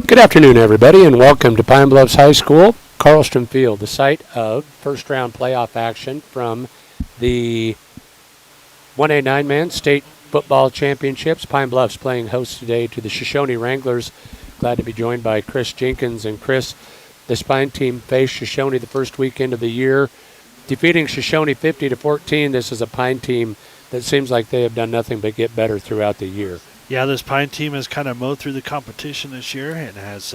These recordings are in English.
Good afternoon, everybody, and welcome to Pine Bluffs High School, Carlstrom Field, the site of first-round playoff action from the 1A 9-man state football championships. Pine Bluffs playing host today to the Shoshoni Wranglers. Glad to be joined by Chris Jenkins. And Chris, this Pine team faced Shoshoni the first weekend of the year, defeating Shoshoni 50-14. This is a Pine team that seems like they have done nothing but get better throughout the year. Yeah, this Pine team has kind of mowed through the competition this year and has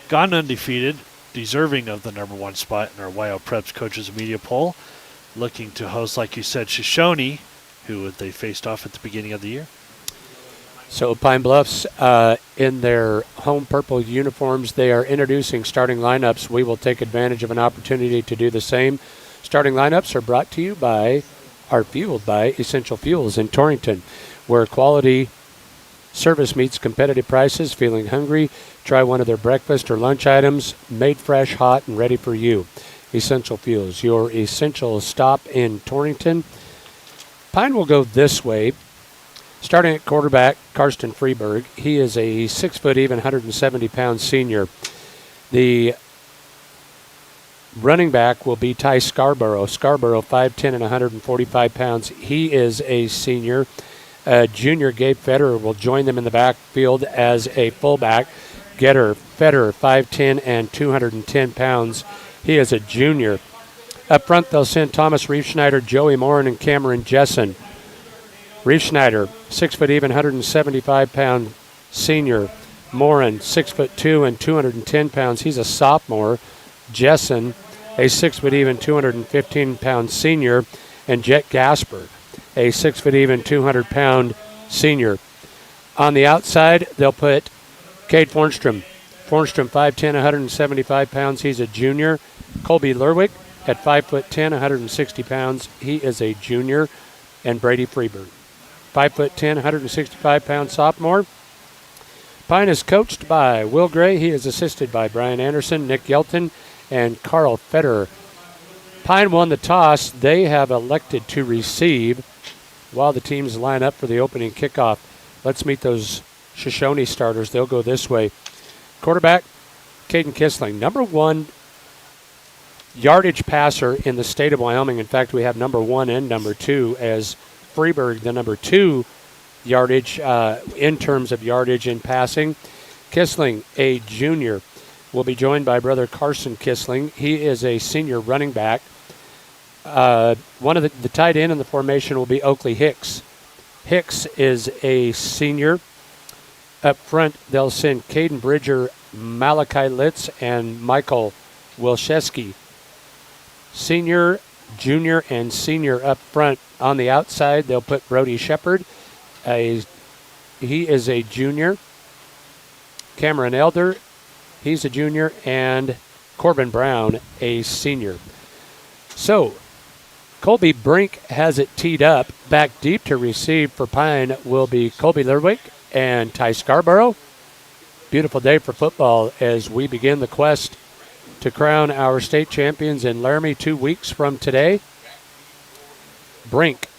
gone undefeated, deserving of the number one spot in our YO Preps Coaches Media Poll, looking to host, like you said, Shoshoni, who they faced off at the beginning of the year. So Pine Bluffs, in their home purple uniforms, they are introducing starting lineups. We will take advantage of an opportunity to do the same. Starting lineups are brought to you by, are fueled by Essential Fuels in Torrington, where quality service meets competitive prices. Feeling hungry? Try one of their breakfast or lunch items, made fresh, hot, and ready for you. Essential Fuels, your essential stop in Torrington. Pine will go this way. Starting at quarterback, Karsten Freeberg. He is a 6 foot even, 170-pound senior. The running back will be Ty Scarborough. Scarborough, 5'10" and 145 pounds. He is a senior. Junior Gabe Federer will join them in the backfield as a fullback. Federer, 5'10" and 210 pounds. He is a junior. Up front, they'll send Thomas Reefschneider, Joey Morin, and Cameron Jessen. Reefschneider, 6 foot even, 175-pound senior. Morin, 6'2" and 210 pounds. He's a sophomore. Jessen, a 6 foot even, 215-pound senior. And Jet Gasper, a 6 foot even, 200-pound senior. On the outside, they'll put Cade Fornstrom. Fornstrom, 5'10", 175 pounds. He's a junior. Colby Lerwick at 5'10", 160 pounds. He is a junior. And Brady Freeberg, 5'10", 165 pound sophomore. Pine is coached by Will Gray. He is assisted by Brian Anderson, Nick Yelton, and Carl Federer. Pine won the toss. They have elected to receive while the teams line up for the opening kickoff. Let's meet those Shoshoni starters. They'll go this way. Quarterback, Caden Kissling, number one yardage passer in the state of Wyoming. In fact, we have number one and number two, as Freeberg, the number two yardage in terms of yardage in passing. Kissling, a junior, will be joined by brother Carson Kissling. He is a senior running back. One of the tight end in the formation will be Oakley Hicks. Hicks is a senior. Up front, they'll send Caden Bridger, Malachi Litz, and Michael Wilczewski. Senior, junior, and senior up front. On the outside, they'll put Brody Shepard. He is a junior. Cameron Elder, he's a junior. And Corbin Brown, a senior. So, Colby Brink has it teed up. Back deep to receive for Pine will be Colby Lerwick and Ty Scarborough. Beautiful day for football as we begin the quest to crown our state champions in Laramie 2 weeks from today. Brink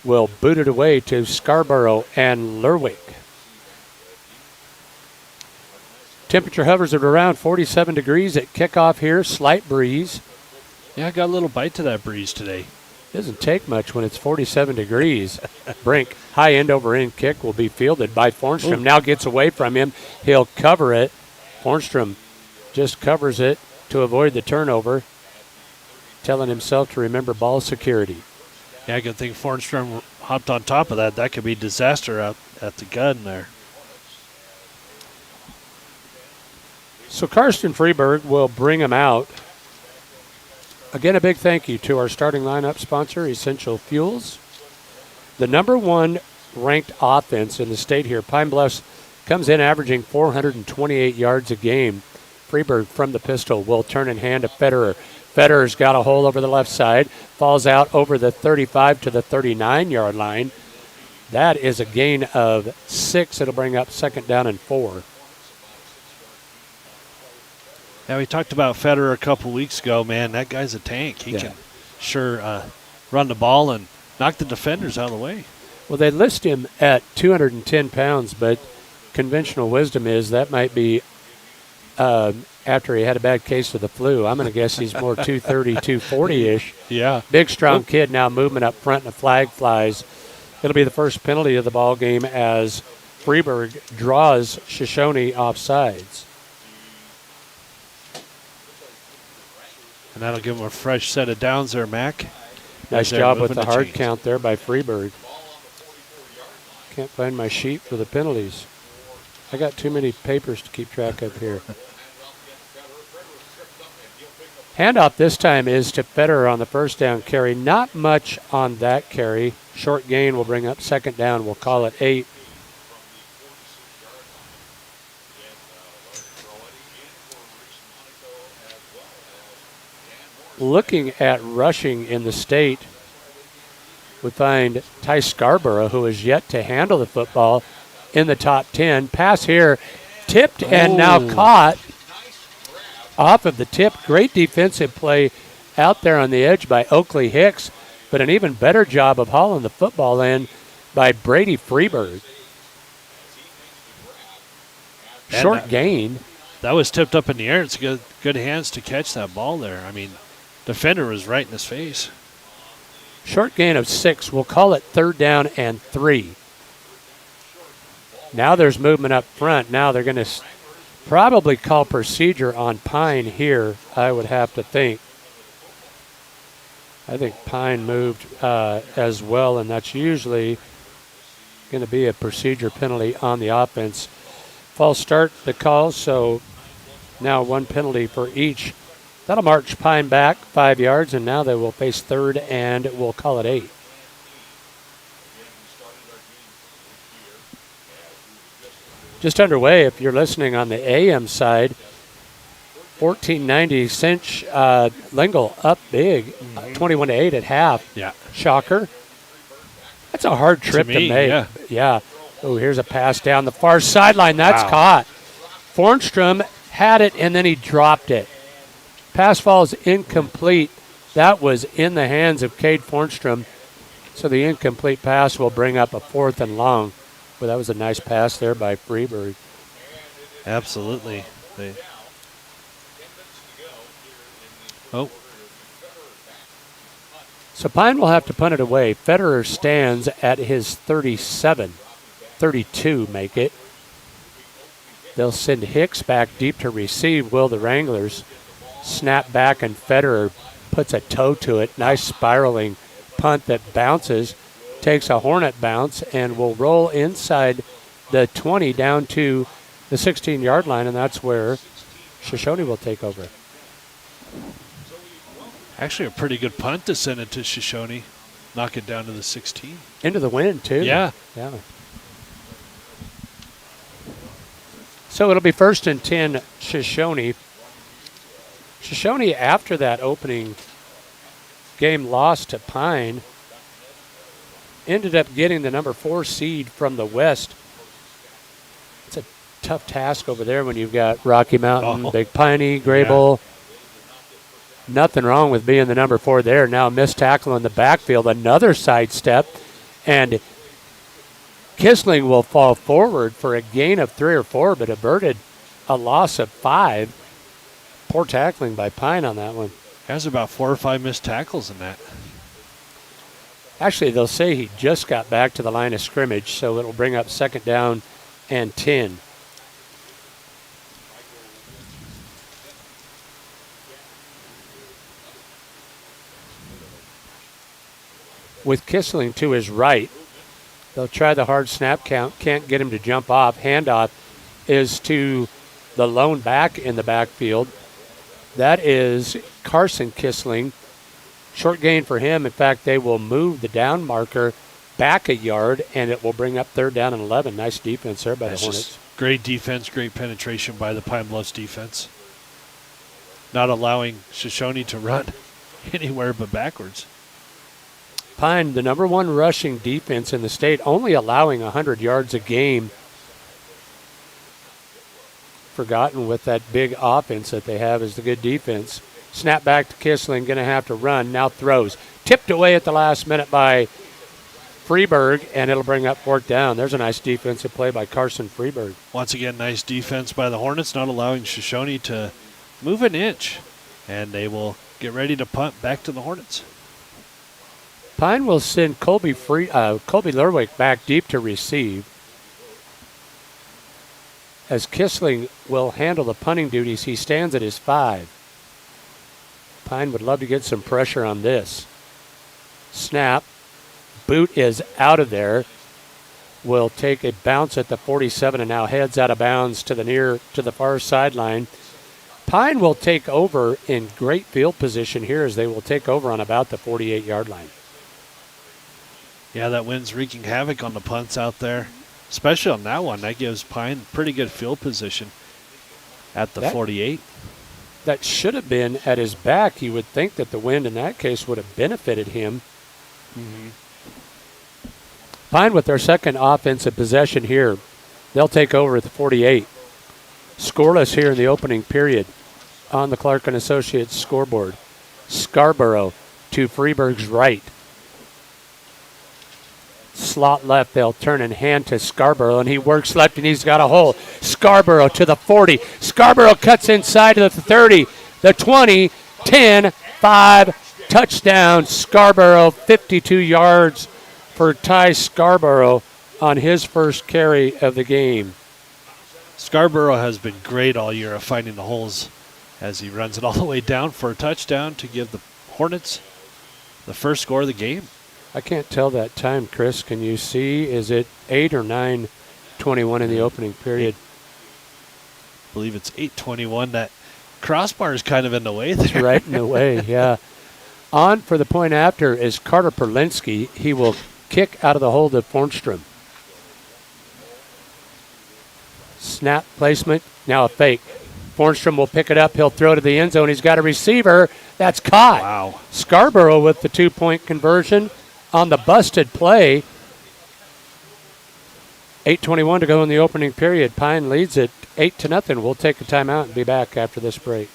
will boot it away to Scarborough and Lerwick. Temperature hovers at around 47 degrees at kickoff here. Slight breeze. Yeah, I got a little bite to that breeze today. Doesn't take much when it's 47 degrees. Brink, high end over end kick will be fielded by Fornstrom. Ooh. Now gets away from him. He'll cover it. Fornstrom just covers it to avoid the turnover, telling himself to remember ball security. Yeah, I could think Fornstrom hopped on top of that. That could be disaster out at the gun there. So Karsten Freeberg will bring him out. Again, a big thank you to our starting lineup sponsor, Essential Fuels. The number one ranked offense in the state here. Pine Bluffs comes in averaging 428 yards a game. Freeberg from the pistol will turn in hand to Federer. Federer's got a hole over the left side, falls out over the 35 to the 39-yard line. That is a gain of 6. It'll bring up second down and 4. Now, we talked about Federer a couple weeks ago. Man, that guy's a tank. He can sure run the ball and knock the defenders out of the way. Well, they list him at 210 pounds, but conventional wisdom is that might be after he had a bad case of the flu. I'm going to guess he's more 230, 240-ish. Yeah. Big, strong kid now movement up front, and a flag flies. It'll be the first penalty of the ball game as Freeburg draws Shoshoni offsides. And that'll give him a fresh set of downs there, Mac. Nice job with the hard count there by Freeburg. Can't find my sheet for the penalties. I got too many papers to keep track of here. Handoff this time is to Federer on the first down carry. Not much on that carry. Short gain will bring up second down. We'll call it 8. Looking at rushing in the state, we find Ty Scarborough, who is yet to handle the football, in the top 10. Pass here, tipped and now caught off of the tip. Great defensive play out there on the edge by Oakley Hicks, but an even better job of hauling the football in by Brady Freeburg. Short gain. That was tipped up in the air. It's good hands to catch that ball there. I mean, defender was right in his face. Short gain of 6. We'll call it third down and 3. Now there's movement up front. Now they're going to probably call procedure on Pine here, I would have to think. I think Pine moved as well, and that's usually going to be a procedure penalty on the offense. False start the call, so now one penalty for each. That'll march Pine back 5 yards, and now they will face third, and we'll call it 8. Just underway, if you're listening on the AM side, 1490 Cinch Lingle up big, 21-8 at half. Yeah. Shocker. That's a hard trip to make. Yeah. Oh, here's a pass down the far sideline. That's caught. Fornstrom had it, and then he dropped it. Pass falls incomplete. That was in the hands of Cade Fornstrom. So the incomplete pass will bring up a 4th and long. Well, that was a nice pass there by Freeburg. Absolutely. So Pine will have to punt it away. Federer stands at his 37. 32 make it. They'll send Hicks back deep to receive. Will the Wranglers snap back, and Federer puts a toe to it. Nice spiraling punt that bounces. Takes a hornet bounce and will roll inside the 20 down to the 16-yard line, and that's where Shoshoni will take over. Actually, a pretty good punt to send it to Shoshoni. Knock it down to the 16. Into the wind, too. Yeah. So it'll be 1st and 10 Shoshoni. Shoshoni, after that opening game loss to Pine, ended up getting the number 4 seed from the West. It's a tough task over there when you've got Rocky Mountain, Big Piney, Grable. Nothing wrong with being the number 4 there. Now a missed tackle in the backfield, another sidestep, and Kissling will fall forward for a gain of 3 or 4, but averted a loss of 5. Poor tackling by Pine on that one. Has about 4 or 5 missed tackles in that. Actually, they'll say he just got back to the line of scrimmage, so it'll bring up second down and 10. With Kissling to his right, they'll try the hard snap count. Can't get him to jump off. Handoff is to the lone back in the backfield. That is Carson Kissling. Short gain for him. In fact, they will move the down marker back a yard, and it will bring up third down and 11. Nice defense there by the Hornets. Great defense, great penetration by the Pine Bluffs defense. Not allowing Shoshoni to run anywhere but backwards. Pine, the number 1 rushing defense in the state, only allowing 100 yards a game. Forgotten with that big offense that they have is the good defense. Snap back to Kissling, going to have to run. Now throws. Tipped away at the last minute by Freeberg, and it'll bring up fourth down. There's a nice defensive play by Carson Freeberg. Once again, nice defense by the Hornets, not allowing Shoshoni to move an inch. And they will get ready to punt back to the Hornets. Pine will send Colby Lerwick back deep to receive, as Kissling will handle the punting duties. He stands at his 5. Pine would love to get some pressure on this. Snap. Boot is out of there. Will take a bounce at the 47 and now heads out of bounds to the far sideline. Pine will take over in great field position here, as they will take over on about the 48-yard line. Yeah, that wind's wreaking havoc on the punts out there, especially on that one. That gives Pine pretty good field position at the 48. That should have been at his back. You would think that the wind in that case would have benefited him. Mm-hmm. Pine with their second offensive possession here. They'll take over at the 48. Scoreless here in the opening period on the Clark & Associates scoreboard. Scarborough to Freeberg's right. Slot left, they'll turn and hand to Scarborough, and he works left, and he's got a hole. Scarborough to the 40. Scarborough cuts inside to the 30, the 20, 10, 5, touchdown. Scarborough, 52 yards for Ty Scarborough on his first carry of the game. Scarborough has been great all year of finding the holes as he runs it all the way down for a touchdown to give the Hornets the first score of the game. I can't tell that time, Chris. Can you see? Is it 8 or 9:21 in the opening period? I believe it's 8:21. That crossbar is kind of in the way there. It's right in the way, yeah. On for the point after is Carter Perlinski. He will kick out of the hold of Fornstrom. Snap placement, now a fake. Fornstrom will pick it up. He'll throw to the end zone. He's got a receiver. That's caught. Wow. Scarborough with the 2-point conversion on the busted play. 8:21 to go in the opening period. Pine leads it 8-0. We'll take a timeout and be back after this break.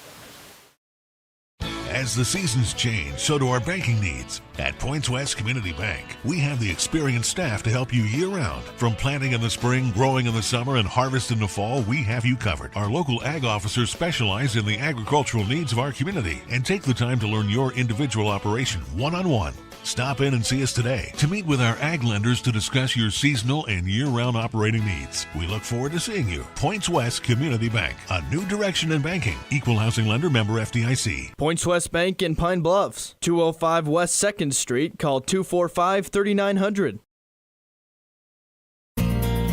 As the seasons change, so do our banking needs. At Points West Community Bank, we have the experienced staff to help you year-round. From planting in the spring, growing in the summer, and harvest in the fall, we have you covered. Our local ag officers specialize in the agricultural needs of our community and take the time to learn your individual operation one-on-one. Stop in and see us today to meet with our ag lenders to discuss your seasonal and year-round operating needs. We look forward to seeing you. Points West Community Bank, a new direction in banking. Equal housing lender, member FDIC. Points West Bank in Pine Bluffs, 205 West 2nd Street. Call 245-3900.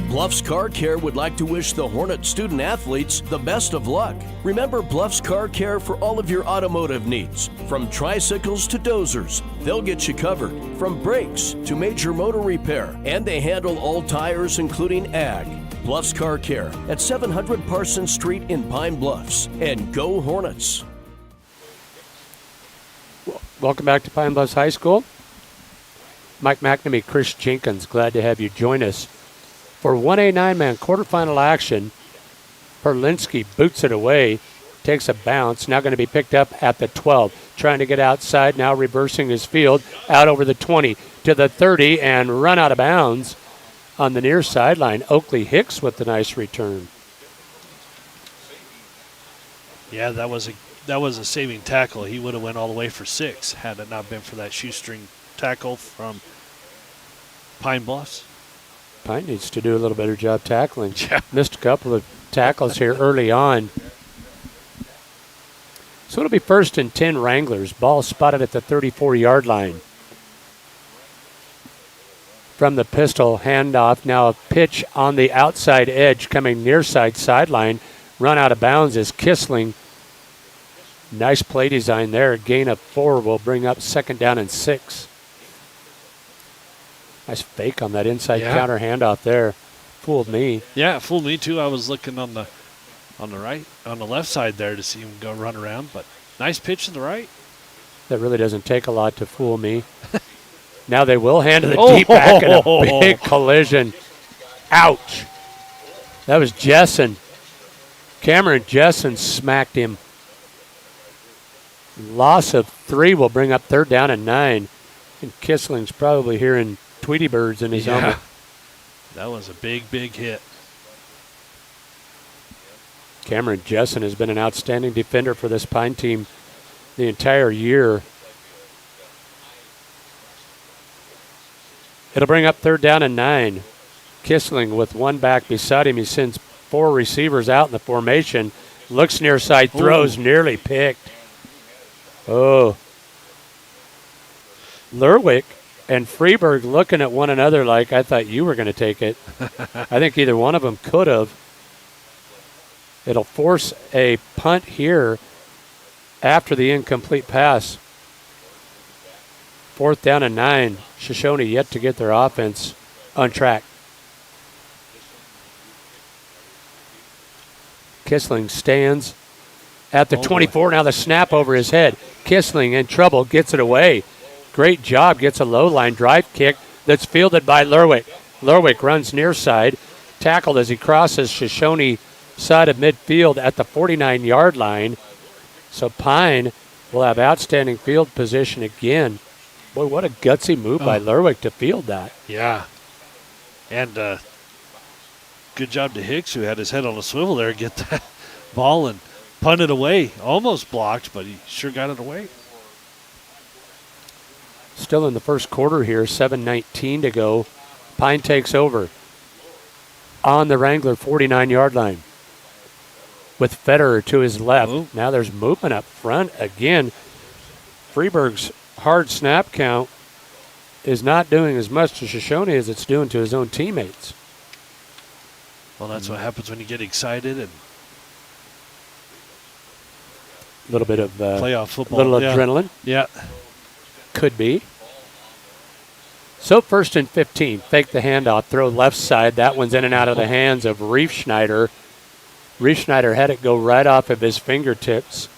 Bluffs Car Care would like to wish the Hornet student athletes the best of luck. Remember Bluffs Car Care for all of your automotive needs. From tricycles to dozers, they'll get you covered. From brakes to major motor repair, and they handle all tires including ag. Bluffs Car Care at 700 Parsons Street in Pine Bluffs. And go Hornets! Welcome back to Pine Bluffs High School. Mike McNamee, Chris Jenkins, glad to have you join us. For 1A 9-man quarterfinal action, Perlinski boots it away, takes a bounce, now going to be picked up at the 12. Trying to get outside, now reversing his field, out over the 20 to the 30 and run out of bounds on the near sideline. Oakley Hicks with the nice return. Yeah, that was a saving tackle. He would have went all the way for 6 had it not been for that shoestring tackle from Pine Bluffs. Pine needs to do a little better job tackling. Yeah. Missed a couple of tackles here early on. So it'll be 1st and 10 Wranglers. Ball spotted at the 34-yard line. From the pistol handoff, now a pitch on the outside edge coming near side sideline. Run out of bounds is Kissling. Nice play design there. Gain of 4 will bring up 2nd down and 6. Nice fake on that inside counter handoff there. Fooled me. Yeah, it fooled me too. I was looking on the left side there to see him go run around, but nice pitch to the right. That really doesn't take a lot to fool me. Now they will hand to the deep back and a big collision. Ouch. That was Jessen. Cameron Jessen smacked him. Loss of 3 will bring up 3rd down and 9. And Kissling's probably hearing Tweety birds in his helmet. That was a big, big hit. Cameron Jessen has been an outstanding defender for this Pine team the entire year. It'll bring up 3rd down and 9. Kissling with one back beside him. He sends 4 receivers out in the formation. Looks near side, throws, nearly picked. Oh. Lerwick and Freeberg looking at one another like, I thought you were going to take it. I think either one of them could have. It'll force a punt here after the incomplete pass. 4th down and 9. Shoshoni yet to get their offense on track. Kissling stands at the 24. Now the snap over his head. Kissling in trouble, gets it away. Great job, gets a low line drive kick that's fielded by Lerwick. Lerwick runs near side, tackled as he crosses Shoshoni side of midfield at the 49-yard line. So Pine will have outstanding field position again. Boy, what a gutsy move by Lerwick to field that. Yeah. And good job to Hicks, who had his head on a swivel there, get that ball and punt it away. Almost blocked, but he sure got it away. Still in the first quarter here, 7:19 to go. Pine takes over on the Wrangler 49-yard line with Federer to his left. Now there's movement up front again. Freeberg's hard snap count is not doing as much to Shoshoni as it's doing to his own teammates. Well, that's what happens when you get excited and A little bit of playoff football. Little adrenaline. Yeah. Could be. So 1st and 15. Fake the handoff. Throw left side. That one's in and out of the hands of Riefschneider. Riefschneider had it go right off of his fingertips.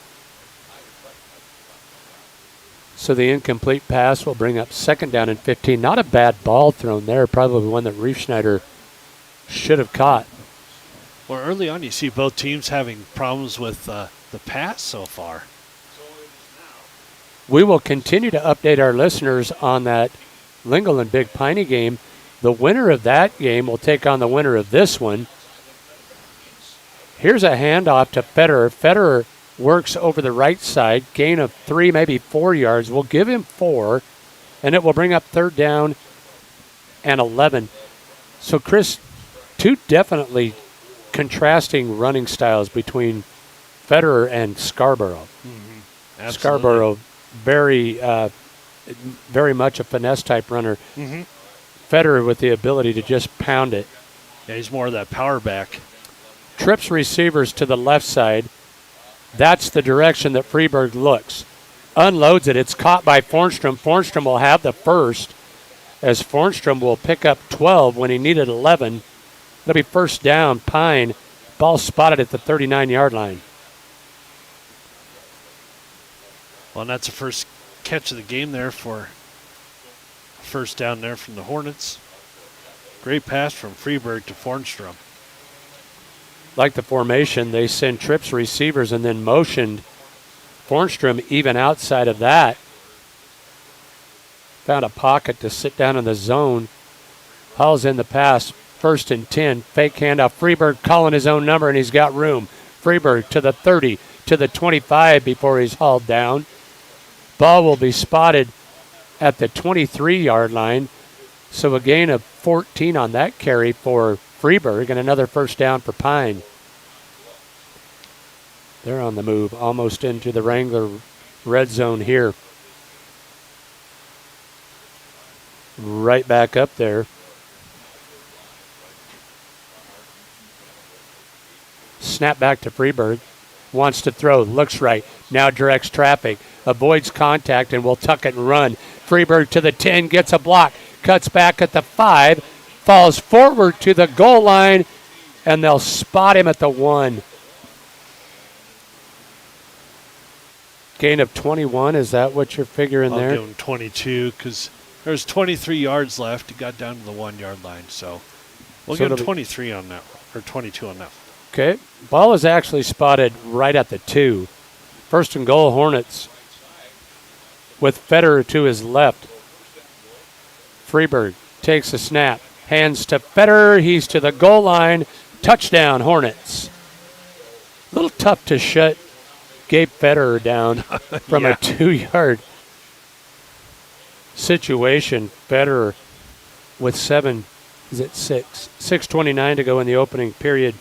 So the incomplete pass will bring up 2nd down and 15. Not a bad ball thrown there. Probably one that Riefschneider should have caught. Well, early on you see both teams having problems with the pass so far. We will continue to update our listeners on that Lingle and Big Piney game. The winner of that game will take on the winner of this one. Here's a handoff to Federer. Federer works over the right side, gain of 3, maybe 4 yards. We'll give him 4, and it will bring up 3rd down and 11. So, Chris, 2 definitely contrasting running styles between Federer and Scarborough. Mm-hmm. Scarborough, very much a finesse type runner. Mm-hmm. Federer with the ability to just pound it. Yeah, he's more of that power back. Trips receivers to the left side. That's the direction that Freeberg looks. Unloads it. It's caught by Fornstrom. Fornstrom will have the first, as Fornstrom will pick up 12 when he needed 11. It'll be 1st down. Pine. Ball spotted at the 39-yard line. Well, and that's the first catch of the game there for 1st down there from the Hornets. Great pass from Freeberg to Fornstrom. Like the formation, they send trips receivers and then motioned Fornstrom even outside of that. Found a pocket to sit down in the zone. Hauls in the pass. 1st and 10. Fake handoff. Freeberg calling his own number, and he's got room. Freeberg to the 30, to the 25 before he's hauled down. Ball will be spotted at the 23-yard line. So a gain of 14 on that carry for Freeberg and another 1st down for Pine. They're on the move, almost into the Wrangler red zone here. Right back up there. Snap back to Freeberg. Wants to throw, looks right. Now directs traffic. Avoids contact and will tuck it and run. Freeberg to the 10, gets a block. Cuts back at the 5. Falls forward to the goal line, and they'll spot him at the 1. Gain of 21, is that what you're figuring there? I'll give him 22 because there's 23 yards left. He got down to the 1-yard line, so we'll give him 23 on that, or 22 on that. Okay. Ball is actually spotted right at the 2. 1st and goal, Hornets. With Federer to his left. Freeberg takes a snap. Hands to Federer. He's to the goal line. Touchdown, Hornets. A little tough to shut Gabe Federer down from a 2-yard situation. Federer with 6:29 to go in the opening period.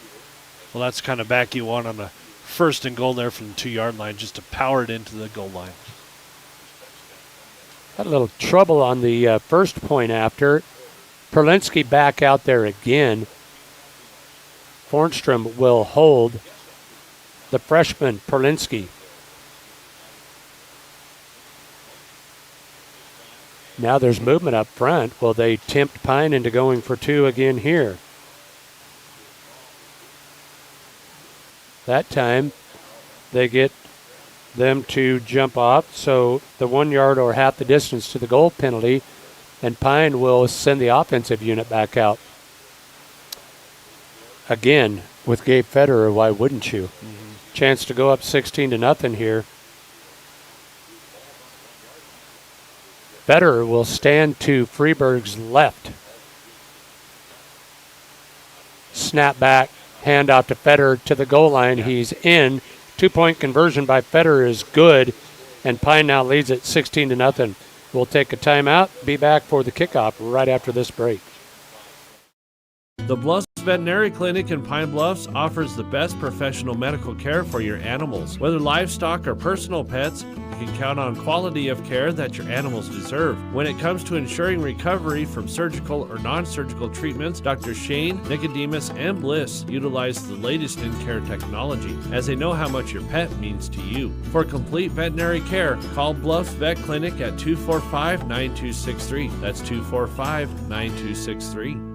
Well, that's kind of back you want on a first and goal there from the 2-yard line, just to power it into the goal line. Had a little trouble on the first point after. Perlinski back out there again. Fornstrom will hold the freshman Perlinski. Now there's movement up front. Will they tempt Pine into going for 2 again here? That time they get them to jump off, so the 1 yard or half the distance to the goal penalty, and Pine will send the offensive unit back out. Again, with Gabe Federer, why wouldn't you? Chance to go up 16-0 here. Federer will stand to Freeburg's left. Snap back, hand off to Federer to the goal line. Yeah. He's in. 2-point conversion by Federer is good, and Pine now leads at 16-0. We'll take a timeout, be back for the kickoff right after this break. The Bluffs Veterinary Clinic in Pine Bluffs offers the best professional medical care for your animals. Whether livestock or personal pets, you can count on quality of care that your animals deserve. When it comes to ensuring recovery from surgical or non-surgical treatments, Dr. Shane, Nicodemus, and Bliss utilize the latest in care technology, as they know how much your pet means to you. For complete veterinary care, call Bluffs Vet Clinic at 245-9263. That's 245-9263.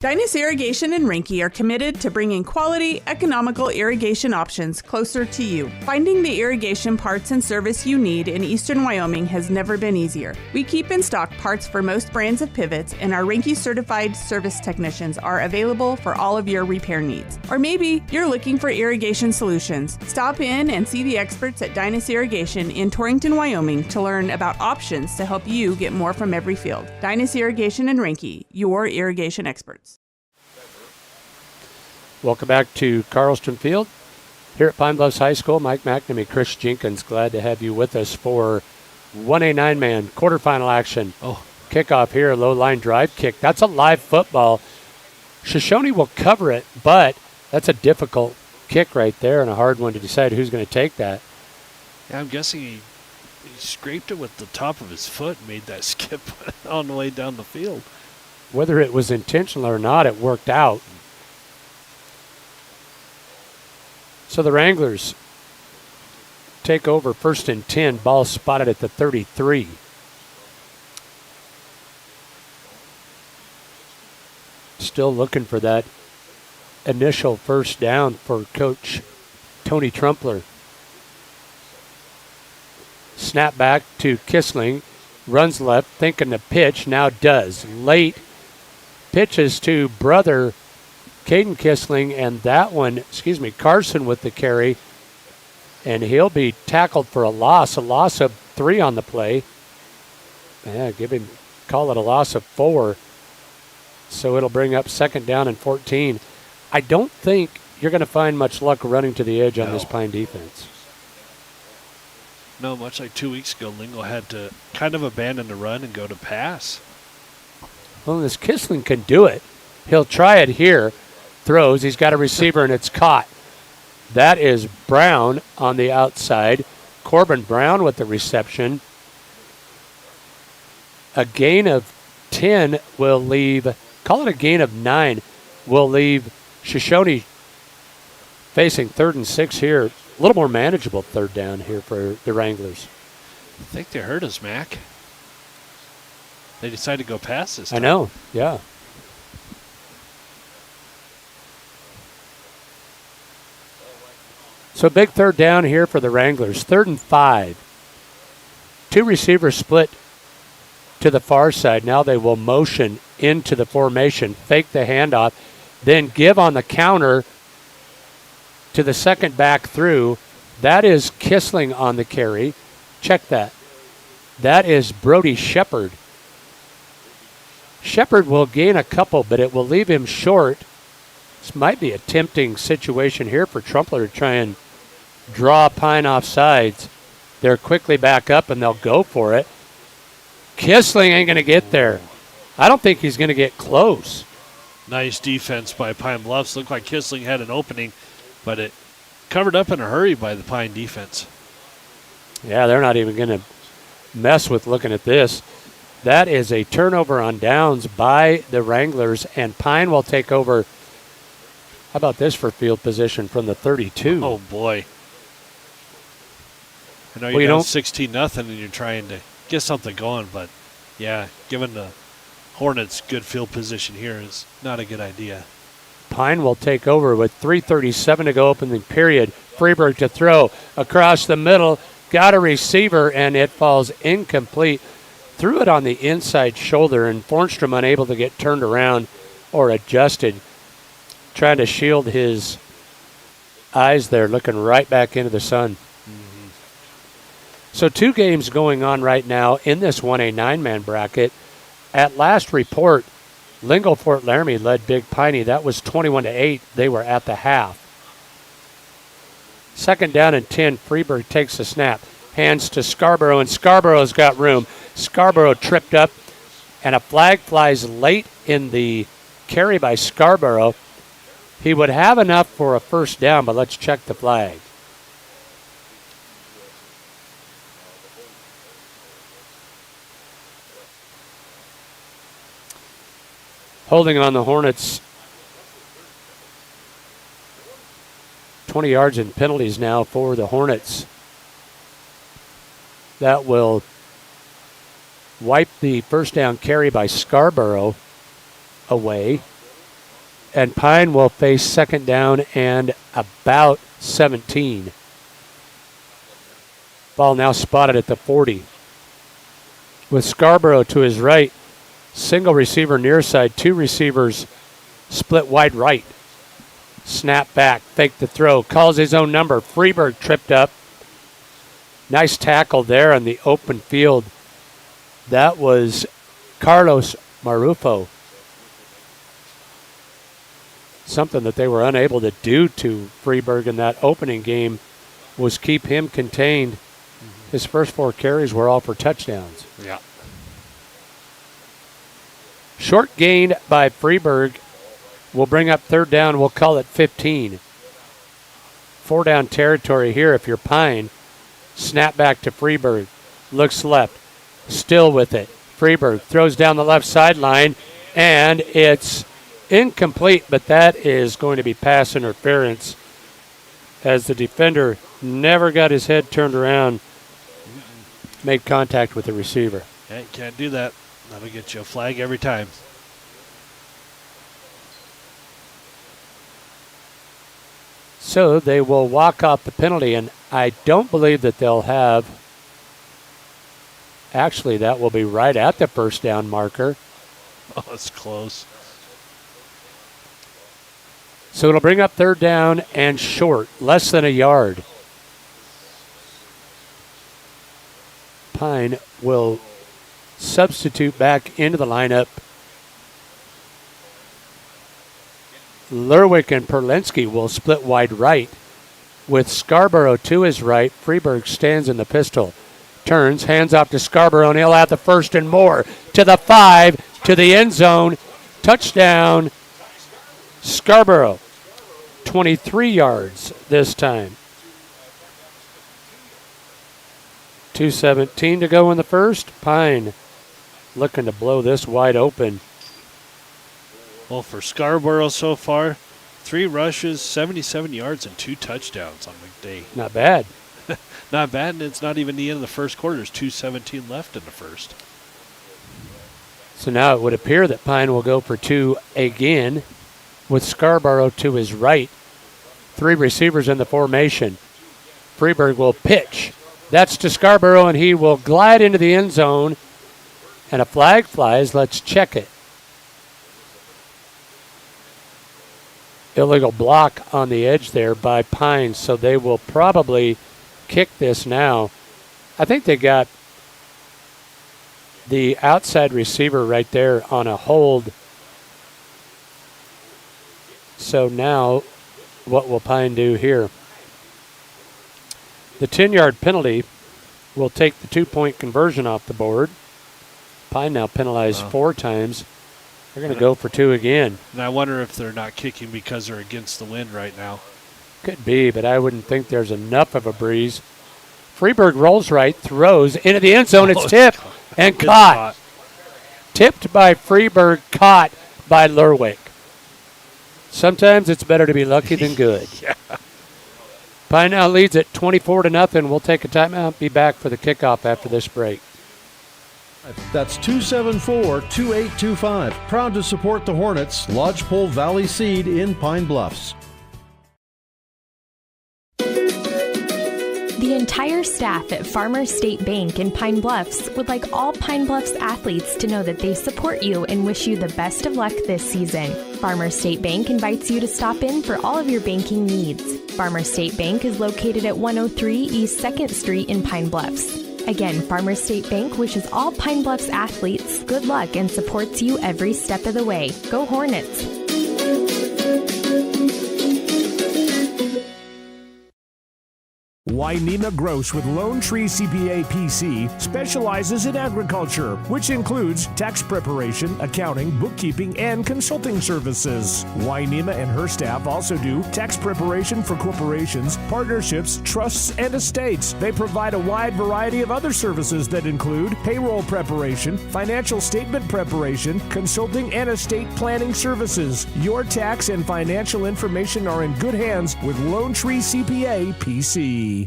Dynas Irrigation and Rinky are committed to bringing quality, economical irrigation options closer to you. Finding the irrigation parts and service you need in eastern Wyoming has never been easier. We keep in stock parts for most brands of pivots, and our Rinky certified service technicians are available for all of your repair needs. Or maybe you're looking for irrigation solutions. Stop in and see the experts at Dynas Irrigation in Torrington, Wyoming to learn about options to help you get more from every field. Dynas Irrigation and Rinky, your irrigation experts. Welcome back to Carlston Field here at Pine Bluffs High School. Mike McNamee, Chris Jenkins, glad to have you with us for 1A 9-man quarterfinal action. Kickoff here, low line drive kick. That's a live football. Shoshoni will cover it, but that's a difficult kick right there and a hard one to decide who's going to take that. Yeah, I'm guessing he scraped it with the top of his foot and made that skip on the way down the field. Whether it was intentional or not, it worked out. So the Wranglers take over 1st and 10. Ball spotted at the 33. Still looking for that initial first down for Coach Tony Trumpler. Snap back to Kissling. Runs left, thinking the pitch, now does. Late pitches to brother Caden Kissling, and that one, Carson with the carry, and he'll be tackled for a loss of 3 on the play. Yeah, call it a loss of 4. So it'll bring up 2nd down and 14. I don't think you're going to find much luck running to the edge on this Pine defense. No, much like 2 weeks ago, Lingo had to kind of abandon the run and go to pass. Well, this Kissling can do it. He'll try it here. Throws. He's got a receiver, and it's caught. That is Brown on the outside. Corbin Brown with the reception. A gain of 10 will leave, call it a gain of 9, will leave Shoshoni facing 3rd and 6 here. A little more manageable 3rd down here for the Wranglers. I think they hurt us, Mac. They decided to go past this time. I know, yeah. So big 3rd down here for the Wranglers. 3rd and 5. 2 receivers split to the far side. Now they will motion into the formation, fake the handoff, then give on the counter to the second back through. That is Kissling on the carry. Check that. That is Brody Shepard Shepard will gain a couple, but it will leave him short. This might be a tempting situation here for Trumpler to try and draw Pine off sides. They're quickly back up, and they'll go for it. Kissling ain't going to get there. I don't think he's going to get close. Nice defense by Pine Bluffs. Looked like Kissling had an opening, but it covered up in a hurry by the Pine defense. Yeah, they're not even going to mess with looking at this. That is a turnover on downs by the Wranglers, and Pine will take over. How about this for field position from the 32? Oh, boy. I know Well, you're down 16-0 and you're trying to get something going, but, yeah, given the Hornets' good field position here is not a good idea. Pine will take over with 3:37 to go open the period. Freeburg to throw across the middle. Got a receiver, and it falls incomplete. Threw it on the inside shoulder, and Fornstrom unable to get turned around or adjusted. Trying to shield his eyes there, looking right back into the sun. Mm-hmm. So 2 games going on right now in this 1A 9-man bracket. At last report, Lingle Fort Laramie led Big Piney. That was 21-8. They were at the half. 2nd down and 10. Freeburg takes the snap. Hands to Scarborough, and Scarborough's got room. Scarborough tripped up, and a flag flies late in the carry by Scarborough. He would have enough for a first down, but let's check the flag. Holding on the Hornets. 20 yards in penalties now for the Hornets. That will wipe the first down carry by Scarborough away. And Pine will face 2nd down and about 17. Ball now spotted at the 40. With Scarborough to his right, single receiver near side, 2 receivers split wide right. Snap back, fake the throw, calls his own number. Freeburg tripped up. Nice tackle there on the open field. That was Carlos Marufo. Something that they were unable to do to Freeburg in that opening game was keep him contained. Mm-hmm. His first 4 carries were all for touchdowns. Yeah. Short gain by Freeburg will bring up 3rd down. We'll call it 15. 4 down territory here if you're Pine. Snap back to Freeburg. Looks left. Still with it. Freeburg throws down the left sideline, and it's incomplete, but that is going to be pass interference as the defender never got his head turned around, made contact with the receiver. Yeah, you can't do that. That'll get you a flag every time. So they will walk off the penalty, and I don't believe that they'll have. Actually, that will be right at the first down marker. Oh, it's close. So it'll bring up 3rd down and short, less than a yard. Pine will substitute back into the lineup. Lerwick and Perlinsky will split wide right. With Scarborough to his right, Freeburg stands in the pistol. Turns, hands off to Scarborough, and he'll have the 1st and more. To the 5, to the end zone. Touchdown, Scarborough. 23 yards this time. 2:17 to go in the first. Pine looking to blow this wide open. Well, for Scarborough so far, 3 rushes, 77 yards, and 2 touchdowns on the day. Not bad. Not bad, and it's not even the end of the first quarter. There's 2:17 left in the first. So now it would appear that Pine will go for 2 again with Scarborough to his right. 3 receivers in the formation. Freeburg will pitch. That's to Scarborough, and he will glide into the end zone. And a flag flies. Let's check it. Illegal block on the edge there by Pine, so they will probably kick this now. I think they got the outside receiver right there on a hold. So now what will Pine do here? The 10-yard penalty will take the 2-point conversion off the board. Pine now penalized 4 times. They're going to go for 2 again. And I wonder if they're not kicking because they're against the wind right now. Could be, but I wouldn't think there's enough of a breeze. Freeburg rolls right, throws into the end zone. It's tipped and caught. Tipped by Freeburg, caught by Lerwick. Sometimes it's better to be lucky than good. Yeah. Pine now leads it 24-0. We'll take a timeout. Be back for the kickoff after this break. That's 274-2825. Proud to support the Hornets. Lodgepole Valley Seed in Pine Bluffs. The entire staff at Farmers State Bank in Pine Bluffs would like all Pine Bluffs athletes to know that they support you and wish you the best of luck this season. Farmers State Bank invites you to stop in for all of your banking needs. Farmers State Bank is located at 103 East 2nd Street in Pine Bluffs. Again, Farmers State Bank wishes all Pine Bluffs athletes good luck and supports you every step of the way. Go Hornets! Wainema Gross with Lone Tree CPA PC specializes in agriculture, which includes tax preparation, accounting, bookkeeping, and consulting services. Wainema and her staff also do tax preparation for corporations, partnerships, trusts, and estates. They provide a wide variety of other services that include payroll preparation, financial statement preparation, consulting, and estate planning services. Your tax and financial information are in good hands with Lone Tree CPA PC.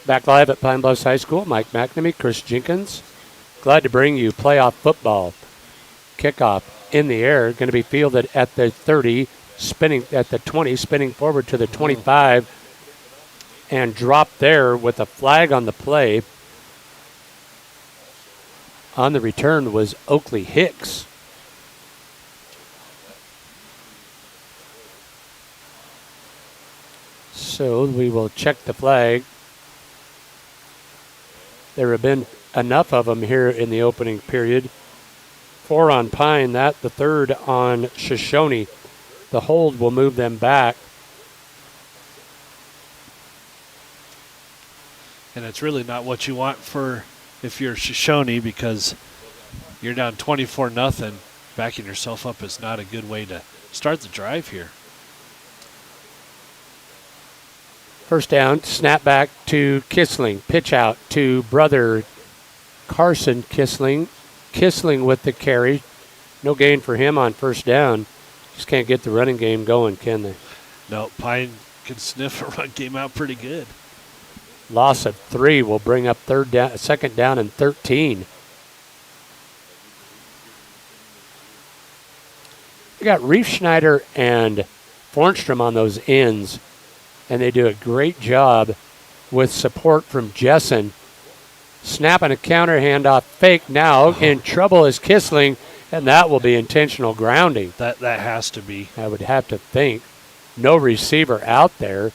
Back live at Pine Bluffs High School, Mike McNamee, Chris Jenkins. Glad to bring you playoff football. Kickoff in the air, going to be fielded at the 30, spinning at the 20, spinning forward to the 25, and dropped there with a flag on the play. On the return was Oakley Hicks. So we will check the flag. There have been enough of them here in the opening period. 4 on Pine, the third on Shoshoni. The hold will move them back. And it's really not what you want for if you're Shoshoni, because you're down 24-0. Backing yourself up is not a good way to start the drive here. First down, snap back to Kissling. Pitch out to brother Carson Kissling. Kissling with the carry. No gain for him on first down. Just can't get the running game going, can they? No, Pine can sniff a run game out pretty good. Loss of 3 will bring up second down and 13. We got Reef Schneider and Fornstrom on those ends, and they do a great job with support from Jessen. Snapping a counter handoff, fake now. In trouble is Kissling, and that will be intentional grounding. That has to be. I would have to think. No receiver out there.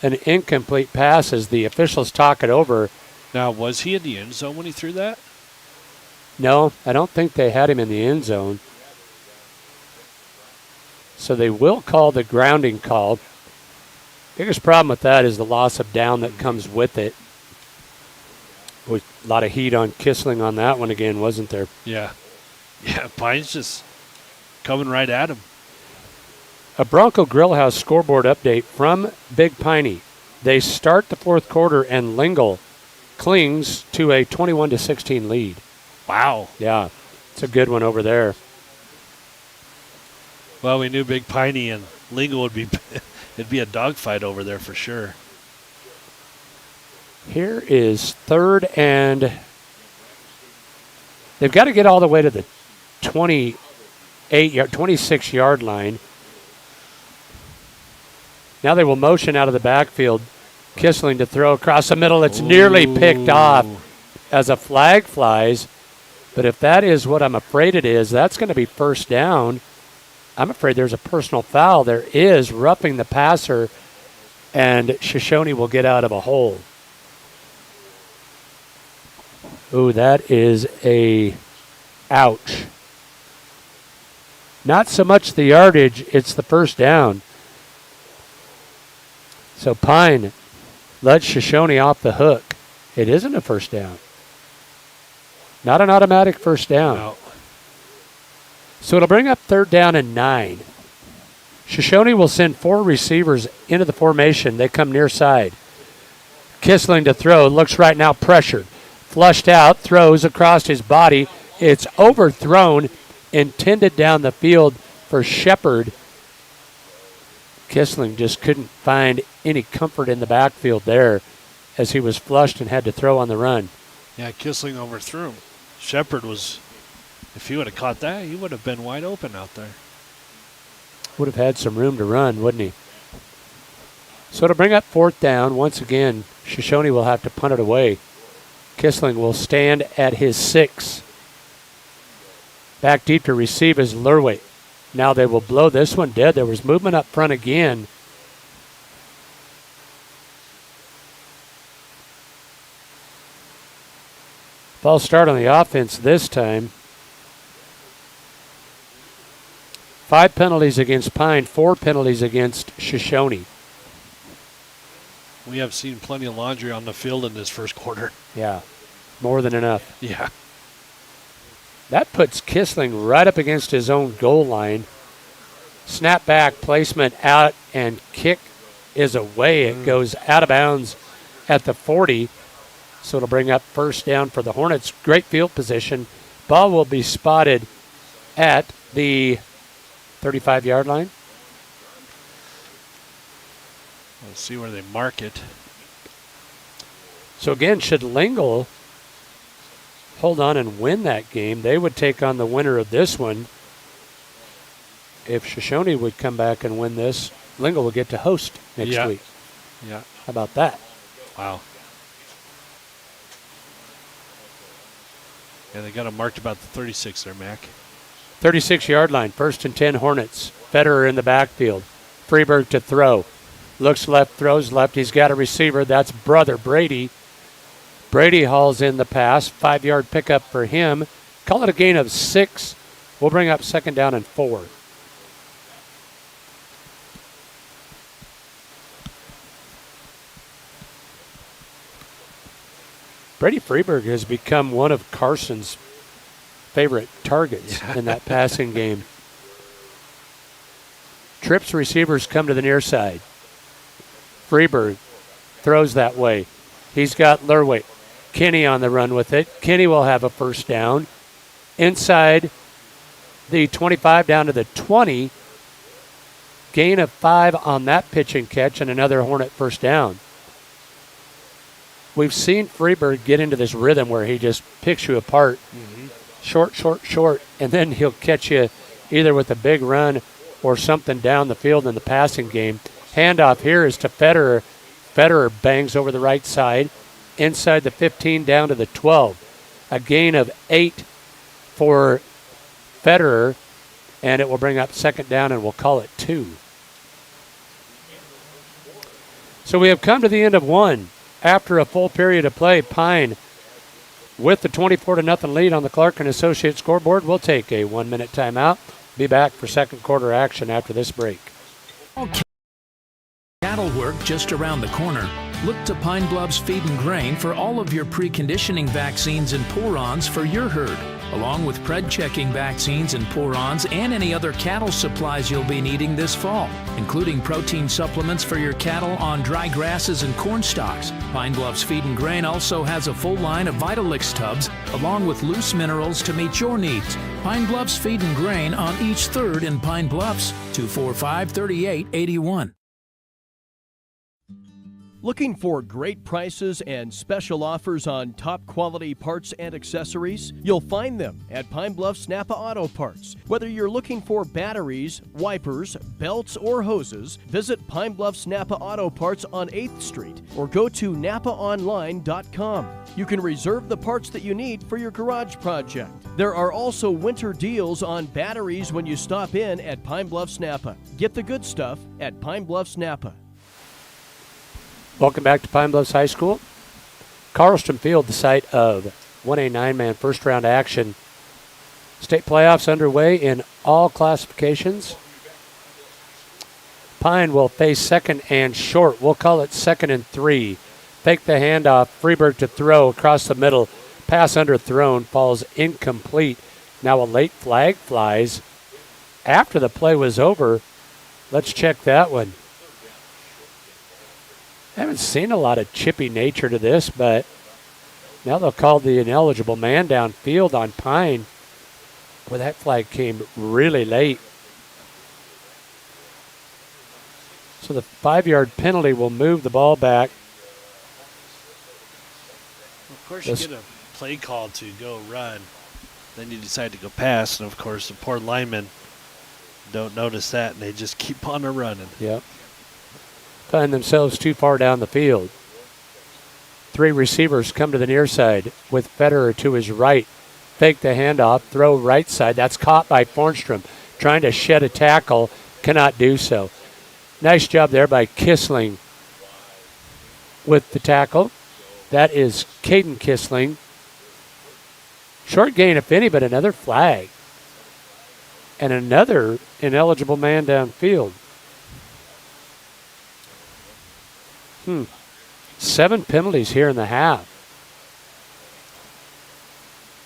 An incomplete pass as the officials talk it over. Now, was he in the end zone when he threw that? No, I don't think they had him in the end zone. So they will call the grounding call. Biggest problem with that is the loss of down that comes with it. With a lot of heat on Kissling on that one again, wasn't there? Yeah. Yeah, Pine's just coming right at him. A Bronco Grillhouse scoreboard update from Big Piney. They start the fourth quarter and Lingle clings to a 21-16 lead. Wow. Yeah, it's a good one over there. Well, we knew Big Piney and Lingle would be it'd be a dogfight over there for sure. Here is third and they've got to get all the way to the 26-yard line. Now they will motion out of the backfield. Kissling to throw across the middle. It's nearly picked off as a flag flies. But if that is what I'm afraid it is, that's going to be first down. I'm afraid there's a personal foul. There is, roughing the passer, and Shoshoni will get out of a hole. Ooh, that is a ouch. Not so much the yardage, it's the first down. So Pine lets Shoshoni off the hook. It isn't a first down. Not an automatic first down. No. So it'll bring up 3rd down and 9. Shoshoni will send 4 receivers into the formation. They come near side. Kissling to throw, looks right now pressured. Flushed out, throws across his body. It's overthrown, intended down the field for Shepard. Kissling just couldn't find any comfort in the backfield there as he was flushed and had to throw on the run. Yeah, Kissling overthrew him. Shepard was, if he would have caught that, he would have been wide open out there. Would have had some room to run, wouldn't he? So it'll bring up 4th down. Once again, Shoshoni will have to punt it away. Kissling will stand at his 6. Back deep to receive is Lurway. Now they will blow this one dead. There was movement up front again. False start on the offense this time. 5 penalties against Pine, 4 penalties against Shoshoni. We have seen plenty of laundry on the field in this first quarter. Yeah, more than enough. Yeah. That puts Kissling right up against his own goal line. Snap back, placement out, and kick is away. It goes out of bounds at the 40. So it'll bring up 1st down for the Hornets. Great field position. Ball will be spotted at the 35-yard line. Let's see where they mark it. So again, should Lingle hold on and win that game, they would take on the winner of this one. If Shoshoni would come back and win this, Lingle will get to host next week. Yeah. How about that? Wow. Yeah, they got him marked about the 36 there, Mac. 36-yard line, 1st and 10 Hornets. Federer in the backfield. Freeberg to throw. Looks left, throws left. He's got a receiver. That's brother Brady. Brady hauls in the pass. 5-yard pickup for him. Call it a gain of 6. We'll bring up 2nd down and 4. Brady Freeberg has become one of Carson's favorite targets in that passing game. Trips receivers come to the near side. Freeberg throws that way. He's got Lurway. Kenny on the run with it. Kenny will have a 1st down. Inside the 25 down to the 20. Gain of 5 on that pitch and catch and another Hornet 1st down. We've seen Freeberg get into this rhythm where he just picks you apart. Short, short, short, and then he'll catch you either with a big run or something down the field in the passing game. Handoff here is to Federer. Federer bangs over the right side, inside the 15 down to the 12. A gain of 8 for Federer, and it will bring up 2nd down, and we'll call it 2. So we have come to the end of 1. After a full period of play, Pine with the 24-0 lead on the Clark & Associates scoreboard. We'll take a 1-minute timeout. Be back for 2nd quarter action after this break. Cattle work just around the corner. Look to Pine Bluffs Feed and Grain for all of your preconditioning vaccines and pour-ons for your herd, along with pred-checking vaccines and pour-ons and any other cattle supplies you'll be needing this fall, including protein supplements for your cattle on dry grasses and corn stalks. Pine Bluffs Feed and Grain also has a full line of Vitalix tubs, along with loose minerals to meet your needs. Pine Bluffs Feed and Grain on each 3rd in Pine Bluffs, 245-3881. Looking for great prices and special offers on top quality parts and accessories? You'll find them at Pine Bluffs Napa Auto Parts. Whether you're looking for batteries, wipers, belts, or hoses, visit Pine Bluffs Napa Auto Parts on 8th Street or go to napaonline.com. You can reserve the parts that you need for your garage project. There are also winter deals on batteries when you stop in at Pine Bluffs Napa. Get the good stuff at Pine Bluffs Napa. Welcome back to Pine Bluffs High School. Carlstrom Field, the site of 1A 9-man first round action. State playoffs underway in all classifications. Pine will face second and short. We'll call it 2nd and 3. Fake the handoff. Freeburg to throw across the middle. Pass underthrown. Falls incomplete. Now a late flag flies after the play was over. Let's check that one. I haven't seen a lot of chippy nature to this, but now they'll call the ineligible man downfield on Pine. Boy, that flag came really late. So the 5-yard penalty will move the ball back. Of course, you get a play call to go run. Then you decide to go pass, and of course, the poor linemen don't notice that, and they just keep on running. Yep. Find themselves too far down the field. 3 receivers come to the near side with Federer to his right. Fake the handoff, throw right side. That's caught by Fornstrom. Trying to shed a tackle, cannot do so. Nice job there by Kissling with the tackle. That is Caden Kissling. Short gain, if any, but another flag. And another ineligible man downfield. 7 penalties here in the half.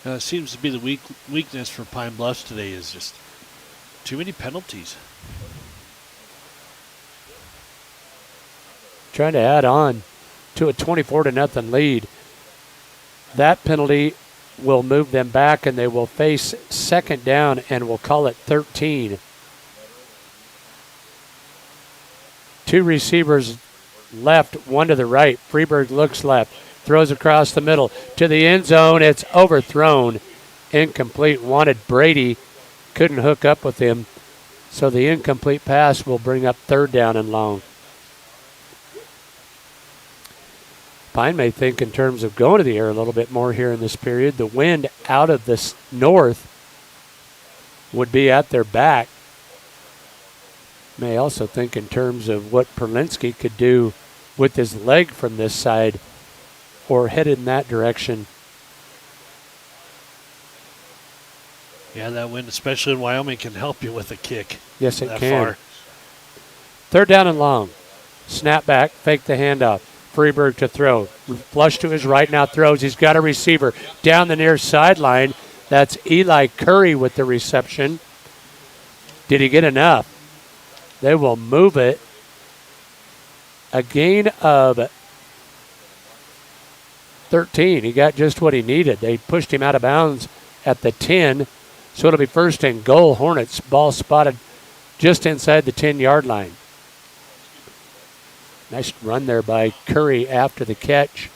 It seems to be the weakness for Pine Bluffs today is just too many penalties. Trying to add on to a 24-0 lead. That penalty will move them back, and they will face second down, and we'll call it 13. 2 receivers left, 1 to the right. Freeburg looks left, throws across the middle to the end zone. It's overthrown, incomplete. Wanted Brady, couldn't hook up with him, so the incomplete pass will bring up 3rd down and long. Pine may think in terms of going to the air a little bit more here in this period. The wind out of the north would be at their back. May also think in terms of what Perlinski could do with his leg from this side or head in that direction. Yeah, that wind, especially in Wyoming, can help you with a kick. Yes, it that can. Far. 3rd down and long. Snap back, fake the handoff. Freeburg to throw. Flush to his right, now throws. He's got a receiver down the near sideline. That's Eli Curry with the reception. Did he get enough? They will move it. A gain of 13. He got just what he needed. They pushed him out of bounds at the 10. So it'll be 1st and goal. Hornets ball spotted just inside the 10-yard line. Nice run there by Curry after the catch.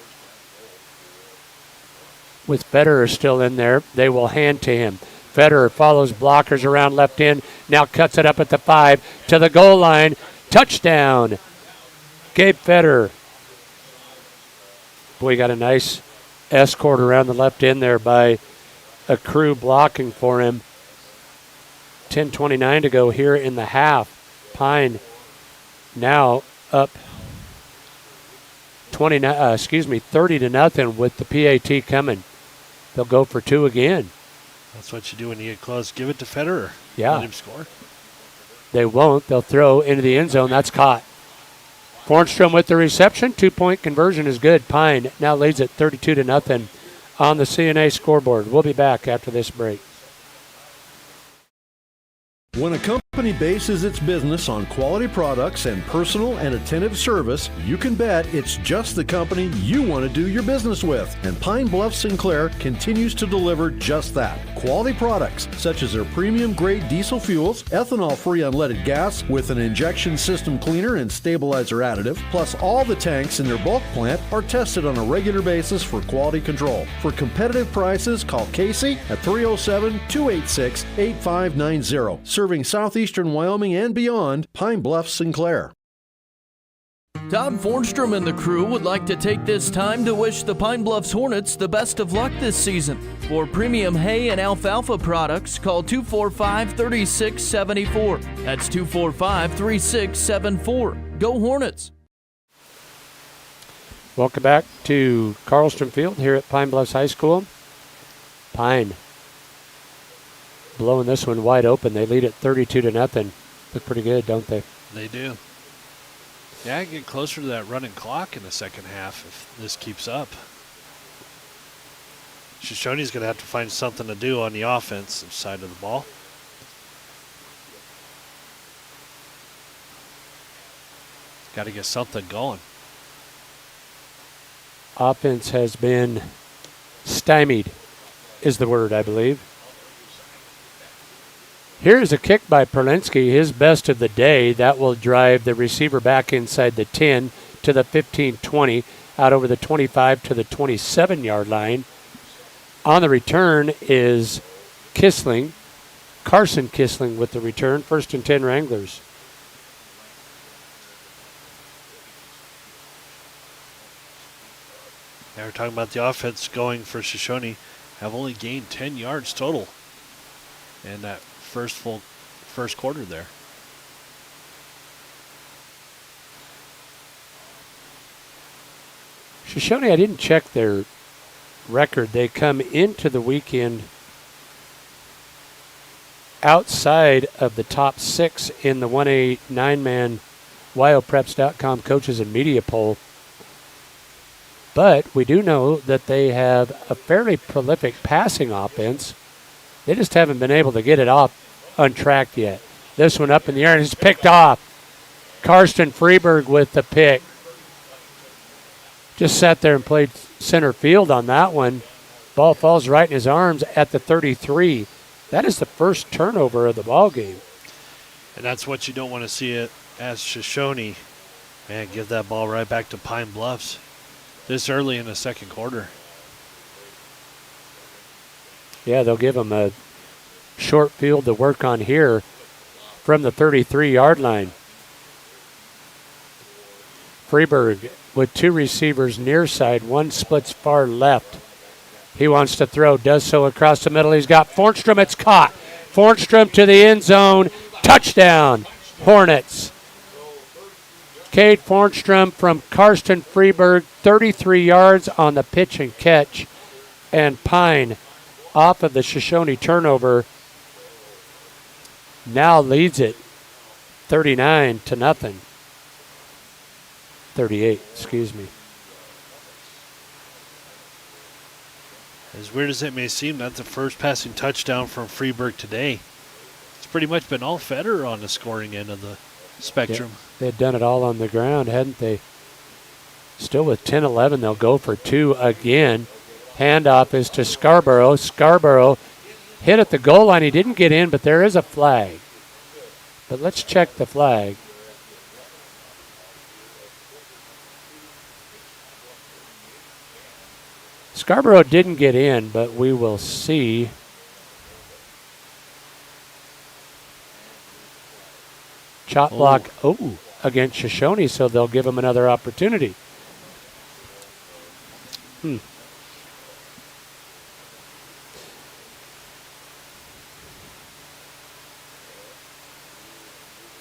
With Federer still in there, they will hand to him. Federer follows blockers around left end, now cuts it up at the 5 to the goal line. Touchdown, Gabe Federer. Boy, got a nice escort around the left end there by a crew blocking for him. 10:29 to go here in the half. Pine now up 30-0 with the PAT coming. They'll go for 2 again. That's what you do when you get close. Give it to Federer. Yeah. Let him score. They won't. They'll throw into the end zone. That's caught. Fornstrom with the reception. 2-point conversion is good. Pine now leads it 32-0 on the CNA scoreboard. We'll be back after this break. When a company bases its business on quality products and personal and attentive service, you can bet it's just the company you want to do your business with. And Pine Bluffs Sinclair continues to deliver just that. Quality products such as their premium grade diesel fuels, ethanol-free unleaded gas with an injection system cleaner and stabilizer additive, plus all the tanks in their bulk plant are tested on a regular basis for quality control. For competitive prices, call Casey at 307-286-8590. Serving southeastern Wyoming and beyond, Pine Bluffs Sinclair. Todd Fornstrom and the crew would like to take this time to wish the Pine Bluffs Hornets the best of luck this season. For premium hay and alfalfa products, call 245-3674. That's 245-3674. Go Hornets! Welcome back to Carlstrom Field here at Pine Bluffs High School. Pine blowing this one wide open. They lead it 32-0. Look pretty good, don't they? They do. Yeah, get closer to that running clock in the second half if this keeps up. Shoshoni's going to have to find something to do on the offensive side of the ball. Got to get something going. Offense has been stymied, is the word, I believe. Here's a kick by Perlinsky, his best of the day. That will drive the receiver back inside the 10 to the 15-20, out over the 25 to the 27-yard line. On the return is Kissling, Carson Kissling with the return. 1st and 10 Wranglers. Now we're talking about the offense going for Shoshone. Have only gained 10 yards total in that first quarter there. Shoshone, I didn't check their record. They come into the weekend outside of the top 6 in the 1A 9-man WyoPreps.com coaches and media poll. But we do know that they have a fairly prolific passing offense. They just haven't been able to get it off untracked yet. This one up in the air and it's picked off. Karsten Freeberg with the pick. Just sat there and played center field on that one. Ball falls right in his arms at the 33. That is the first turnover of the ball game. And that's what you don't want to see it as Shoshone. Man, give that ball right back to Pine Bluffs this early in the second quarter. Yeah, they'll give him a short field to work on here from the 33-yard line. Freeberg with 2 receivers near side, one splits far left. He wants to throw, does so across the middle. He's got Fornstrom, it's caught. Fornstrom to the end zone, touchdown, Hornets. Cade Fornstrom from Karsten Freeberg, 33 yards on the pitch and catch. And Pine, off of the Shoshone turnover, now leads it 39-0. 38, excuse me. As weird as it may seem, that's the first passing touchdown from Freeberg today. It's pretty much been all Federer on the scoring end of the spectrum. Yeah, they had done it all on the ground, hadn't they? Still with 10-11, they'll go for 2 again. Handoff is to Scarborough. Scarborough hit at the goal line. He didn't get in, but there is a flag. But let's check the flag. Scarborough didn't get in, but we will see. Chop block against Shoshone, so they'll give him another opportunity.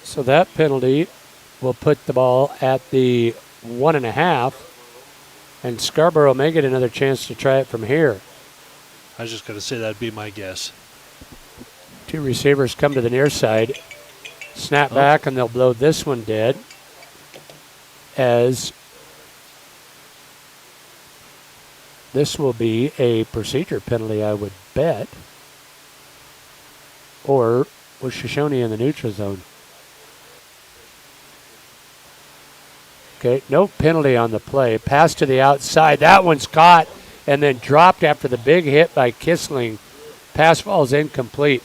So that penalty will put the ball at the 1.5. And Scarborough may get another chance to try it from here. I was just going to say that'd be my guess. 2 receivers come to the near side. Snap back, and they'll blow this one dead. As this will be a procedure penalty, I would bet. Or was Shoshone in the neutral zone? Okay, no penalty on the play. Pass to the outside. That one's caught and then dropped after the big hit by Kissling. Pass falls incomplete.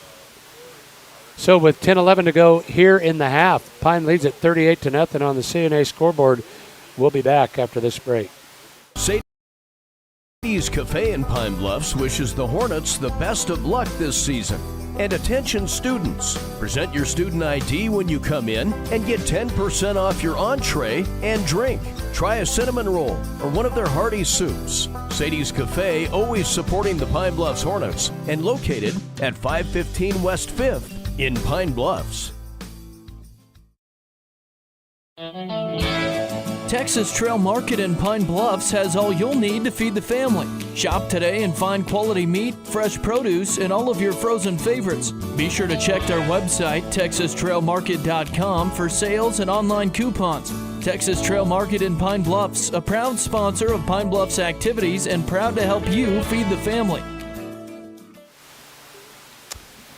So with 10-11 to go here in the half, Pine leads at 38-0 on the CNA scoreboard. We'll be back after this break. Sadie's Cafe in Pine Bluffs wishes the Hornets the best of luck this season. And attention students, present your student ID when you come in and get 10% off your entree and drink. Try a cinnamon roll or one of their hearty soups. Sadie's Cafe, always supporting the Pine Bluffs Hornets and located at 515 West 5th in Pine Bluffs. Texas Trail Market in Pine Bluffs has all you'll need to feed the family. Shop today and find quality meat, fresh produce, and all of your frozen favorites. Be sure to check our website, texastrailmarket.com, for sales and online coupons. Texas Trail Market in Pine Bluffs, a proud sponsor of Pine Bluffs activities and proud to help you feed the family.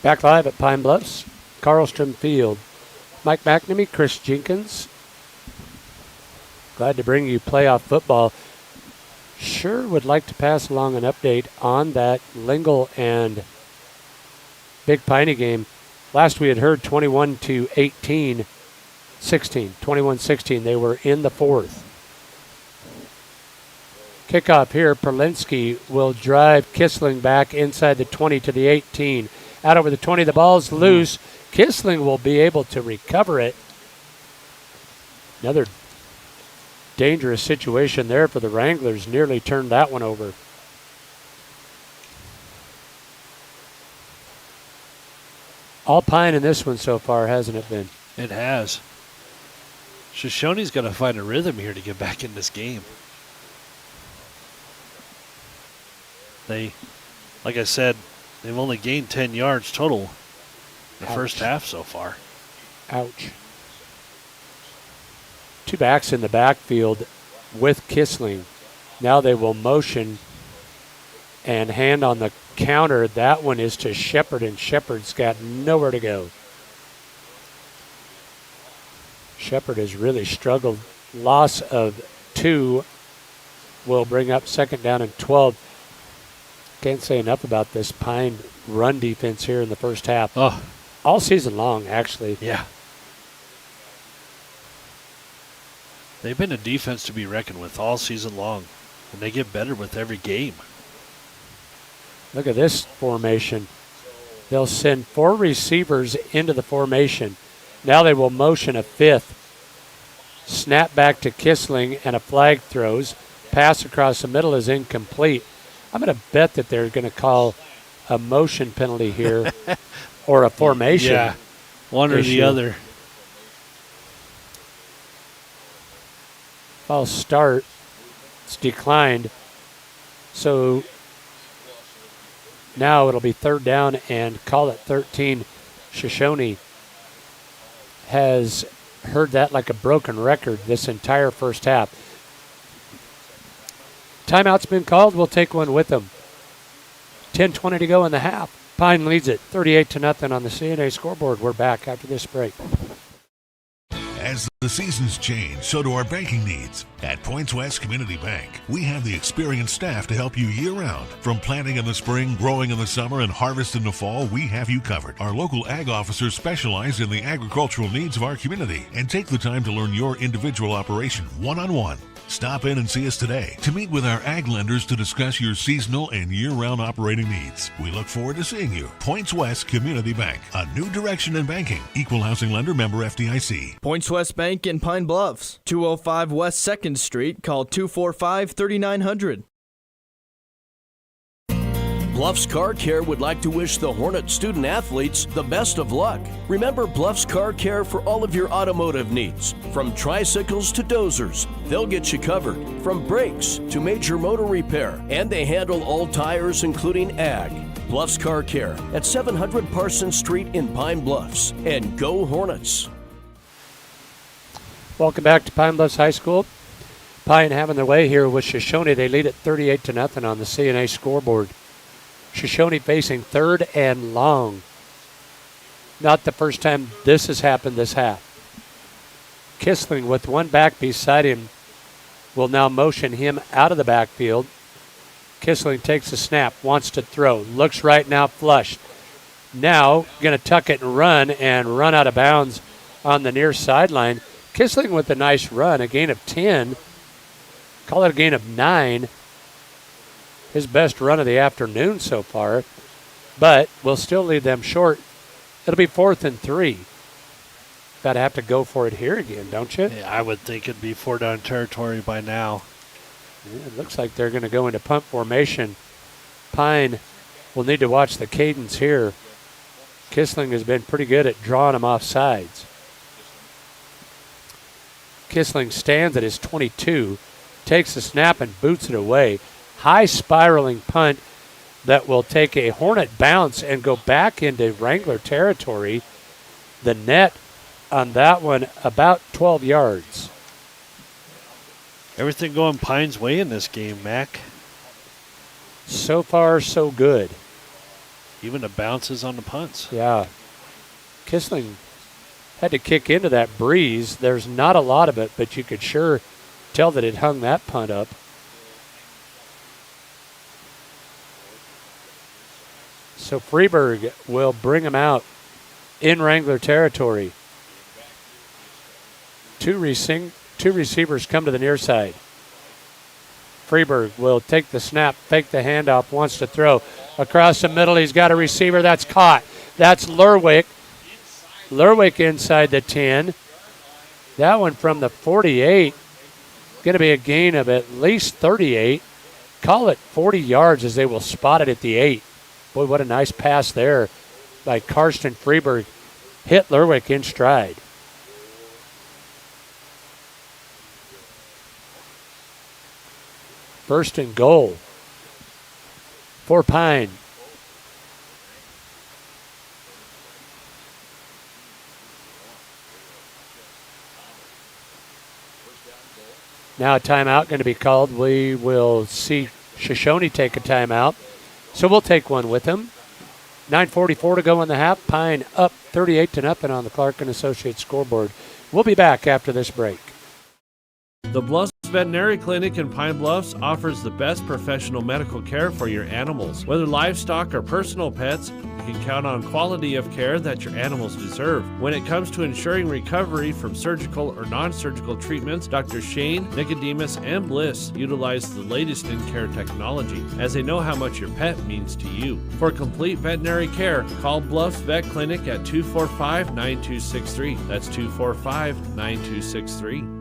Back live at Pine Bluffs, Carlstrom Field. Mike McNamee, Chris Jenkins. Glad to bring you playoff football. Sure would like to pass along an update on that Lingle and Big Piney game. Last we had heard 21-16. 21-16. They were in the fourth. Kickoff here. Perlinski will drive Kissling back inside the 20 to the 18. Out over the 20. The ball's loose. Kissling will be able to recover it. Another dangerous situation there for the Wranglers. Nearly turned that one over. All Pine in this one so far, hasn't it been? It has. Shoshoni's got to find a rhythm here to get back in this game. They, like I said, they've only gained 10 yards total in the first half so far. Ouch. Two backs in the backfield with Kissling. Now they will motion and hand on the counter. That one is to Shepard, and Shepard's got nowhere to go. Shepard has really struggled. Loss of 2 will bring up second down and 12. Can't say enough about this Pine run defense here in the first half. Oh. All season long, actually. Yeah. They've been a defense to be reckoned with all season long, and they get better with every game. Look at this formation. They'll send 4 receivers into the formation. Now they will motion a 5th. Snap back to Kissling, and a flag throws. Pass across the middle is incomplete. I'm going to bet that they're going to call a motion penalty here or a formation. Yeah, one or the other. False start. It's declined. So now it'll be third down and call it 13. Shoshoni has heard that like a broken record this entire first half. Timeout's been called. We'll take one with them. 10:20 to go in the half. Pine leads it 38-0 on the CNA scoreboard. We're back after this break. As the seasons change, so do our banking needs. At Points West Community Bank, we have the experienced staff to help you year-round. From planting in the spring, growing in the summer, and harvest in the fall, we have you covered. Our local ag officers specialize in the agricultural needs of our community and take the time to learn your individual operation one-on-one. Stop in and see us today to meet with our ag lenders to discuss your seasonal and year-round operating needs. We look forward to seeing you. Points West Community Bank, a new direction in banking. Equal housing lender, member FDIC. Points West Bank in Pine Bluffs, 205 West 2nd Street. Call 245-3900. Bluffs Car Care would like to wish the Hornet student athletes the best of luck. Remember Bluffs Car Care for all of your automotive needs. From tricycles to dozers, they'll get you covered. From brakes to major motor repair, and they handle all tires including ag. Bluffs Car Care at 700 Parsons Street in Pine Bluffs. And go Hornets! Welcome back to Pine Bluffs High School. Pine having their way here with Shoshoni. They lead it 38-0 on the CNA scoreboard. Shoshoni facing third and long. Not the first time this has happened this half. Kissling with one back beside him will now motion him out of the backfield. Kissling takes a snap, wants to throw, looks right now flushed. Now going to tuck it and run out of bounds on the near sideline. Kissling with a nice run, a gain of 10. Call it a gain of 9. His best run of the afternoon so far, but will still leave them short. It'll be 4th and 3. Got to have to go for it here again, don't you? Yeah, I would think it'd be 4-down territory by now. Yeah, it looks like they're going to go into punt formation. Pine will need to watch the cadence here. Kissling has been pretty good at drawing them off sides. Kissling stands at his 22, takes the snap and boots it away. High spiraling punt that will take a Hornet bounce and go back into Wrangler territory. The net on that one about 12 yards. Everything going Pine's way in this game, Mac. So far, so good. Even the bounces on the punts. Yeah. Kissling had to kick into that breeze. There's not a lot of it, but you could sure tell that it hung that punt up. So Freeburg will bring him out in Wrangler territory. Two receivers come to the near side. Freeburg will take the snap, fake the handoff, wants to throw. Across the middle, he's got a receiver that's caught. That's Lerwick. Lerwick inside the 10. That one from the 48. Going to be a gain of at least 38. Call it 40 yards as they will spot it at the 8. Boy, what a nice pass there by Karsten Freeburg. Hit Lerwick in stride. First and goal for Pine. Now a timeout going to be called. We will see Shoshoni take a timeout. So we'll take one with him. 9:44 to go in the half. Pine up 38-0 on the Clark & Associates scoreboard. We'll be back after this break. The Bluffs Veterinary Clinic in Pine Bluffs offers the best professional medical care for your animals. Whether livestock or personal pets, you can count on quality of care that your animals deserve. When it comes to ensuring recovery from surgical or non-surgical treatments, Dr. Shane, Nicodemus, and Bliss utilize the latest in care technology, as they know how much your pet means to you. For complete veterinary care, call Bluffs Vet Clinic at 245-9263. That's 245-9263.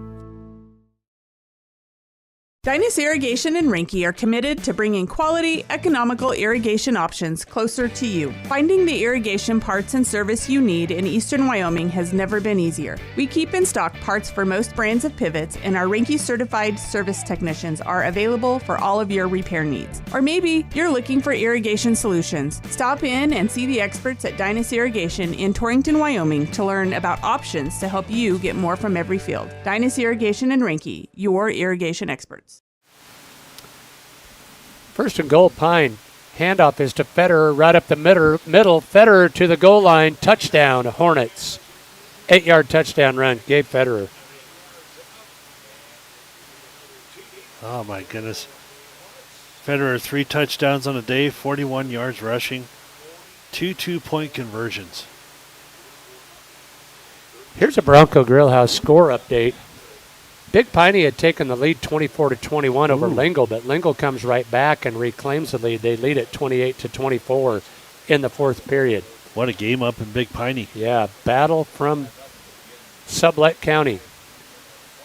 Dynas Irrigation and Rinky are committed to bringing quality, economical irrigation options closer to you. Finding the irrigation parts and service you need in eastern Wyoming has never been easier. We keep in stock parts for most brands of pivots, and our Rinky certified service technicians are available for all of your repair needs. Or maybe you're looking for irrigation solutions. Stop in and see the experts at Dynas Irrigation in Torrington, Wyoming to learn about options to help you get more from every field. Dynas Irrigation and Rinky, your irrigation experts. First and goal, Pine. Handoff is to Federer right up the middle. Federer to the goal line. Touchdown, Hornets. 8-yard touchdown run. Gabe Federer. Oh, my goodness. Federer, 3 touchdowns on the day, 41 yards rushing, 2 two-point conversions. Here's a Bronco Grillhouse score update. Big Piney had taken the lead 24-21 over Lingle, but Lingle comes right back and reclaims the lead. They lead at 28-24 in the fourth period. What a game up in Big Piney. Yeah, battle from Sublette County.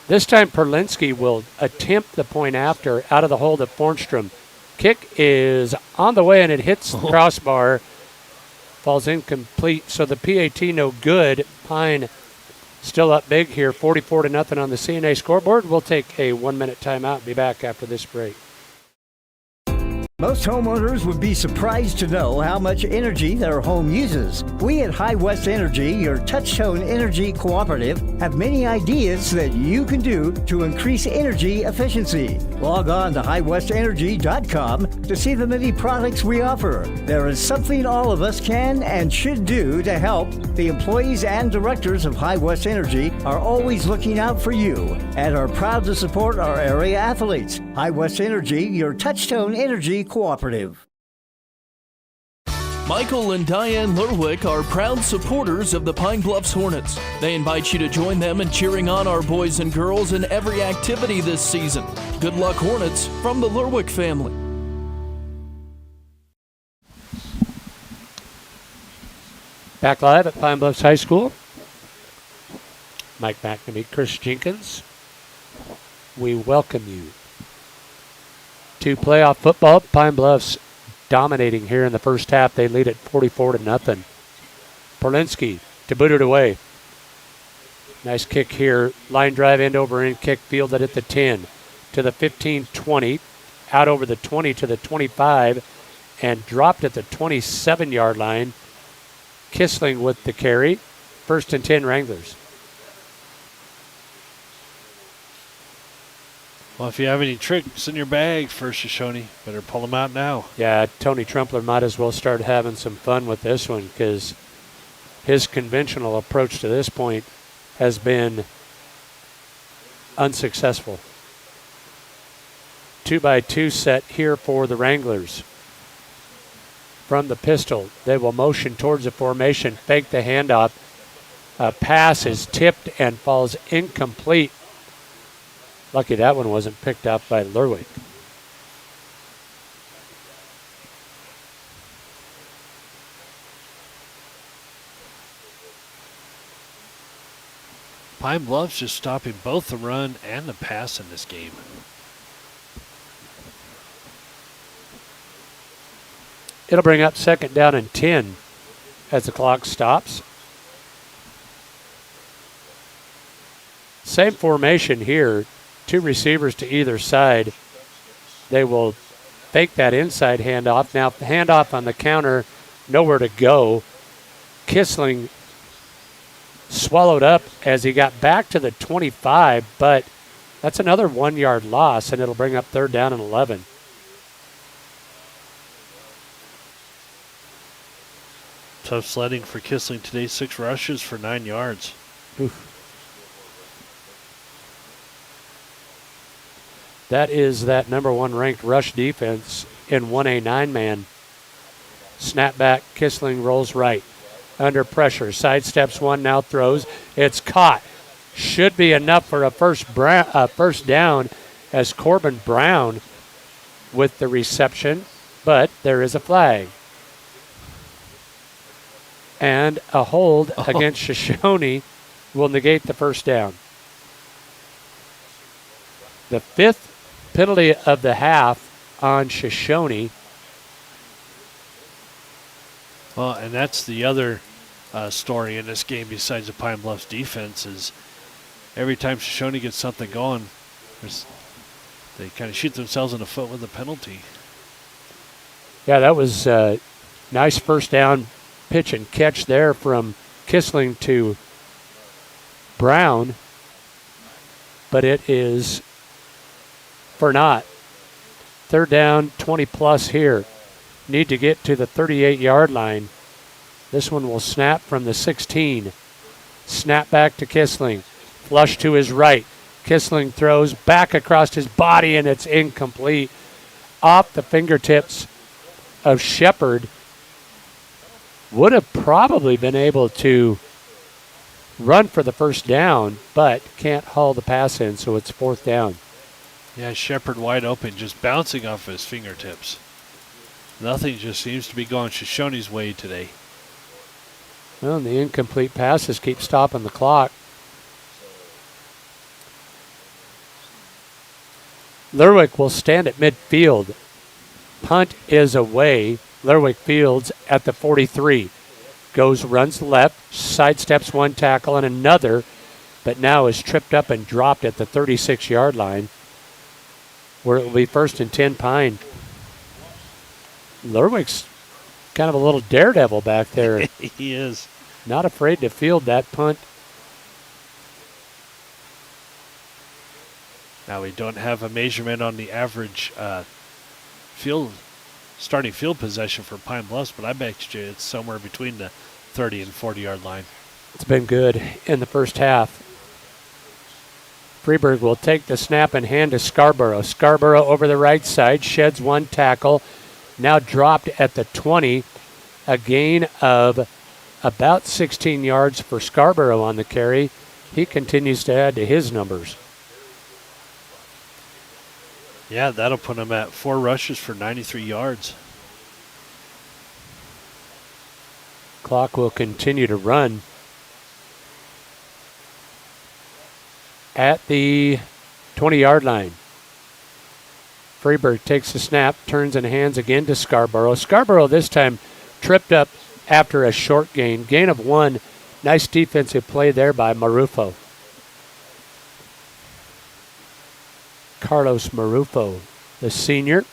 This time Perlinski will attempt the point after out of the hold of Fornstrom. Kick is on the way and it hits the crossbar. Falls incomplete, so the PAT no good. Pine still up big here, 44-0 on the CNA scoreboard. We'll take a 1-minute timeout and be back after this break. Most homeowners would be surprised to know how much energy their home uses. We at High West Energy, your touch-tone energy cooperative, have many ideas that you can do to increase energy efficiency. Log on to highwestenergy.com to see the many products we offer. There is something all of us can and should do to help. The employees and directors of High West Energy are always looking out for you and are proud to support our area athletes. High West Energy, your touch-tone energy cooperative. Michael and Diane Lerwick are proud supporters of the Pine Bluffs Hornets. They invite you to join them in cheering on our boys and girls in every activity this season. Good luck, Hornets, from the Lerwick family. Back live at Pine Bluffs High School. Mike McNamee, Chris Jenkins. We welcome you to playoff football. Pine Bluffs dominating here in the first half. They lead at 44-0. Perlinski to boot it away. Nice kick here. Line drive, end over end kick, fielded at the 10 to the 15-20, out over the 20 to the 25, and dropped at the 27-yard line. Kissling with the carry. 1st and 10 Wranglers. Well, if you have any tricks in your bag for Shoshoni, better pull them out now. Yeah, Tony Trumpler might as well start having some fun with this one because his conventional approach to this point has been unsuccessful. 2x2 set here for the Wranglers. From the pistol, they will motion towards the formation, fake the handoff. A pass is tipped and falls incomplete. Lucky that one wasn't picked up by Lerwick. Pine Bluffs just stopping both the run and the pass in this game. It'll bring up 2nd down and 10 as the clock stops. Same formation here. 2 receivers to either side. They will fake that inside handoff. Now, handoff on the counter, nowhere to go. Kissling swallowed up as he got back to the 25, but that's another 1-yard loss, and it'll bring up 3rd down and 11. Tough sledding for Kissling today. 6 rushes for 9 yards. Oof. That is that number 1 ranked rush defense in 1A 9-man. Snap back, Kissling rolls right. Under pressure, sidesteps one, now throws. It's caught. Should be enough for a first down as Corbin Brown with the reception, but there is a flag. And a hold against Shoshoni will negate the first down. The 5th penalty of the half on Shoshoni. Well, and that's the other story in this game besides the Pine Bluffs defense is every time Shoshoni gets something going, they kind of shoot themselves in the foot with a penalty. Yeah, that was a nice first down pitch and catch there from Kissling to Brown, but it is for naught. 3rd down, 20 plus here. Need to get to the 38-yard line. This one will snap from the 16. Snap back to Kissling. Flush to his right. Kissling throws back across his body, and it's incomplete. Off the fingertips of Shepard. Would have probably been able to run for the first down, but can't haul the pass in, so it's 4th down. Yeah, Shepard wide open, just bouncing off his fingertips. Nothing just seems to be going Shoshoni's way today. Well, and the incomplete passes keep stopping the clock. Lerwick will stand at midfield. Punt is away. Lerwick fields at the 43. Runs left, sidesteps one tackle and another, but now is tripped up and dropped at the 36-yard line, where it will be 1st and 10 Pine. Lerwick's kind of a little daredevil back there. He is. Not afraid to field that punt. Now we don't have a measurement on the average starting field possession for Pine Bluffs, but I bet you it's somewhere between the 30 and 40-yard line. It's been good in the first half. Freeburg will take the snap and hand to Scarborough. Scarborough over the right side, sheds one tackle. Now dropped at the 20. A gain of about 16 yards for Scarborough on the carry. He continues to add to his numbers. Yeah, that'll put him at 4 rushes for 93 yards. Clock will continue to run. At the 20-yard line. Freeburg takes the snap, turns and hands again to Scarborough. Scarborough this time tripped up after a short gain. Gain of 1. Nice defensive play there by Marufo. Carlos Marufo, the senior.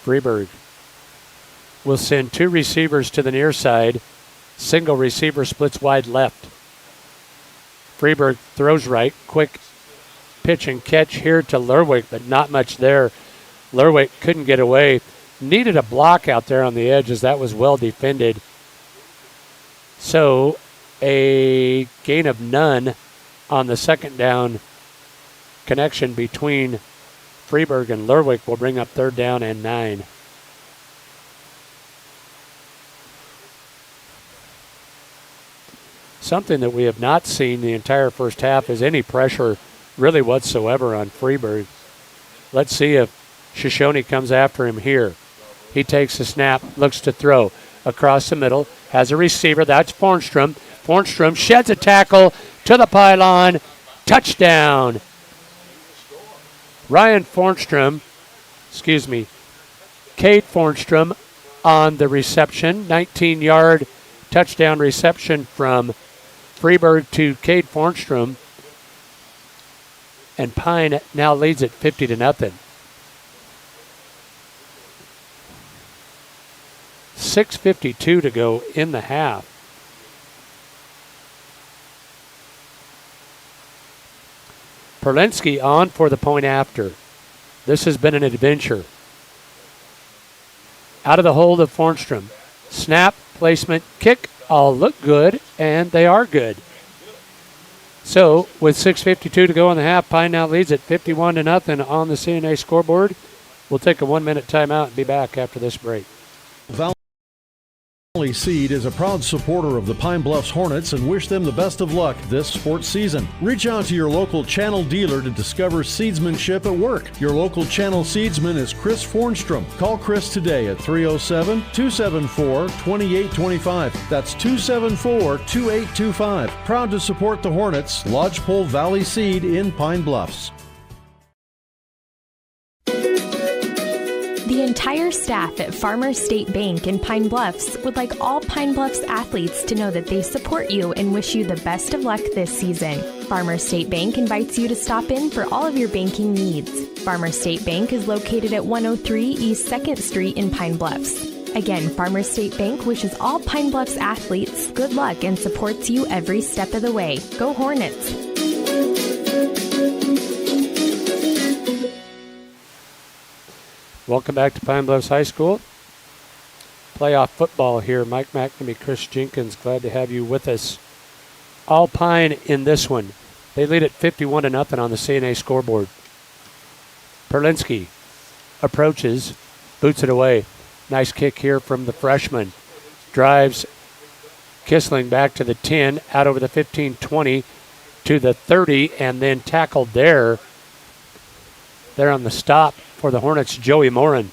Freeburg will send two receivers to the near side. Single receiver splits wide left. Freeburg throws right. Quick pitch and catch here to Lerwick, but not much there. Lerwick couldn't get away. Needed a block out there on the edge as that was well defended. So a gain of none on the second down connection between Freeburg and Lerwick will bring up 3rd down and 9. Something that we have not seen the entire first half is any pressure really whatsoever on Freeburg. Let's see if Shoshoni comes after him here. He takes the snap, looks to throw across the middle, has a receiver. That's Fornstrom. Fornstrom sheds a tackle to the pylon. Touchdown. Cade Fornstrom on the reception. 19-yard touchdown reception from Freeburg to Cade Fornstrom. And Pine now leads it 50-0. 6:52 to go in the half. Perlinsky on for the point after. This has been an adventure. Out of the hold of Fornstrom. Snap, placement, kick, all look good, and they are good. So, with 6:52 to go in the half, Pine now leads at 51-0 on the CNA scoreboard. We'll take a 1-minute timeout and be back after this break. Valley Seed is a proud supporter of the Pine Bluffs Hornets and wish them the best of luck this sports season. Reach out to your local channel dealer to discover seedsmanship at work. Your local channel seedsman is Chris Fornstrom. Call Chris today at 307-274-2825. That's 274-2825. Proud to support the Hornets. Lodgepole Valley Seed in Pine Bluffs. The entire staff at Farmers State Bank in Pine Bluffs would like all Pine Bluffs athletes to know that they support you and wish you the best of luck this season. Farmers State Bank invites you to stop in for all of your banking needs. Farmers State Bank is located at 103 East 2nd Street in Pine Bluffs. Again, Farmers State Bank wishes all Pine Bluffs athletes good luck and supports you every step of the way. Go Hornets! Welcome back to Pine Bluffs High School. Playoff football here. Mike McNamee, Chris Jenkins, glad to have you with us. All Pine in this one. They lead at 51-0 on the CNA scoreboard. Perlinsky approaches, boots it away. Nice kick here from the freshman. Drives Kissling back to the 10, out over the 15-20 to the 30, and then tackled there on the stop for the Hornets, Joey Morin.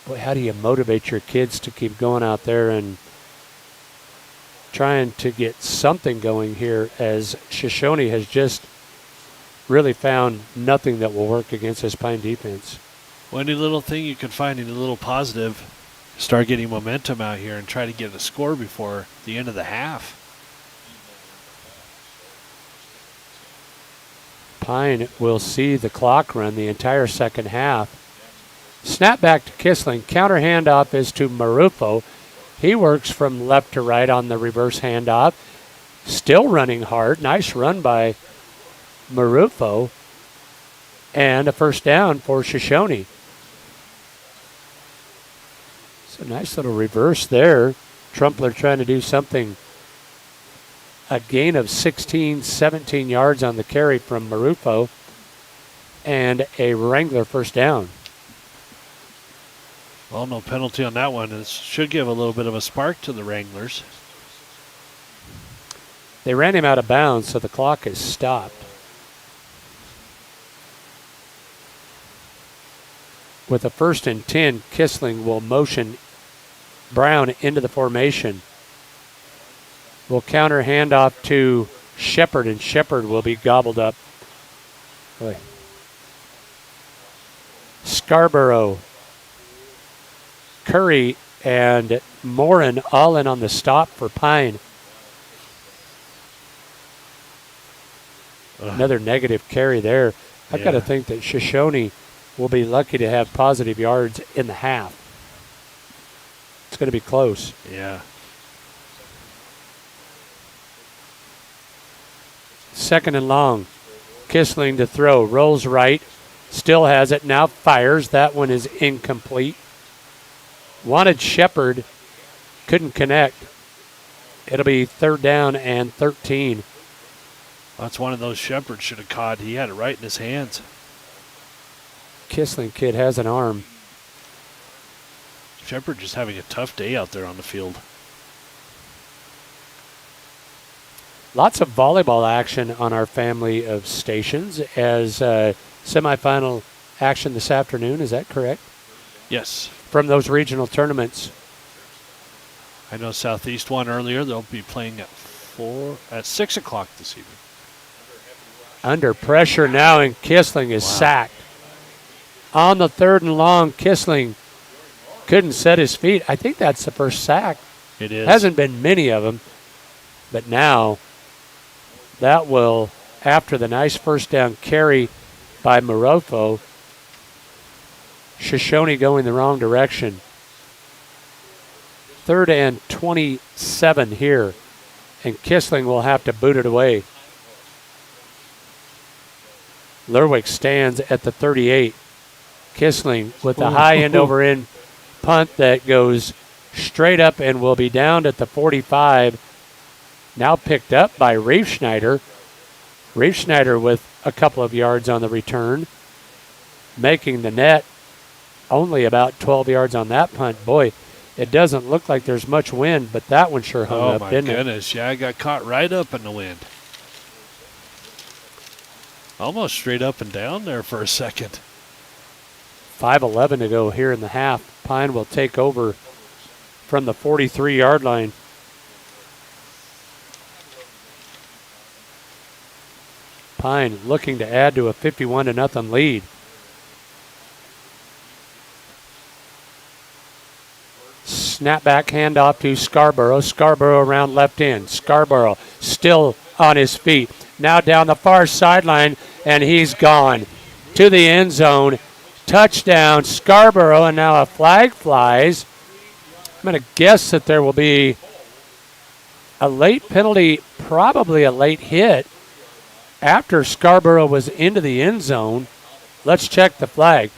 Boy, how do you motivate your kids to keep going out there and trying to get something going here, as Shoshoni has just really found nothing that will work against this Pine defense. Well, any little thing you can find, any little positive, start getting momentum out here and try to get a score before the end of the half. Pine will see the clock run the entire second half. Snap back to Kissling. Counter handoff is to Marufo. He works from left to right on the reverse handoff. Still running hard. Nice run by Marufo. And a first down for Shoshoni. So nice little reverse there. Trumpler trying to do something. A gain of 16, 17 yards on the carry from Marufo, and a Wrangler first down. Well, no penalty on that one. It should give a little bit of a spark to the Wranglers. They ran him out of bounds, so the clock is stopped. With a 1st and 10, Kissling will motion Brown into the formation. Will counter handoff to Shepard, and Shepard will be gobbled up. Boy. Scarborough Curry and Morin all in on the stop for Pine. Another negative carry there. I've got to think that Shoshoni will be lucky to have positive yards in the half. It's going to be close. Yeah. Second and long. Kissling to throw. Rolls right. Still has it. Now fires. That one is incomplete. Wanted Shepard. Couldn't connect. It'll be 3rd down and 13. That's one of those Shepard should have caught. He had it right in his hands. Kissling kid has an arm. Shepard just having a tough day out there on the field. Lots of volleyball action on our family of stations as semifinal action this afternoon. Is that correct? Yes. From those regional tournaments. I know Southeast won earlier. They'll be playing at 6 o'clock this evening. Under pressure now, and Kissling is sacked. On the 3rd and long, Kissling couldn't set his feet. I think that's the first sack. It is. Hasn't been many of them, but now that will, after the nice first down carry by Marofo, Shoshoni going the wrong direction. 3rd and 27 here, and Kissling will have to boot it away. Lerwick stands at the 38. Kissling with the high end over end punt that goes straight up and will be down at the 45. Now picked up by Reifschneider. Reifschneider with a couple of yards on the return, making the net only about 12 yards on that punt. Boy, it doesn't look like there's much wind, but that one sure hung up, didn't it? Oh, my goodness. Yeah, I got caught right up in the wind. Almost straight up and down there for a second. 5:11 to go here in the half. Pine will take over from the 43-yard line. Pine looking to add to a 51-0 lead. Snapback handoff to Scarborough. Scarborough around left end. Scarborough still on his feet. Now down the far sideline, and he's gone to the end zone. Touchdown, Scarborough, and now a flag flies. I'm going to guess that there will be a late penalty, probably a late hit, after Scarborough was into the end zone. Let's check the flag.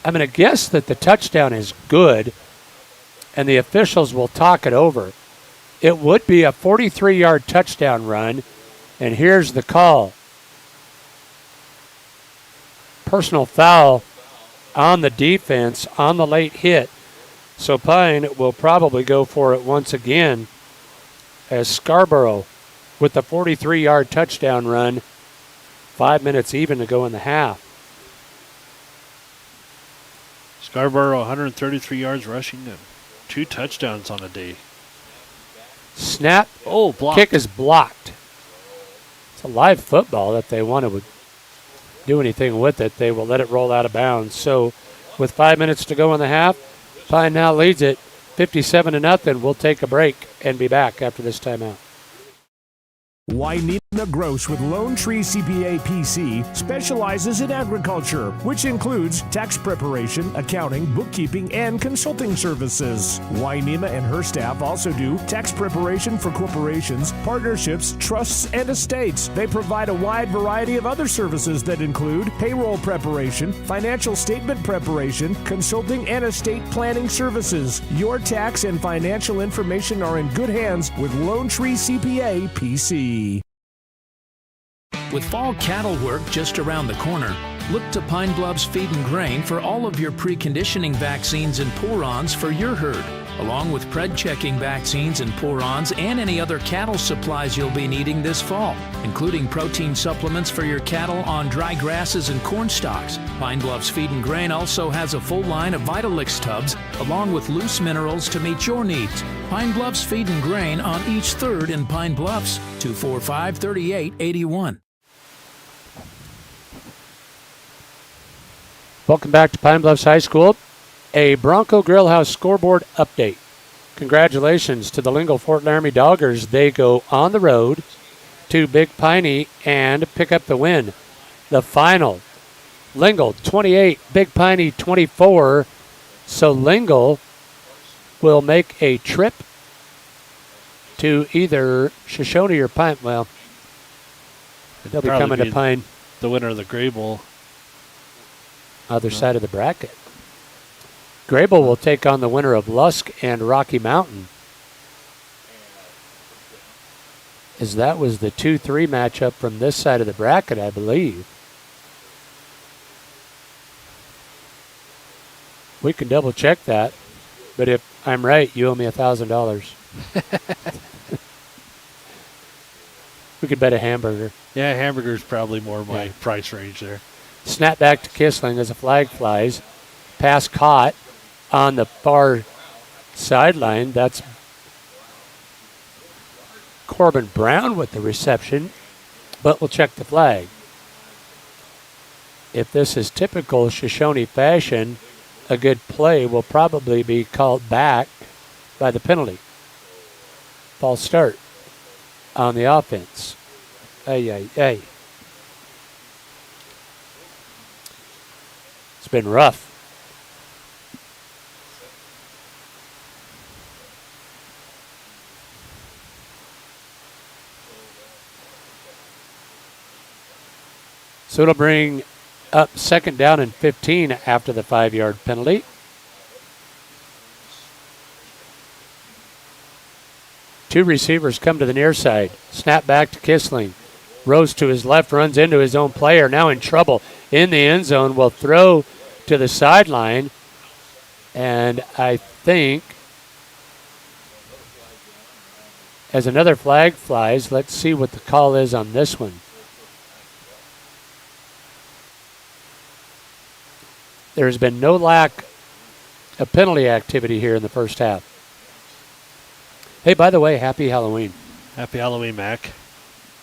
I'm going to guess that the touchdown is good, and the officials will talk it over. It would be a 43-yard touchdown run, and here's the call. Personal foul on the defense on the late hit. So Pine will probably go for it once again as Scarborough with the 43-yard touchdown run. 5 minutes even to go in the half. Scarborough 133 yards rushing and 2 touchdowns on the day. Snap. Oh, blocked. Kick is blocked. It's a live football. If they want to do anything with it, they will let it roll out of bounds. So with 5 minutes to go in the half, Pine now leads it 57-0. We'll take a break and be back after this timeout. Wynina Gross with Lone Tree CPA PC specializes in agriculture, which includes tax preparation, accounting, bookkeeping, and consulting services. Wynina and her staff also do tax preparation for corporations, partnerships, trusts, and estates. They provide a wide variety of other services that include payroll preparation, financial statement preparation, consulting, and estate planning services. Your tax and financial information are in good hands with Lone Tree CPA PC. With fall cattle work just around the corner, look to Pine Bluffs Feed and Grain for all of your preconditioning vaccines and pour-ons for your herd, along with pred checking vaccines and pour-ons and any other cattle supplies you'll be needing this fall, including protein supplements for your cattle on dry grasses and corn stalks. Pine Bluffs Feed and Grain also has a full line of Vitalix tubs, along with loose minerals to meet your needs. Pine Bluffs Feed and Grain on each 3rd in Pine Bluffs, 245-3881. Welcome back to Pine Bluffs High School. A Bronco Grillhouse scoreboard update. Congratulations to the Lingle Fort Laramie Doggers. They go on the road to Big Piney and pick up the win. The final, Lingle 28, Big Piney 24. So Lingle will make a trip to either Shoshoni or Pine. Well, they'll be coming to Pine. The winner of the Grable. Other side of the bracket. Grable will take on the winner of Lusk and Rocky Mountain. As that was the 2-3 matchup from this side of the bracket, I believe. We can double check that, but if I'm right, you owe me $1,000. We could bet a hamburger. Yeah, hamburger's probably more my price range there. Snap back to Kissling as a flag flies. Pass caught on the far sideline. That's Corbin Brown with the reception, but we'll check the flag. If this is typical Shoshoni fashion, a good play will probably be called back by the penalty. False start on the offense. It's been rough. So it'll bring up 2nd down and 15 after the 5-yard penalty. Two receivers come to the near side. Snap back to Kissling. Rose to his left, runs into his own player. Now in trouble in the end zone. Will throw to the sideline. And I think as another flag flies, let's see what the call is on this one. There's been no lack of penalty activity here in the first half. Hey, by the way, happy Halloween. Happy Halloween, Mac.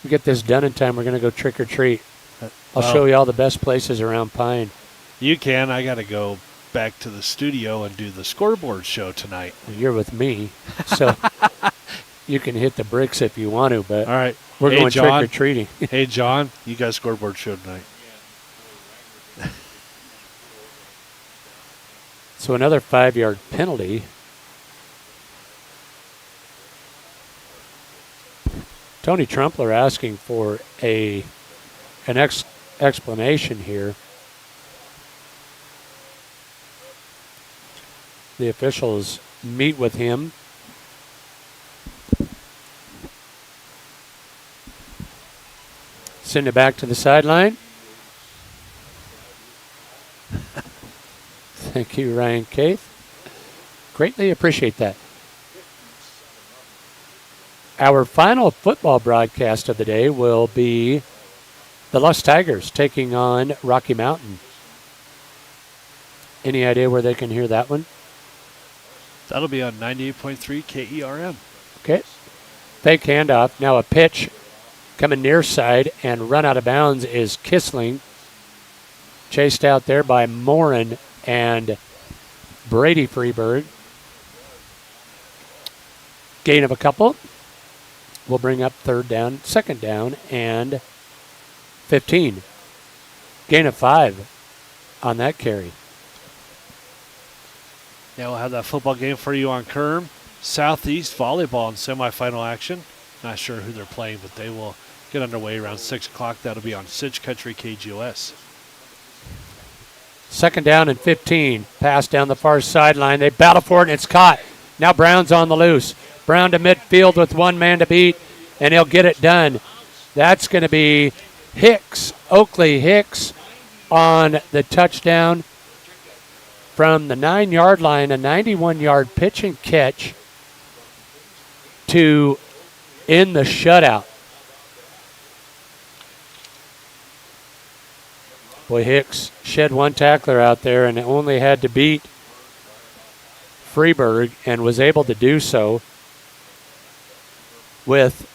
We get this done in time, we're going to go trick or treat. I'll show you all the best places around Pine. You can. I got to go back to the studio and do the scoreboard show tonight. You're with me, so you can hit the bricks if you want to, but all right. We're going trick or treating. Hey, John, you got a scoreboard show tonight. So another 5-yard penalty. Tony Trumpler asking for an explanation here. The officials meet with him. Send it back to the sideline. Thank you, Ryan Caith. Greatly appreciate that. Our final football broadcast of the day will be the Lusk Tigers taking on Rocky Mountain. Any idea where they can hear that one? That'll be on 98.3 KERM. Okay. Fake handoff. Now a pitch coming near side and run out of bounds is Kissling. Chased out there by Morin and Brady Freeberg. Gain of a couple. We'll bring up 2nd down, and 15. Gain of 5 on that carry. Yeah, we'll have that football game for you on Kerm. Southeast volleyball in semifinal action. Not sure who they're playing, but they will get underway around 6 o'clock. That'll be on Sich Country KGOS. 2nd down and 15. Pass down the far sideline. They battle for it, and it's caught. Now Brown's on the loose. Brown to midfield with one man to beat, and he'll get it done. That's going to be Hicks, Oakley Hicks, on the touchdown from the 9-yard line, a 91-yard pitch and catch to end the shutout. Boy, Hicks shed one tackler out there and only had to beat Freeberg and was able to do so with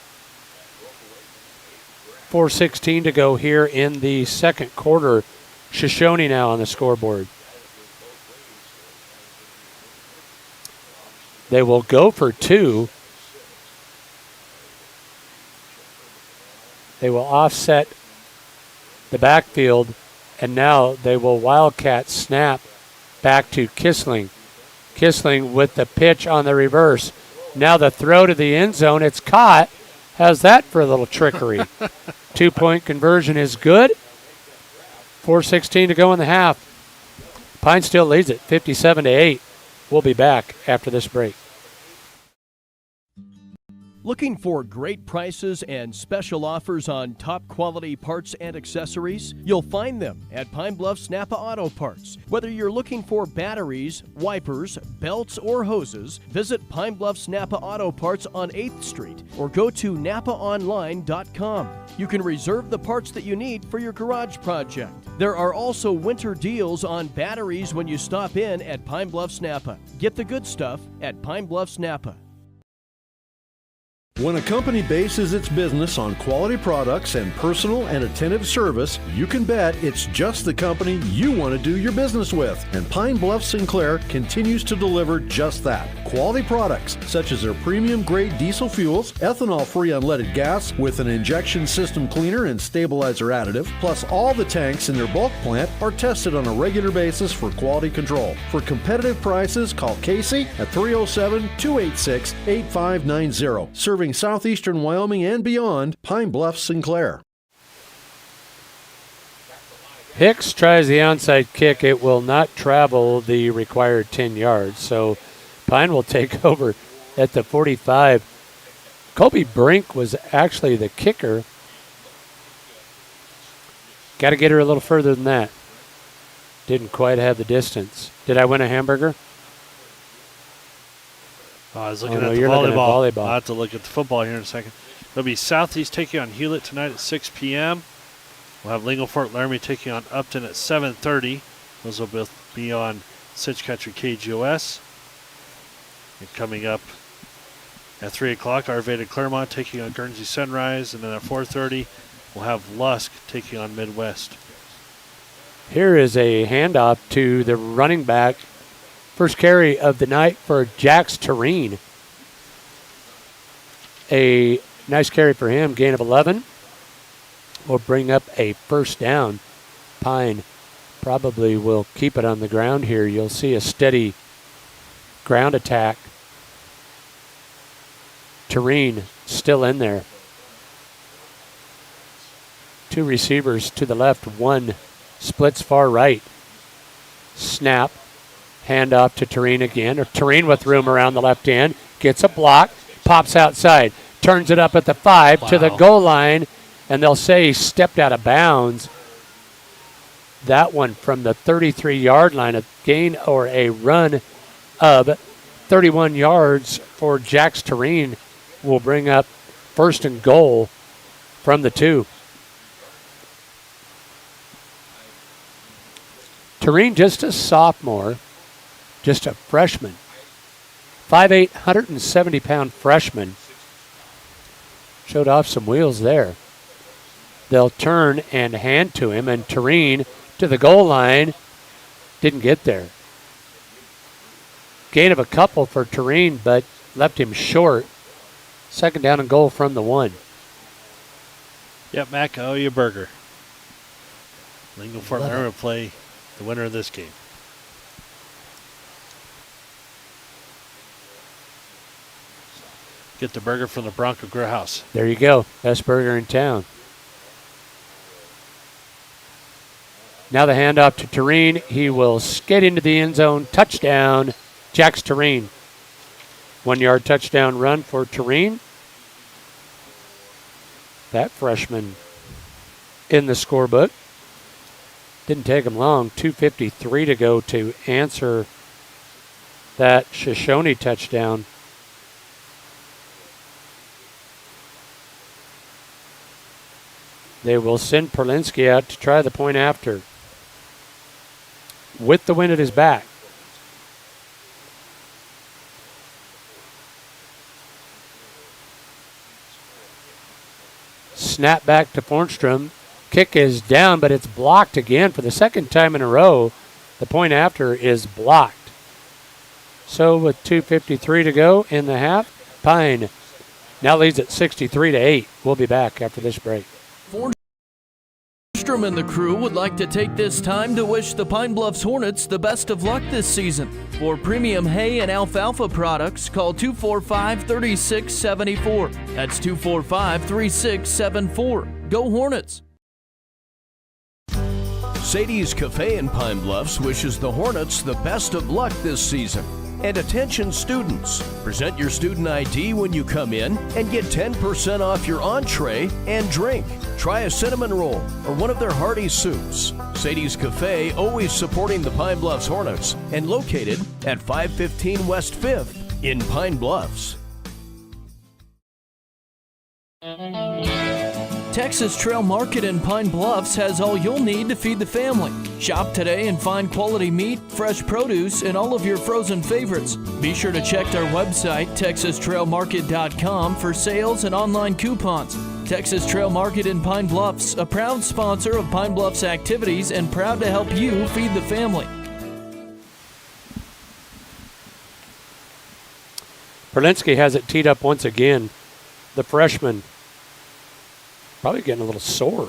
4:16 to go here in the second quarter. Shoshoni now on the scoreboard. They will go for two. They will offset the backfield, and now they will wildcat snap back to Kissling. Kissling with the pitch on the reverse. Now the throw to the end zone. It's caught. How's that for a little trickery? 2-point conversion is good. 4:16 to go in the half. Pine still leads it 57-8. We'll be back after this break. Looking for great prices and special offers on top quality parts and accessories? You'll find them at Pine Bluffs Napa Auto Parts. Whether you're looking for batteries, wipers, belts, or hoses, visit Pine Bluffs Napa Auto Parts on 8th Street or go to napaonline.com. You can reserve the parts that you need for your garage project. There are also winter deals on batteries when you stop in at Pine Bluffs Napa. Get the good stuff at Pine Bluffs Napa. When a company bases its business on quality products and personal and attentive service, you can bet it's just the company you want to do your business with. And Pine Bluffs Sinclair continues to deliver just that. Quality products such as their premium grade diesel fuels, ethanol-free unleaded gas with an injection system cleaner and stabilizer additive, plus all the tanks in their bulk plant are tested on a regular basis for quality control. For competitive prices, call Casey at 307-286-8590. Serving southeastern Wyoming and beyond, Pine Bluffs Sinclair. Hicks tries the onside kick. It will not travel the required 10 yards. So Pine will take over at the 45. Colby Brink was actually the kicker. Got to get her a little further than that. Didn't quite have the distance. Did I win a hamburger? I was looking at the volleyball. I'll have to look at the football here in a second. It'll be Southeast taking on Hewlett tonight at 6 p.m. We'll have Linglefort Laramie taking on Upton at 7:30. Those will both be on Cinch Country KGOS. And coming up at 3 o'clock, Arvada Claremont taking on Guernsey Sunrise. And then at 4:30, we'll have Lusk taking on Midwest. Here is a handoff to the running back. First carry of the night for Jax Tureen. A nice carry for him, gain of 11. Will bring up a first down. Pine probably will keep it on the ground here. You'll see a steady ground attack. Tureen still in there. Two receivers to the left, one splits far right. Snap. Hand off to Tureen again. Or Tureen with room around the left end. Gets a block. Pops outside. Turns it up at the 5 to the goal line. And they'll say he stepped out of bounds. That one from the 33-yard line. A gain or a run of 31 yards for Jax Tureen will bring up first and goal from the 2. Tureen just a sophomore. Just a freshman. 5'8", 170-pound freshman. Showed off some wheels there. They'll turn and hand to him, and Tureen to the goal line. Didn't get there. Gain of a couple for Tureen, but left him short. Second down and goal from the 1. Yep, Mac, I owe you a burger. Linglefort Laramie will play the winner of this game. Get the burger from the Bronco Grill House. There you go. Best burger in town. Now the handoff to Tureen. He will skate into the end zone. Touchdown, Jax Tureen. 1-yard touchdown run for Tureen. That freshman in the scorebook. Didn't take him long. 2:53 to go to answer that Shoshoni touchdown. They will send Perlinsky out to try the point after. With the wind at his back. Snap back to Fornstrom. Kick is down, but it's blocked again for the second time in a row. The point after is blocked. So with 2:53 to go in the half, Pine now leads at 63-8. We'll be back after this break. Strom and the crew would like to take this time to wish the Pine Bluffs Hornets the best of luck this season. For premium hay and alfalfa products, call 245-3674. That's 245-3674. Go Hornets! Sadie's Cafe in Pine Bluffs wishes the Hornets the best of luck this season. And attention students, present your student ID when you come in and get 10% off your entree and drink. Try a cinnamon roll or one of their hearty soups. Sadie's Cafe, always supporting the Pine Bluffs Hornets and located at 515 West 5th in Pine Bluffs. Texas Trail Market in Pine Bluffs has all you'll need to feed the family. Shop today and find quality meat, fresh produce, and all of your frozen favorites. Be sure to check our website, texastrailmarket.com, for sales and online coupons. Texas Trail Market in Pine Bluffs, a proud sponsor of Pine Bluffs activities and proud to help you feed the family. Perlinsky has it teed up once again. The freshman probably getting a little sore.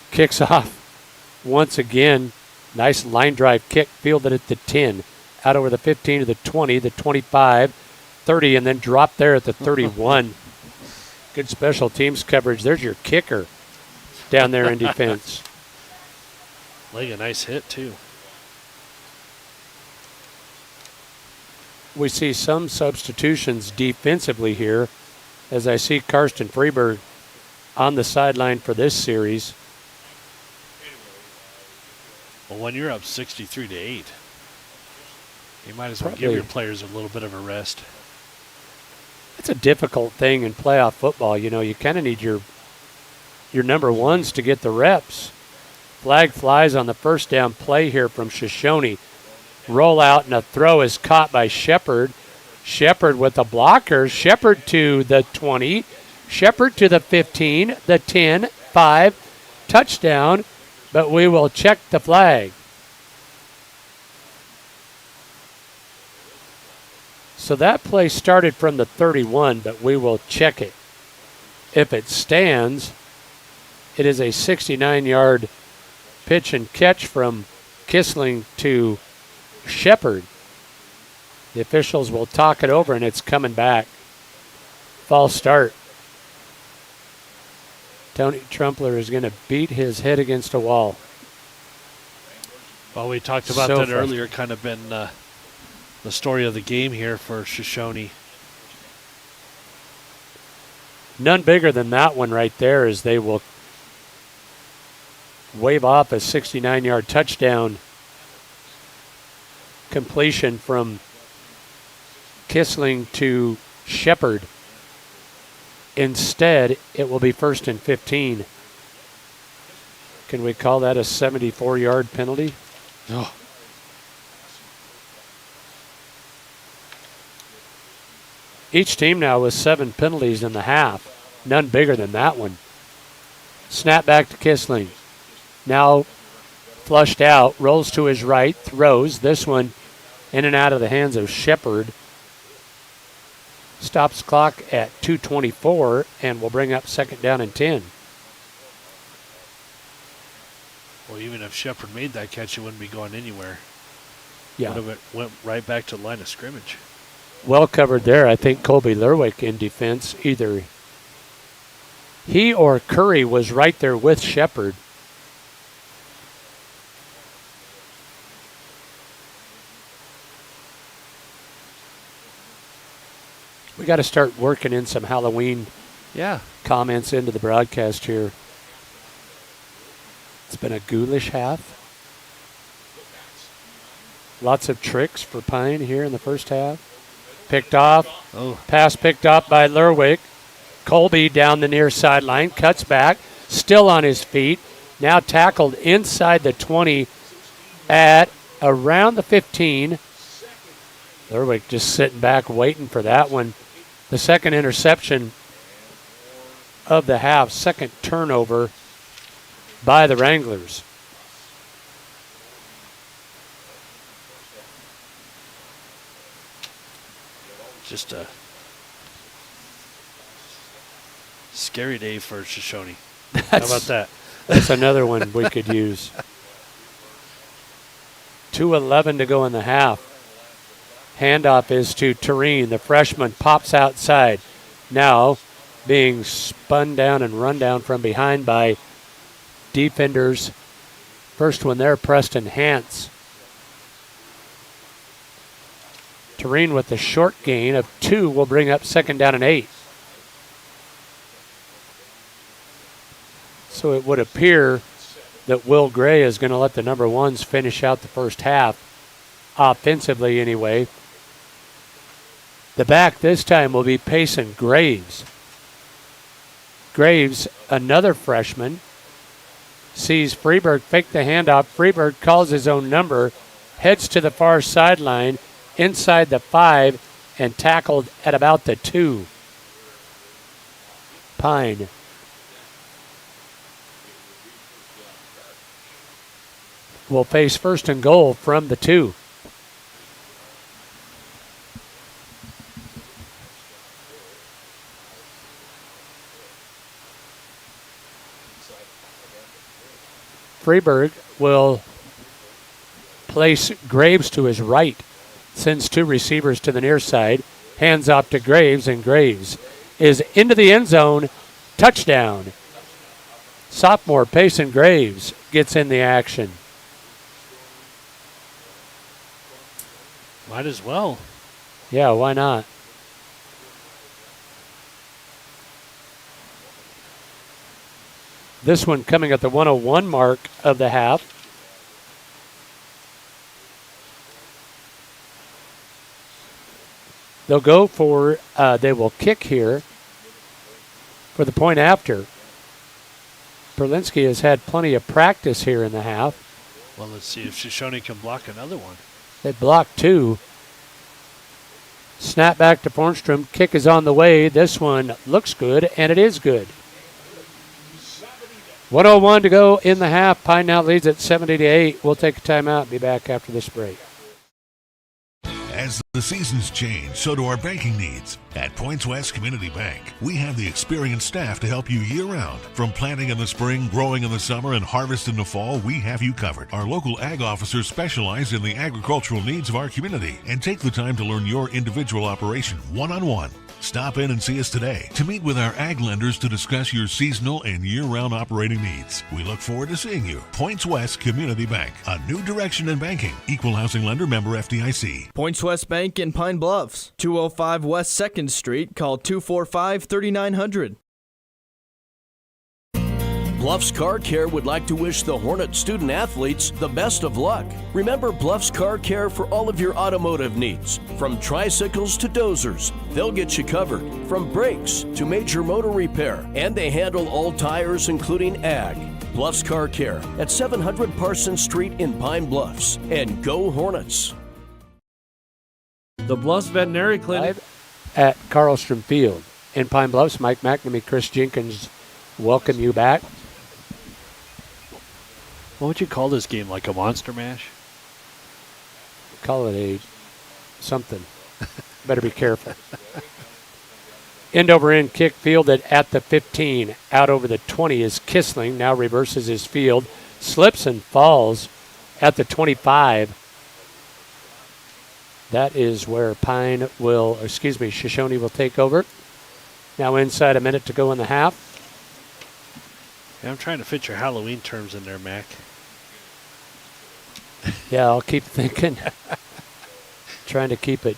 Kicks off once again. Nice line drive kick, fielded at the 10. Out over the 15 to the 20, the 25, 30, and then dropped there at the 31. Good special teams coverage. There's your kicker down there in defense. Laying a nice hit, too. We see some substitutions defensively here, as I see Karsten Freeberg on the sideline for this series. Well, when you're up 63-8, you might as well give your players a little bit of a rest. It's a difficult thing in playoff football. You know, you kind of need your number ones to get the reps. Flag flies on the first down play here from Shoshoni. Roll out and a throw is caught by Shepard. Shepard with a blocker. Shepard to the 20. Shepard to the 15, the 10, 5. Touchdown, but we will check the flag. So that play started from the 31, but we will check it. If it stands, it is a 69-yard pitch and catch from Kissling to Shepard. The officials will talk it over, and it's coming back. False start. Tony Trumpler is going to beat his head against a wall. Well, we talked about that earlier, kind of been the story of the game here for Shoshoni. None bigger than that one right there, as they will wave off a 69-yard touchdown completion from Kissling to Shepard. Instead, it will be 1st and 15. Can we call that a 74-yard penalty? Oh. Each team now with 7 penalties in the half. None bigger than that one. Snap back to Kissling. Now flushed out, rolls to his right, throws. This one in and out of the hands of Shepard. Stops clock at 2:24 and will bring up 2nd down and 10. Well, even if Shepard made that catch, it wouldn't be going anywhere. Yeah. Would have went right back to the line of scrimmage. Well covered there. I think Colby Lerwick in defense. Either he or Curry was right there with Shepard. We got to start working in some Halloween comments into the broadcast here. It's been a ghoulish half. Lots of tricks for Pine here in the first half. Picked off. Pass picked off by Lerwick. Colby down the near sideline. Cuts back. Still on his feet. Now tackled inside the 20 at around the 15. Lerwick just sitting back waiting for that one. The second interception of the half. Second turnover by the Wranglers. Just a scary day for Shoshoni. How about that? That's another one we could use. 2:11 to go in the half. Handoff is to Tureen. The freshman pops outside. Now being spun down and run down from behind by defenders. First one there, Preston Hance. Tureen with the short gain of 2 will bring up 2nd down and 8. So it would appear that Will Gray is going to let the number 1s finish out the first half, offensively anyway. The back this time will be Payson Graves. Graves, another freshman, sees Freeberg fake the handoff. Freeberg calls his own number, heads to the far sideline, inside the 5, and tackled at about the 2. Pine will face 1st and goal from the 2. Freeberg will place Graves to his right, sends 2 receivers to the near side, hands off to Graves, and Graves is into the end zone. Touchdown. Sophomore Payson Graves gets in the action. Might as well. Yeah, why not? This one coming at the 101 mark of the half. They'll go for, they will kick here for the point after. Perlinski has had plenty of practice here in the half. Well, let's see if Shoshoni can block another one. They blocked 2. Snap back to Fornstrom. Kick is on the way. This one looks good, and it is good. 1:01 to go in the half. Pine now leads at 70-8. We'll take a timeout and be back after this break. As the seasons change, so do our banking needs. At Points West Community Bank, we have the experienced staff to help you year-round. From planting in the spring, growing in the summer, and harvest in the fall, we have you covered. Our local ag officers specialize in the agricultural needs of our community and take the time to learn your individual operation one-on-one. Stop in and see us today to meet with our ag lenders to discuss your seasonal and year-round operating needs. We look forward to seeing you. Points West Community Bank, a new direction in banking. Equal housing lender, member FDIC. Points West Bank in Pine Bluffs, 205 West 2nd Street. Call 245-3900. Bluffs Car Care would like to wish the Hornet student athletes the best of luck. Remember Bluffs Car Care for all of your automotive needs. From tricycles to dozers, they'll get you covered. From brakes to major motor repair, and they handle all tires including ag. Bluffs Car Care at 700 Parsons Street in Pine Bluffs. And go Hornets! The Bluffs Veterinary Clinic at Carlstrom Field in Pine Bluffs. Mike McNamee, Chris Jenkins, welcome you back. What would you call this game? Like a monster mash? Call it a something. Better be careful. End over end kick fielded at the 15. Out over the 20 is Kissling. Now reverses his field. Slips and falls at the 25. That is where Shoshoni will take over. Now inside a minute to go in the half. Yeah, I'm trying to fit your Halloween terms in there, Mac. Yeah, I'll keep thinking. Trying to keep it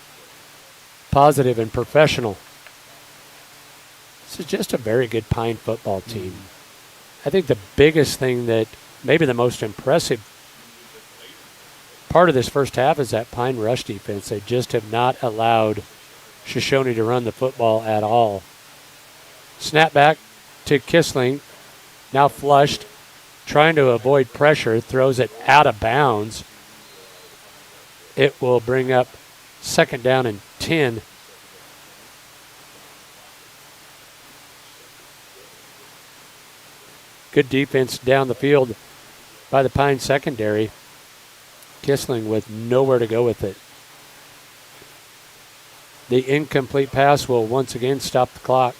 positive and professional. This is just a very good Pine football team. I think the biggest thing that, maybe the most impressive part of this first half is that Pine rush defense. They just have not allowed Shoshoni to run the football at all. Snap back to Kissling. Now flushed, trying to avoid pressure, throws it out of bounds. It will bring up 2nd down and 10. Good defense down the field by the Pine secondary. Kissling with nowhere to go with it. The incomplete pass will once again stop the clock.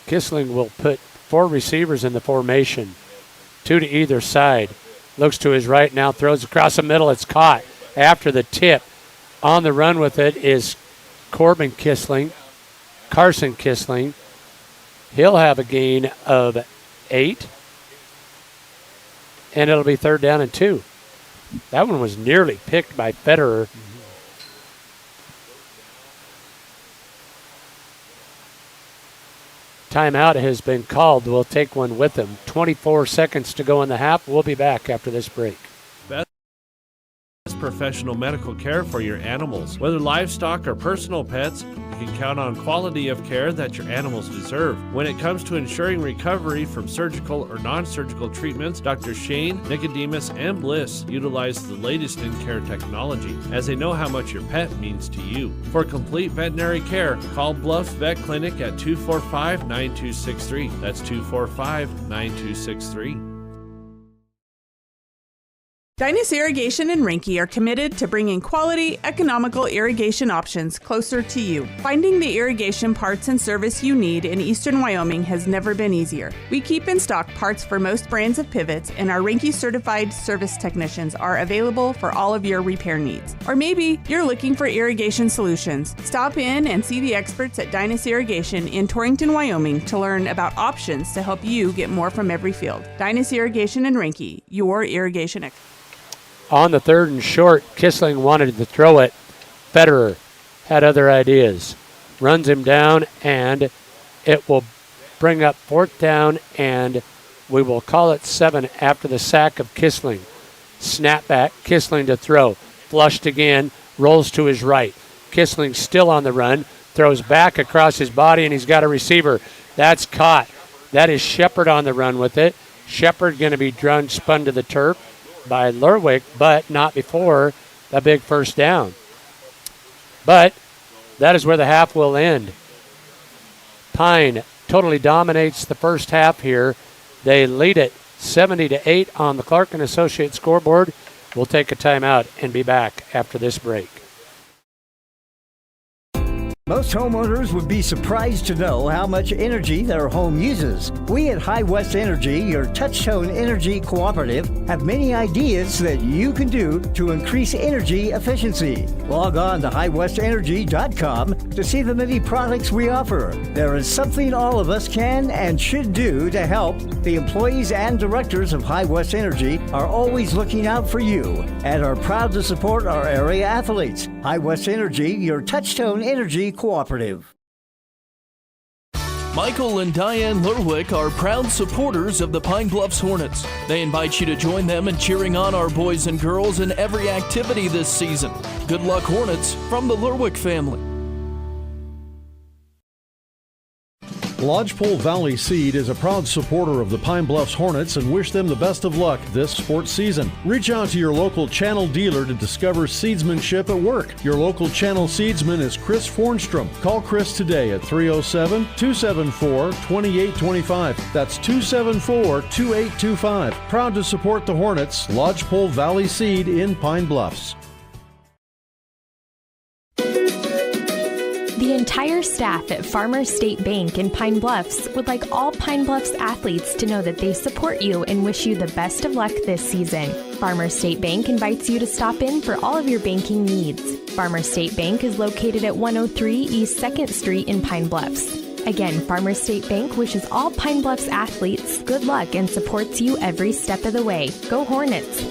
Kissling will put 4 receivers in the formation, 2 to either side. Looks to his right now, throws across the middle. It's caught after the tip. On the run with it is Carson Kissling. He'll have a gain of 8. And it'll be 3rd down and 2. That one was nearly picked by Federer. Timeout has been called. We'll take one with him. 24 seconds to go in the half. We'll be back after this break. Best professional medical care for your animals. Whether livestock or personal pets, you can count on quality of care that your animals deserve. When it comes to ensuring recovery from surgical or non-surgical treatments, Dr. Shane, Nicodemus, and Bliss utilize the latest in care technology, as they know how much your pet means to you. For complete veterinary care, call Bluffs Vet Clinic at 245-9263. That's 245-9263. Dynas Irrigation and Rinky are committed to bringing quality, economical irrigation options closer to you. Finding the irrigation parts and service you need in eastern Wyoming has never been easier. We keep in stock parts for most brands of pivots, and our Rinky certified service technicians are available for all of your repair needs. Or maybe you're looking for irrigation solutions. Stop in and see the experts at Dynas Irrigation in Torrington, Wyoming to learn about options to help you get more from every field. Dynas Irrigation and Rinky, your irrigation expert. On the 3rd and short, Kissling wanted to throw it. Federer had other ideas. Runs him down, and it will bring up 4th down, and we will call it 7 after the sack of Kissling. Snap back, Kissling to throw. Flushed again, rolls to his right. Kissling still on the run, throws back across his body, and he's got a receiver. That's caught. That is Shepard on the run with it. Shepard going to be spun to the turf by Lerwick, but not before the big 1st down. But that is where the half will end. Pine totally dominates the first half here. They lead it 70-8 on the Clark & Associates scoreboard. We'll take a timeout and be back after this break. Most homeowners would be surprised to know how much energy their home uses. We at High West Energy, your touch-tone energy cooperative, have many ideas that you can do to increase energy efficiency. Log on to highwestenergy.com to see the many products we offer. There is something all of us can and should do to help. The employees and directors of High West Energy are always looking out for you and are proud to support our area athletes. High West Energy, your touch-tone energy cooperative. Michael and Diane Lerwick are proud supporters of the Pine Bluffs Hornets. They invite you to join them in cheering on our boys and girls in every activity this season. Good luck, Hornets, from the Lerwick family. Lodgepole Valley Seed is a proud supporter of the Pine Bluffs Hornets and wish them the best of luck this sports season. Reach out to your local channel dealer to discover seedsmanship at work. Your local channel seedsman is Chris Fornstrom. Call Chris today at 307-274-2825. That's 274-2825. Proud to support the Hornets. Lodgepole Valley Seed in Pine Bluffs. The entire staff at Farmers State Bank in Pine Bluffs would like all Pine Bluffs athletes to know that they support you and wish you the best of luck this season. Farmers State Bank invites you to stop in for all of your banking needs. Farmers State Bank is located at 103 East 2nd Street in Pine Bluffs. Again, Farmers State Bank wishes all Pine Bluffs athletes good luck and supports you every step of the way. Go Hornets!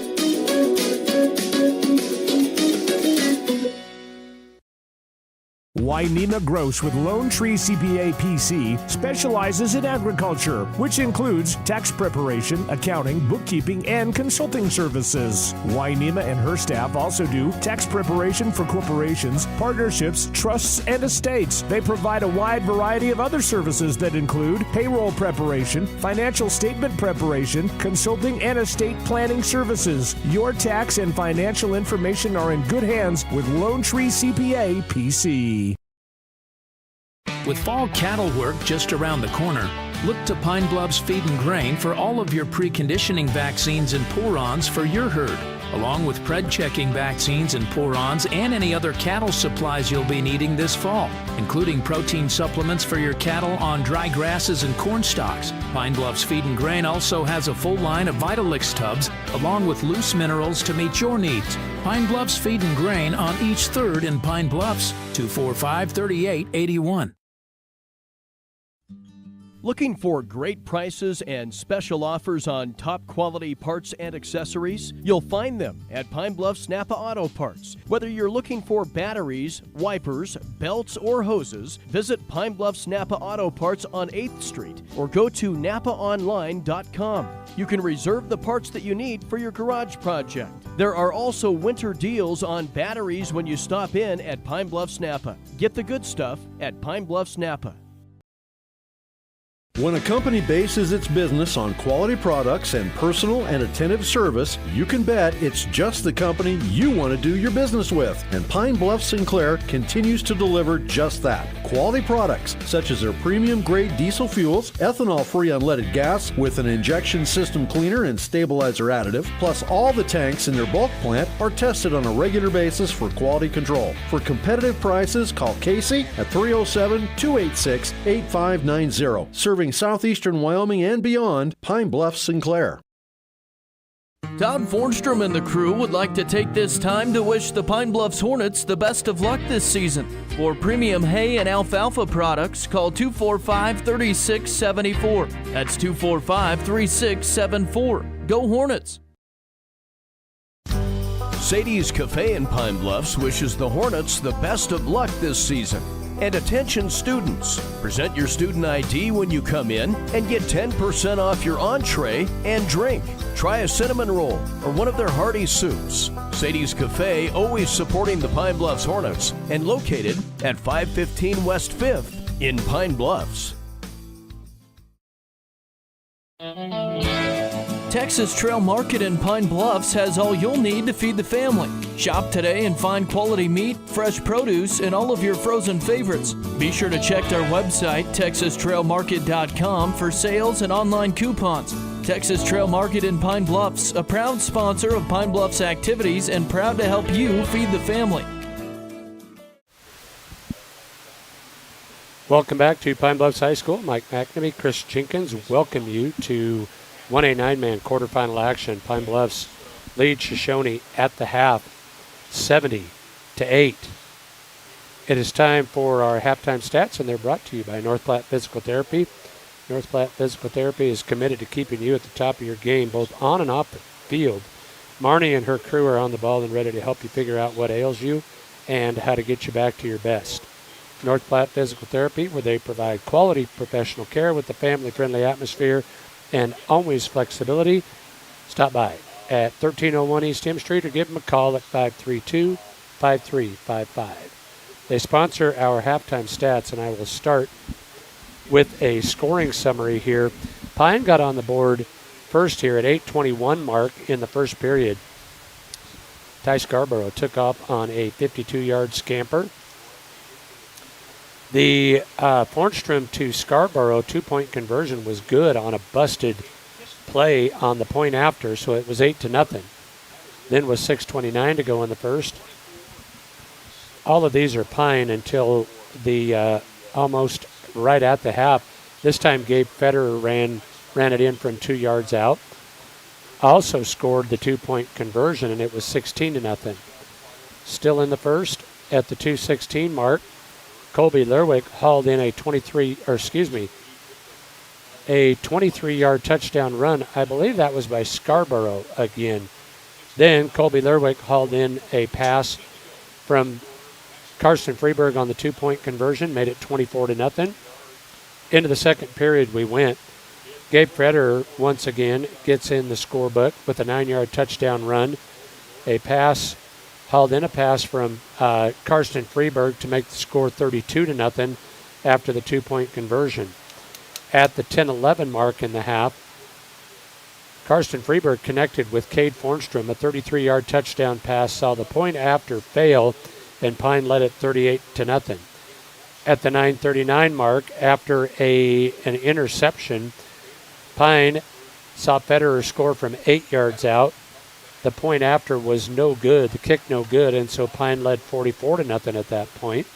Wainema Gross with Lone Tree CPA PC specializes in agriculture, which includes tax preparation, accounting, bookkeeping, and consulting services. Wainema and her staff also do tax preparation for corporations, partnerships, trusts, and estates. They provide a wide variety of other services that include payroll preparation, financial statement preparation, consulting, and estate planning services. Your tax and financial information are in good hands with Lone Tree CPA PC. With fall cattle work just around the corner, Look to Pine Bluffs Feed and Grain for all of your preconditioning vaccines and pour-ons for your herd, along with pred checking vaccines and pour-ons and any other cattle supplies you'll be needing this fall, including protein supplements for your cattle on dry grasses and corn stalks. Pine Bluffs Feed and Grain also has a full line of Vitalix tubs, along with loose minerals to meet your needs. Pine Bluffs Feed and Grain on each 3rd in Pine Bluffs, 245-3881. Looking for great prices and special offers on top quality parts and accessories? You'll find them at Pine Bluffs Napa Auto Parts. Whether you're looking for batteries, wipers, belts, or hoses, visit Pine Bluffs Napa Auto Parts on 8th Street or go to napaonline.com. You can reserve the parts that you need for your garage project. There are also winter deals on batteries when you stop in at Pine Bluffs Napa. Get the good stuff at Pine Bluffs Napa. When a company bases its business on quality products and personal and attentive service, you can bet it's just the company you want to do your business with. And Pine Bluff Sinclair continues to deliver just that. Quality products such as their premium grade diesel fuels, ethanol-free unleaded gas with an injection system cleaner and stabilizer additive, plus all the tanks in their bulk plant are tested on a regular basis for quality control. For competitive prices, call Casey at 307-286-8590. Serving southeastern Wyoming and beyond, Pine Bluff, Sinclair. Todd Fornstrom and the crew would like to take this time to wish the Pine Bluffs Hornets the best of luck this season. For premium hay and alfalfa products, call 245-3674. That's 245-3674. Go Hornets! Sadie's Cafe in Pine Bluffs wishes the Hornets the best of luck this season. And attention students, present your student ID when you come in and get 10% off your entree and drink. Try a cinnamon roll or one of their hearty soups. Sadie's Cafe, always supporting the Pine Bluffs Hornets and located at 515 West 5th in Pine Bluffs. Texas Trail Market in Pine Bluffs has all you'll need to feed the family. Shop today and find quality meat, fresh produce, and all of your frozen favorites. Be sure to check our website, texastrailmarket.com, for sales and online coupons. Texas Trail Market in Pine Bluffs, a proud sponsor of Pine Bluffs activities and proud to help you feed the family. Welcome back to Pine Bluffs High School. Mike McNamee, Chris Jenkins welcome you to 1A 9-man quarterfinal action. Pine Bluffs lead Shoshoni at the half, 70-8. It is time for our halftime stats, and they're brought to you by North Platte Physical Therapy. North Platte Physical Therapy is committed to keeping you at the top of your game, both on and off the field. Marnie and her crew are on the ball and ready to help you figure out what ails you and how to get you back to your best. North Platte Physical Therapy, where they provide quality professional care with a family-friendly atmosphere and always flexibility. Stop by at 1301 East M Street or give them a call at 532-5355. They sponsor our halftime stats, and I will start with a scoring summary here. Pine got on the board first here at 8:21 mark in the first period. Ty Scarborough took off on a 52-yard scamper. The Fornstrom to Scarborough two-point conversion was good on a busted play on the point after, so it was 8-0. Then was 6:29 to go in the first. All of these are Pine until the almost right at the half. This time Gabe Federer ran it in from 2 yards out. Also scored the two-point conversion, and it was 16-0. Still in the first at the 2:16 mark. Colby Lerwick hauled in a 23-yard touchdown run. I believe that was by Scarborough again. Then Colby Lerwick hauled in a pass from Karsten Freeberg on the two-point conversion, made it 24-0. Into the second period we went. Gabe Federer once again gets in the scorebook with a 9-yard touchdown run. Hauled in a pass from Karsten Freeberg to make the score 32-0 after the two-point conversion. At the 10-11 mark in the half, Karsten Freeberg connected with Cade Fornstrom. A 33-yard touchdown pass saw the point after fail, and Pine led it 38-0. At the 9:39 mark, after an interception, Pine saw Federer score from 8 yards out. The point after was no good, the kick no good, and so Pine led 44-0 at that point.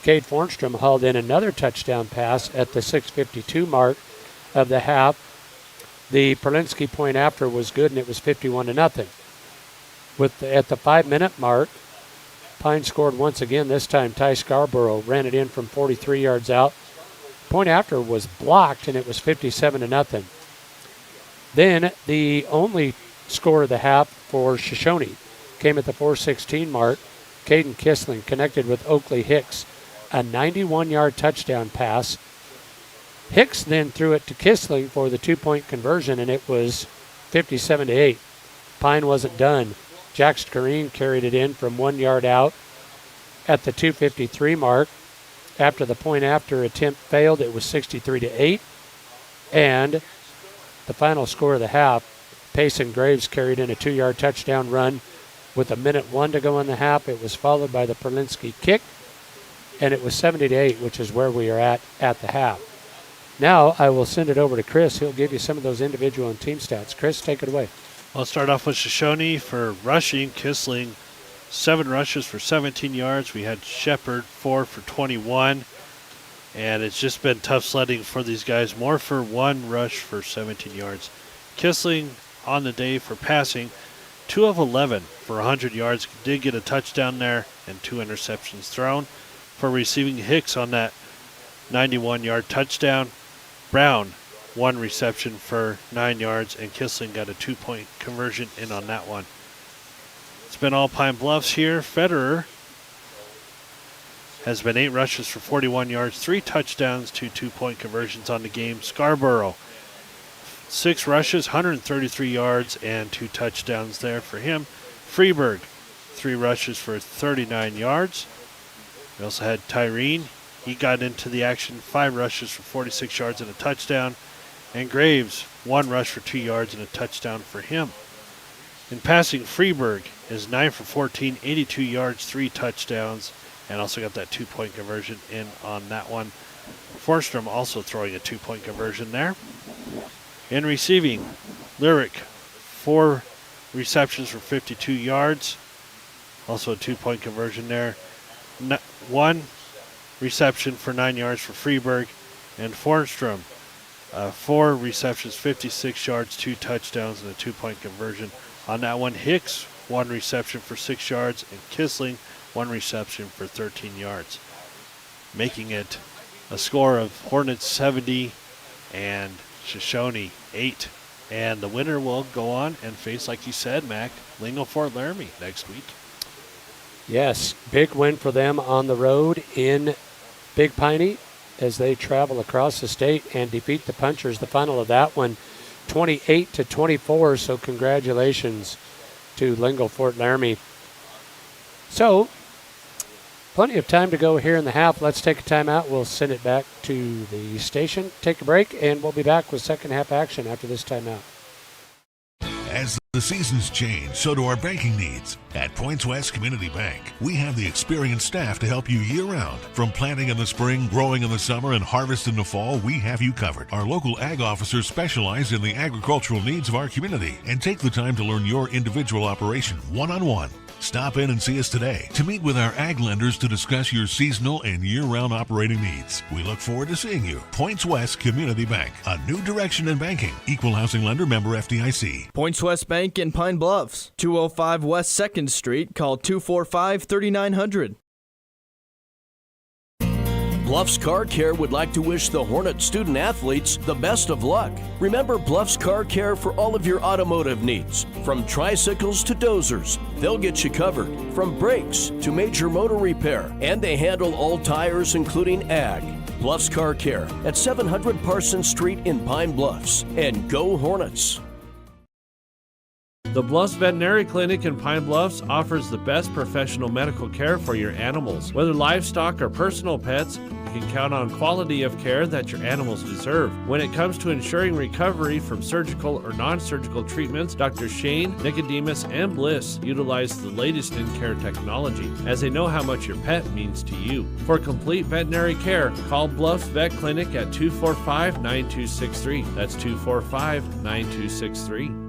Cade Fornstrom hauled in another touchdown pass at the 6:52 mark of the half. The Perlinsky point after was good, and it was 51-0. At the 5-minute mark, Pine scored once again. This time Ty Scarborough ran it in from 43 yards out. Point after was blocked, and it was 57-0. Then the only score of the half for Shoshoni came at the 4:16 mark. Caden Kissling connected with Oakley Hicks, a 91-yard touchdown pass. Hicks then threw it to Kissling for the 2-point conversion, and it was 57-8. Pine wasn't done. Jack Scareen carried it in from 1 yard out at the 2:53 mark. After the point after attempt failed, it was 63-8. And the final score of the half, Payson Graves carried in a 2-yard touchdown run with 1:01 to go in the half. It was followed by the Perlinsky kick, and it was 70-8, which is where we are at the half. Now I will send it over to Chris. He'll give you some of those individual and team stats. Chris, take it away. I'll start off with Shoshoni for rushing. Kissling, 7 rushes for 17 yards. We had Shepard, 4 for 21. And it's just been tough sledding for these guys. More for 1 rush for 17 yards. Kissling on the day for passing, 2 of 11 for 100 yards. Did get a touchdown there and 2 interceptions thrown. For receiving, Hicks on that 91-yard touchdown. Brown, 1 reception for 9 yards, and Kissling got a 2-point conversion in on that one. It's been all Pine Bluffs here. Federer has been 8 rushes for 41 yards, 3 touchdowns, 2 2-point conversions on the game. Scarborough, 6 rushes, 133 yards, and 2 touchdowns there for him. Freeburg, 3 rushes for 39 yards. We also had Tyreen. He got into the action, 5 rushes for 46 yards and a touchdown. And Graves, 1 rush for 2 yards and a touchdown for him. In passing, Freeburg is 9 for 14, 82 yards, 3 touchdowns, and also got that 2-point conversion in on that one. Fornstrom also throwing a 2-point conversion there. In receiving, Lyric, 4 receptions for 52 yards, also a 2-point conversion there. 1 reception for 9 yards for Freeburg, and Fornstrom, 4 receptions, 56 yards, 2 touchdowns, and a 2-point conversion on that one. Hicks, 1 reception for 6 yards, and Kissling, 1 reception for 13 yards, making it a score of Hornets 70 and Shoshoni 8. And the winner will go on and face, like you said, Mac, Lingo Fort Laramie next week. Yes, big win for them on the road in Big Piney as they travel across the state and defeat the Punchers. The final of that one, 28-24, so congratulations to Lingo Fort Laramie. So, plenty of time to go here in the half. Let's take a timeout. We'll send it back to the station, take a break, and we'll be back with second half action after this timeout. As the seasons change, so do our banking needs. At Points West Community Bank, we have the experienced staff to help you year-round. From planting in the spring, growing in the summer, and harvest in the fall, we have you covered. Our local ag officers specialize in the agricultural needs of our community and take the time to learn your individual operation one-on-one. Stop in and see us today to meet with our ag lenders to discuss your seasonal and year-round operating needs. We look forward to seeing you. Points West Community Bank, a new direction in banking. Equal housing lender, member FDIC. Points West Bank in Pine Bluffs, 205 West 2nd Street. Call 245-3900. Bluffs Car Care would like to wish the Hornet student athletes the best of luck. Remember Bluffs Car Care for all of your automotive needs. From tricycles to dozers, they'll get you covered. From brakes to major motor repair, and they handle all tires including ag. Bluffs Car Care at 700 Parsons Street in Pine Bluffs. And go Hornets! The Bluffs Veterinary Clinic in Pine Bluffs offers the best professional medical care for your animals. Whether livestock or personal pets, you can count on quality of care that your animals deserve. When it comes to ensuring recovery from surgical or non-surgical treatments, Dr. Shane, Nicodemus, and Bliss utilize the latest in care technology, as they know how much your pet means to you. For complete veterinary care, call Bluffs Vet Clinic at 245-9263. That's 245-9263.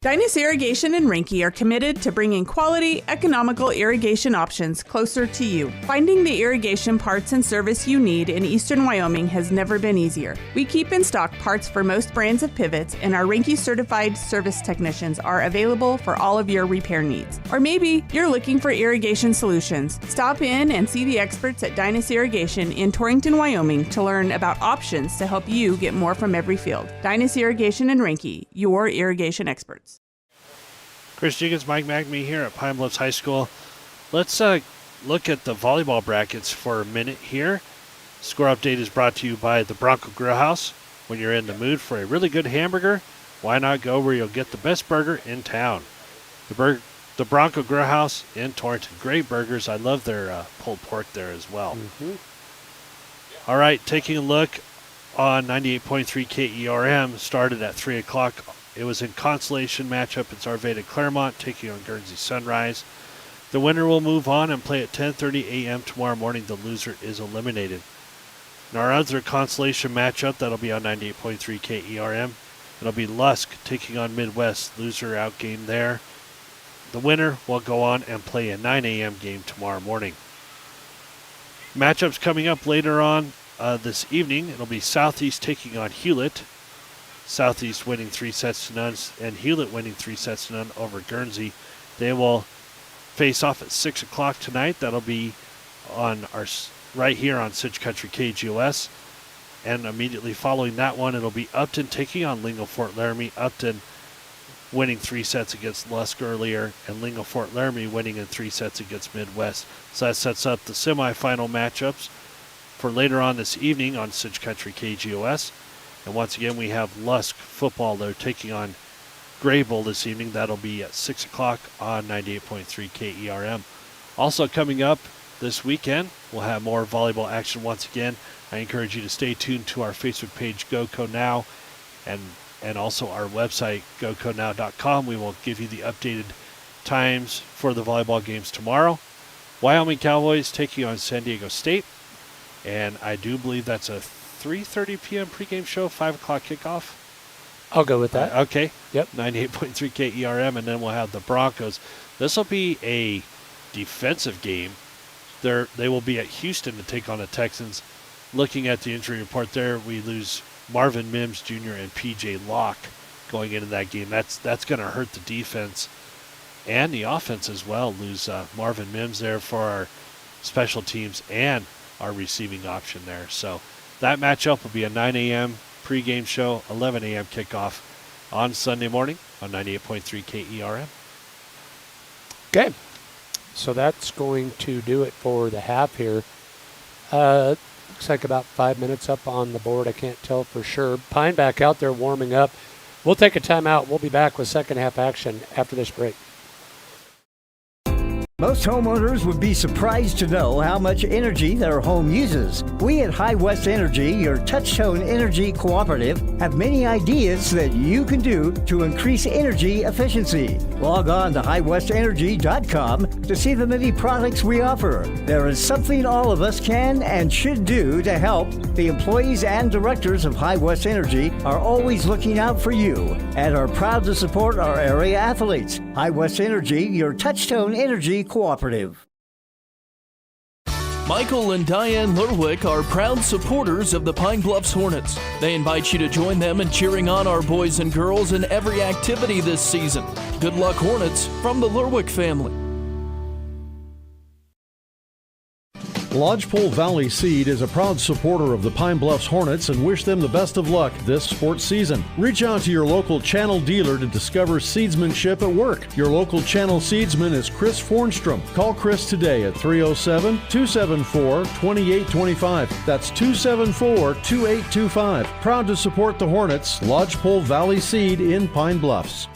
Dynas Irrigation and Rinky are committed to bringing quality, economical irrigation options closer to you. Finding the irrigation parts and service you need in eastern Wyoming has never been easier. We keep in stock parts for most brands of pivots, and our Rinky certified service technicians are available for all of your repair needs. Or maybe you're looking for irrigation solutions. Stop in and see the experts at Dynas Irrigation in Torrington, Wyoming to learn about options to help you get more from every field. Dynas Irrigation and Rinky, your irrigation experts. Chris Jenkins, Mike McNamee here at Pine Bluffs High School. Let's look at the volleyball brackets for a minute here. Score update is brought to you by the Bronco Grill House. When you're in the mood for a really good hamburger, why not go where you'll get the best burger in town? The Bronco Grill House in Torrington. Great burgers. I love their pulled pork there as well. All right, taking a look on 98.3 KERM. Started at 3 o'clock. It was in consolation matchup. It's Arvada Claremont taking on Guernsey Sunrise. The winner will move on and play at 10:30 a.m. tomorrow morning. The loser is eliminated. In our other consolation matchup, that'll be on 98.3 KERM. It'll be Lusk taking on Midwest. Loser out game there. The winner will go on and play a 9 a.m. game tomorrow morning. Matchups coming up later on this evening. It'll be Southeast taking on Hewlett. Southeast winning 3-0, and Hewlett winning 3-0 over Guernsey. They will face off at 6 o'clock tonight. That'll be on our right here on Cinch Country KGOS. And immediately following that one, it'll be Upton taking on Lingo Fort Laramie. Upton winning 3 sets against Lusk earlier, and Lingo Fort Laramie winning in 3 sets against Midwest. So that sets up the semifinal matchups for later on this evening on Cinch Country KGOS. And once again, we have Lusk football. They're taking on Grable this evening. That'll be at 6 o'clock on 98.3 KERM. Also coming up this weekend, we'll have more volleyball action once again. I encourage you to stay tuned to our Facebook page, GoCo Now, and also our website, goconow.com. We will give you the updated times for the volleyball games tomorrow. Wyoming Cowboys taking on San Diego State. And I do believe that's a 3:30 p.m. pregame show, 5 o'clock kickoff. I'll go with that. Okay. Yep. 98.3 KERM, and then we'll have the Broncos. This will be a defensive game. They will be at Houston to take on the Texans. Looking at the injury report there, we lose Marvin Mims Jr. and P.J. Locke going into that game. That's going to hurt the defense and the offense as well. Lose Marvin Mims there for our special teams and our receiving option there. So that matchup will be a 9 a.m. pregame show, 11 a.m. kickoff on Sunday morning on 98.3 KERM. Okay. So that's going to do it for the half here. Looks like about 5 minutes up on the board. I can't tell for sure. Pine back out there warming up. We'll take a timeout. We'll be back with second half action after this break. Most homeowners would be surprised to know how much energy their home uses. We at High West Energy, your touch-tone energy cooperative, have many ideas that you can do to increase energy efficiency. Log on to highwestenergy.com to see the many products we offer. There is something all of us can and should do to help. The employees and directors of High West Energy are always looking out for you and are proud to support our area athletes. High West Energy, your touch-tone energy cooperative. Michael and Diane Lerwick are proud supporters of the Pine Bluffs Hornets. They invite you to join them in cheering on our boys and girls in every activity this season. Good luck, Hornets, from the Lerwick family. Lodgepole Valley Seed is a proud supporter of the Pine Bluffs Hornets and wish them the best of luck this sports season. Reach out to your local channel dealer to discover seedsmanship at work. Your local channel seedsman is Chris Fornstrom. Call Chris today at 307-274-2825. That's 274-2825. Proud to support the Hornets. Lodgepole Valley Seed in Pine Bluffs.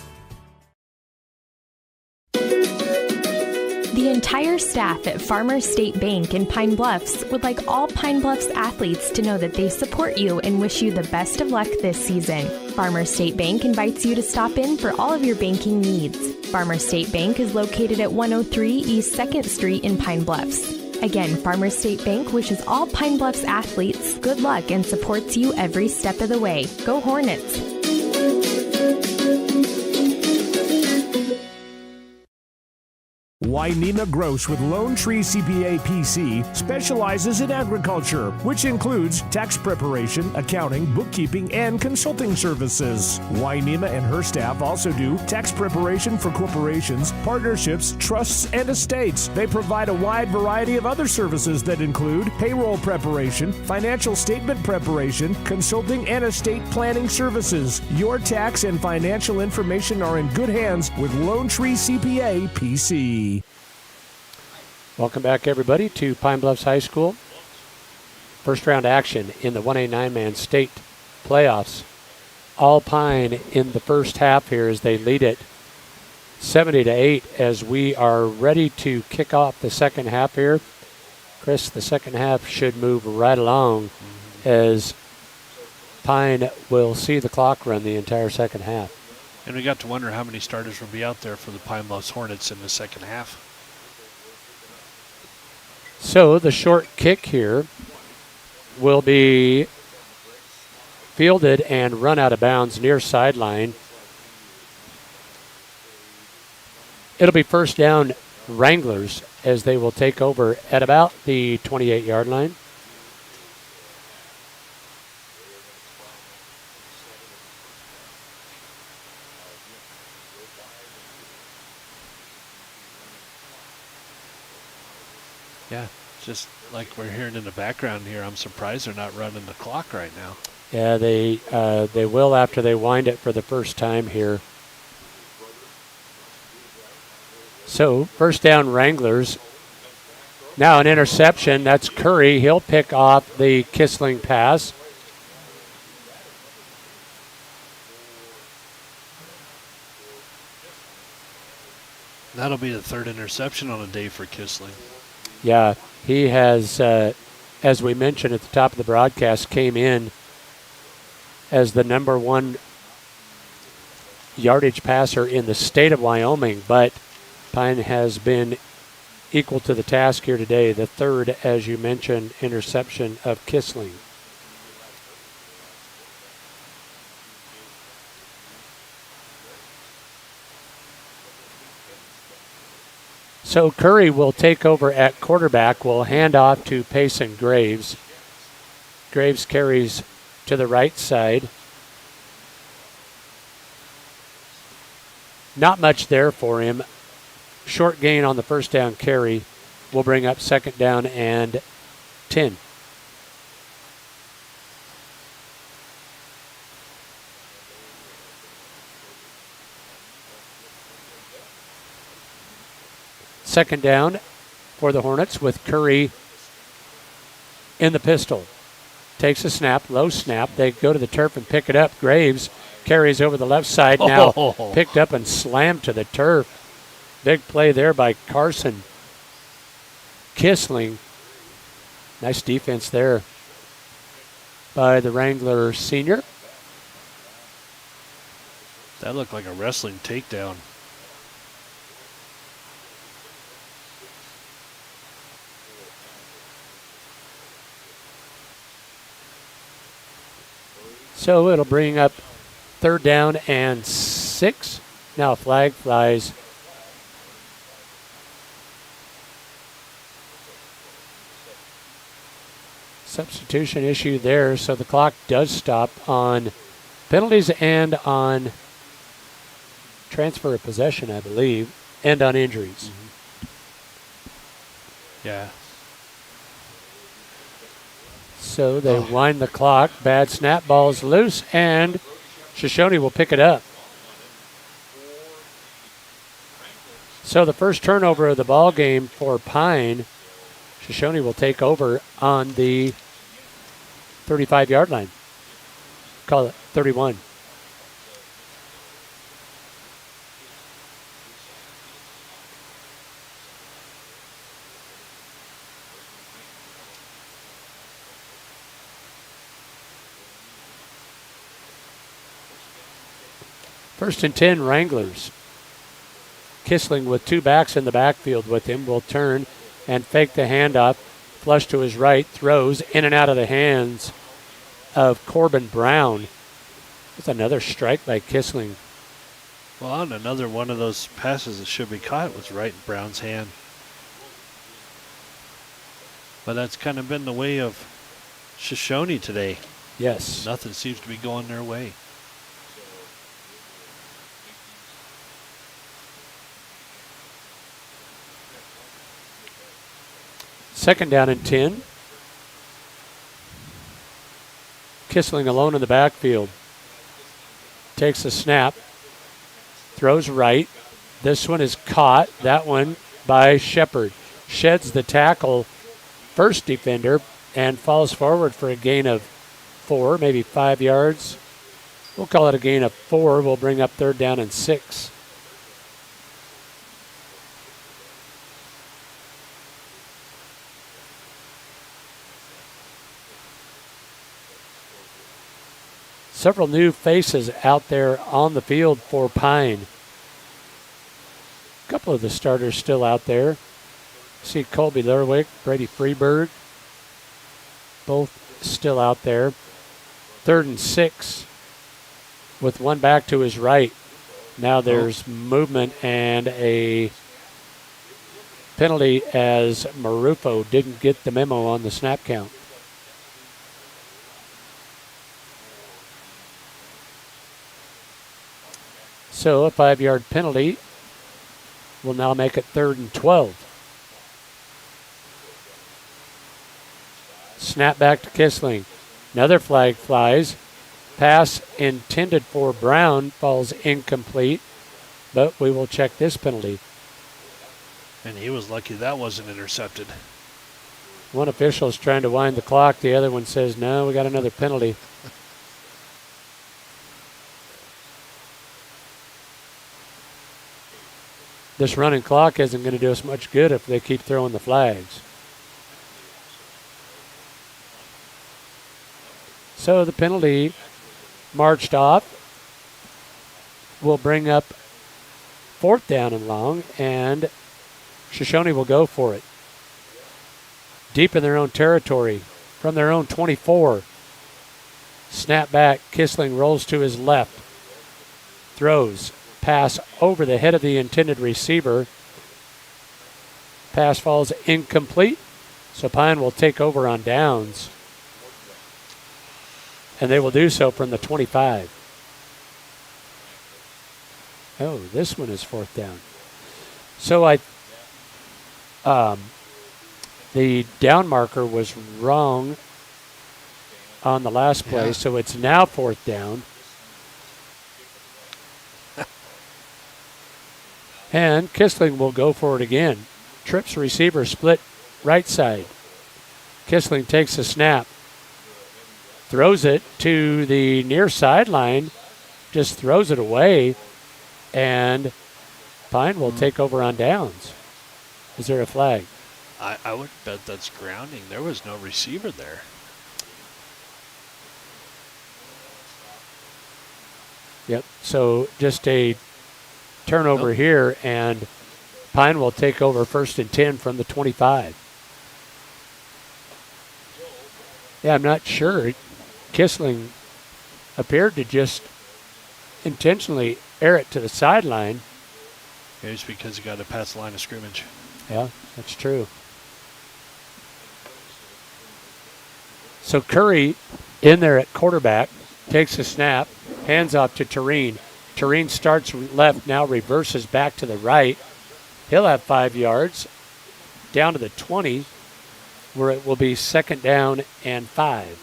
The entire staff at Farmers State Bank in Pine Bluffs would like all Pine Bluffs athletes to know that they support you and wish you the best of luck this season. Farmers State Bank invites you to stop in for all of your banking needs. Farmers State Bank is located at 103 East 2nd Street in Pine Bluffs. Again, Farmers State Bank wishes all Pine Bluffs athletes good luck and supports you every step of the way. Go Hornets! Wainema Gross with Lone Tree CPA PC specializes in agriculture, which includes tax preparation, accounting, bookkeeping, and consulting services. Wainema and her staff also do tax preparation for corporations, partnerships, trusts, and estates. They provide a wide variety of other services that include payroll preparation, financial statement preparation, consulting, and estate planning services. Your tax and financial information are in good hands with Lone Tree CPA PC. Welcome back, everybody, to Pine Bluffs High School. First round action in the 1A 9-man state playoffs. All Pine in the first half here as they lead it 70-8 as we are ready to kick off the second half here. Chris, the second half should move right along as Pine will see the clock run the entire second half. And we got to wonder how many starters will be out there for the Pine Bluffs Hornets in the second half. So the short kick here will be fielded and run out of bounds near sideline. It'll be first down Wranglers as they will take over at about the 28-yard line. Yeah, just like we're hearing in the background here, I'm surprised they're not running the clock right now. Yeah, they will after they wind it for the first time here. So, first down Wranglers. Now an interception. That's Curry. He'll pick off the Kissling pass. That'll be the third interception on a day for Kissling. Yeah, he has, as we mentioned at the top of the broadcast, came in as the number one yardage passer in the state of Wyoming, but Pine has been equal to the task here today. The third, as you mentioned, interception of Kissling. So Curry will take over at quarterback. Will hand off to Payson Graves. Graves carries to the right side. Not much there for him. Short gain on the first down carry will bring up second down and 10. Second down for the Hornets with Curry in the pistol. Takes a snap, low snap. They go to the turf and pick it up. Graves carries over the left side now. Picked up and slammed to the turf. Big play there by Carson Kissling. Nice defense there by the Wrangler senior. That looked like a wrestling takedown. So it'll bring up third down and 6. Now a flag flies. Substitution issue there, so the clock does stop on penalties and on transfer of possession, I believe, and on injuries. Yeah. So they wind the clock. Bad snap, ball's loose, and Shoshoni will pick it up. So the first turnover of the ball game for Pine. Shoshoni will take over on the 35-yard line. Call it 31. First and 10, Wranglers. Kissling with two backs in the backfield with him will turn and fake the handoff. Flush to his right, throws in and out of the hands of Corbin Brown. That's another strike by Kissling. Well, and another one of those passes that should be caught was right in Brown's hand. But that's kind of been the way of Shoshoni today. Yes. Nothing seems to be going their way. Second down and 10. Kissling alone in the backfield. Takes a snap. Throws right. This one is caught. That one by Shepard. Sheds the tackle, first defender, and falls forward for a gain of 4, maybe 5 yards. We'll call it a gain of 4. We'll bring up third down and 6. Several new faces out there on the field for Pine. A couple of the starters still out there. See Colby Lerwick, Brady Freeberg, both still out there. Third and 6 with one back to his right. Now there's movement and a penalty as Marufo didn't get the memo on the snap count. So a 5-yard penalty will now make it 3rd and 12. Snap back to Kissling. Another flag flies. Pass intended for Brown falls incomplete, but we will check this penalty. And he was lucky that wasn't intercepted. One official is trying to wind the clock. The other one says, no, we got another penalty. This running clock isn't going to do us much good if they keep throwing the flags. So the penalty marched off. Will bring up 4th down and long, and Shoshoni will go for it. Deep in their own territory, from their own 24. Snap back, Kissling rolls to his left. Throws. Pass over the head of the intended receiver. Pass falls incomplete, so Pine will take over on downs. And they will do so from the 25. Oh, this one is 4th down. So the down marker was wrong on the last play, so it's now 4th down. And Kissling will go for it again. Trips receiver split right side. Kissling takes a snap. Throws it to the near sideline. Just throws it away. And Pine will take over on downs. Is there a flag? I would bet that's grounding. There was no receiver there. Yep. So just a turnover here, and Pine will take over 1st and 10 from the 25. Yeah, I'm not sure. Kissling appeared to just intentionally air it to the sideline. Maybe it's because he got to pass the line of scrimmage. Yeah, that's true. So Curry in there at quarterback, takes a snap, hands off to Tureen. Tureen starts left, now reverses back to the right. He'll have 5 yards down to the 20, where it will be 2nd down and 5.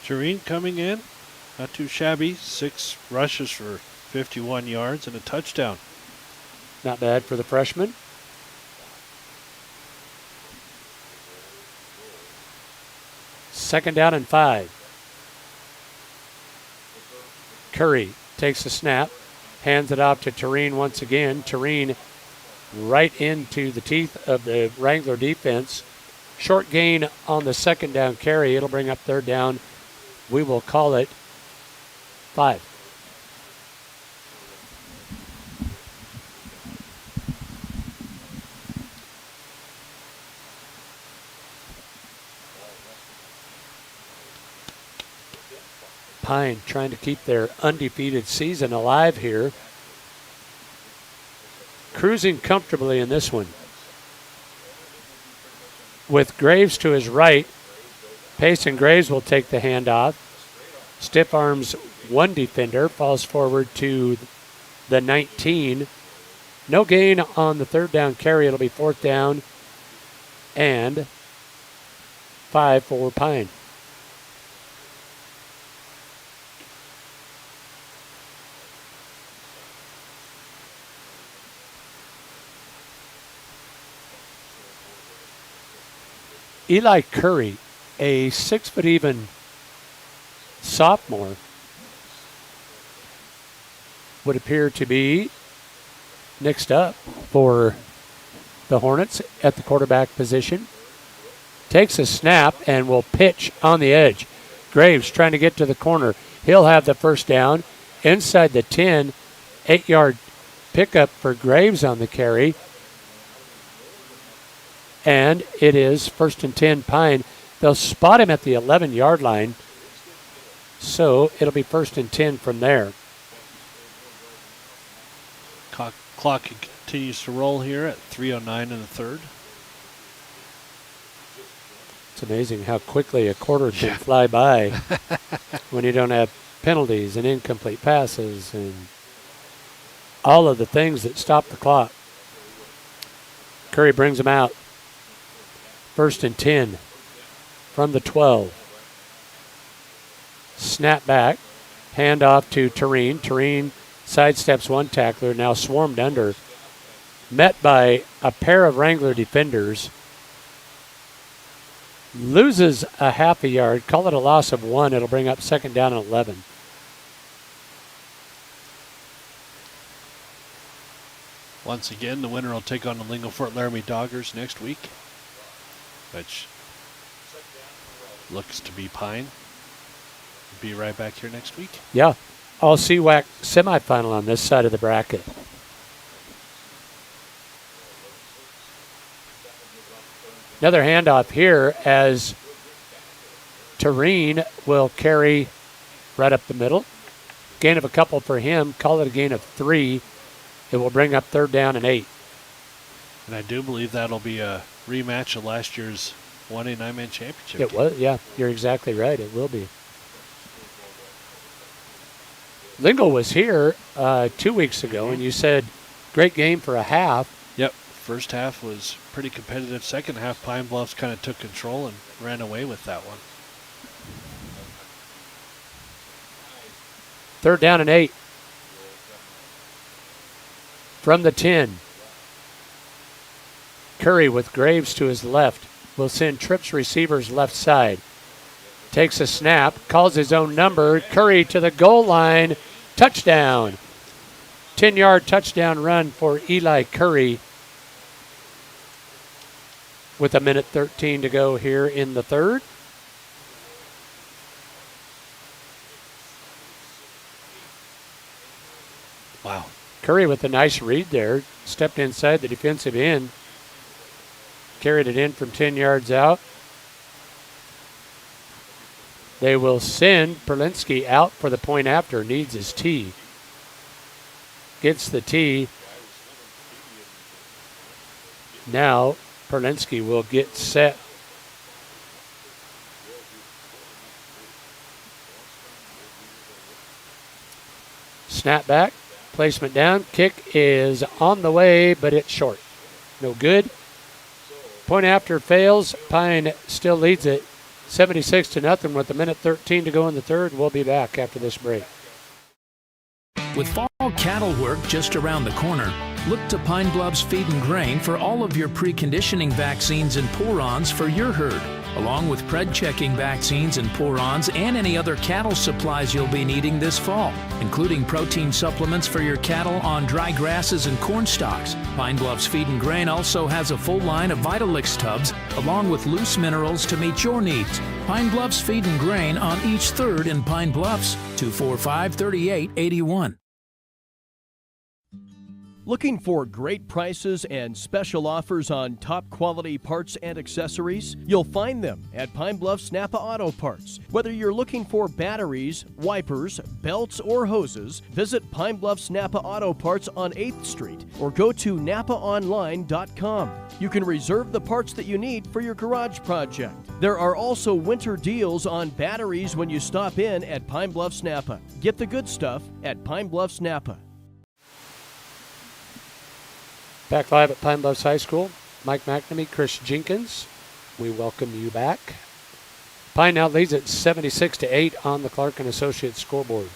Tureen coming in, not too shabby. 6 rushes for 51 yards and a touchdown. Not bad for the freshman. Second down and 5. Curry takes a snap, hands it off to Tureen once again. Tureen right into the teeth of the Wrangler defense. Short gain on the 2nd down carry. It'll bring up 3rd down We will call it 5. Pine trying to keep their undefeated season alive here. Cruising comfortably in this one. With Graves to his right, Pace and Graves will take the handoff. Stiff arms one defender, falls forward to the 19. No gain on the third down carry. It'll be 4th down and 5 for Pine. Eli Curry, a 6-foot-even sophomore, would appear to be next up for the Hornets at the quarterback position. Takes a snap and will pitch on the edge. Graves trying to get to the corner. He'll have the first down inside the 10. 8-yard pickup for Graves on the carry. And it is 1st and 10 Pine. They'll spot him at the 11-yard line. So it'll be 1st and 10 from there. Clock continues to roll here at 3:09 in the third. It's amazing how quickly a quarter can fly by when you don't have penalties and incomplete passes and all of the things that stop the clock. Curry brings them out. 1st and 10 from the 12. Snap back. Hand off to Tureen. Tureen sidesteps one tackler, now swarmed under. Met by a pair of Wrangler defenders. Loses a half a yard. Call it a loss of 1. It'll bring up 2nd down and 11. Once again, the winner will take on the Lingo Fort Laramie Doggers next week, which looks to be Pine. Be right back here next week. Yeah, all CWAC semifinal on this side of the bracket. Another handoff here as Tureen will carry right up the middle. Gain of a couple for him. Call it a gain of 3. It will bring up 3rd down and 8. And I do believe that'll be a rematch of last year's 1A 9-man championship. It was, yeah. You're exactly right. It will be. Lingle was here 2 weeks ago, and you said great game for a half. Yep. First half was pretty competitive. Second half, Pine Bluffs kind of took control and ran away with that one. 3rd down and 8. From the 10. Curry with Graves to his left will send trips receivers left side. Takes a snap, calls his own number. Curry to the goal line. Touchdown. 10-yard touchdown run for Eli Curry with 1:13 to go here in the third. Wow. Curry with a nice read there. Stepped inside the defensive end. Carried it in from 10 yards out. They will send Perlinsky out for the point after. Needs his tee. Gets the tee. Now Perlinsky will get set. Snap back. Placement down. Kick is on the way, but it's short. No good. Point after fails. Pine still leads it 76-0 with 1:13 to go in the third. We'll be back after this break. With fall cattle work just around the corner, look to Pine Bluffs Feed and Grain for all of your preconditioning vaccines and pour-ons for your herd. along with pred checking vaccines and pour-ons and any other cattle supplies you'll be needing this fall, including protein supplements for your cattle on dry grasses and corn stalks. Pine Bluffs Feed and Grain also has a full line of Vitalix tubs, along with loose minerals to meet your needs. Pine Bluffs Feed and Grain on each 3rd in Pine Bluffs, 245-3881. Looking for great prices and special offers on top quality parts and accessories? You'll find them at Pine Bluffs Napa Auto Parts. Whether you're looking for batteries, wipers, belts, or hoses, visit Pine Bluffs Napa Auto Parts on 8th Street or go to napaonline.com. You can reserve the parts that you need for your garage project. There are also winter deals on batteries when you stop in at Pine Bluffs Napa. Get the good stuff at Pine Bluffs Napa. Back live at Pine Bluffs High School. Mike McNamee, Chris Jenkins. We welcome you back. Pine now leads at 76-8 on the Clark and Associates scoreboard.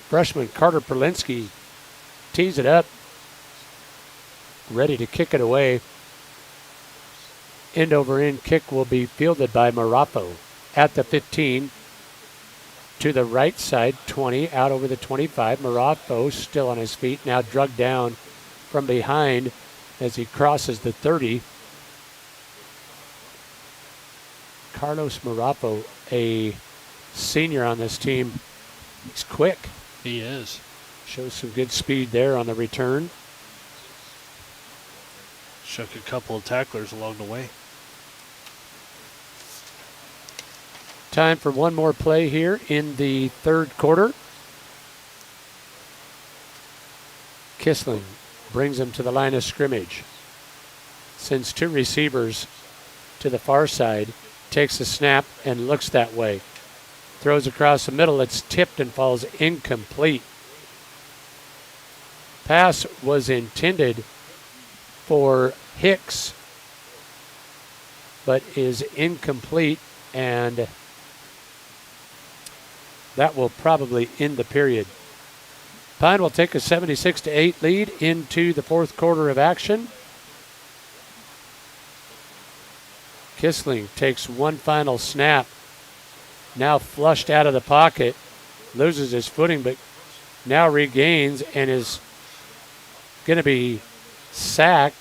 Freshman Carter Perlinski tees it up, ready to kick it away. End over end kick will be fielded by Marafo. At the 15, to the right side, 20, out over the 25. Marafo still on his feet, now drugged down from behind as he crosses the 30. Carlos Marafo, a senior on this team, he's quick. He is. Shows some good speed there on the return. Shook a couple of tacklers along the way. Time for one more play here in the 3rd quarter. Kissling brings him to the line of scrimmage. Sends 2 receivers to the far side. Takes a snap and looks that way. Throws across the middle. It's tipped and falls incomplete. Pass was intended for Hicks, but is incomplete, and that will probably end the period. Pine will take a 76-8 lead into the 4th quarter of action. Kissling takes one final snap. Now flushed out of the pocket. Loses his footing, but now regains and is going to be sacked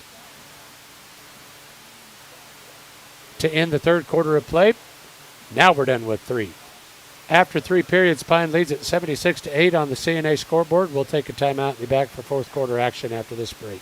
to end the 3rd quarter of play. Now we're done with 3. After 3 periods, Pine leads at 76-8 on the CNA scoreboard. We'll take a timeout and be back for 4th quarter action after this break.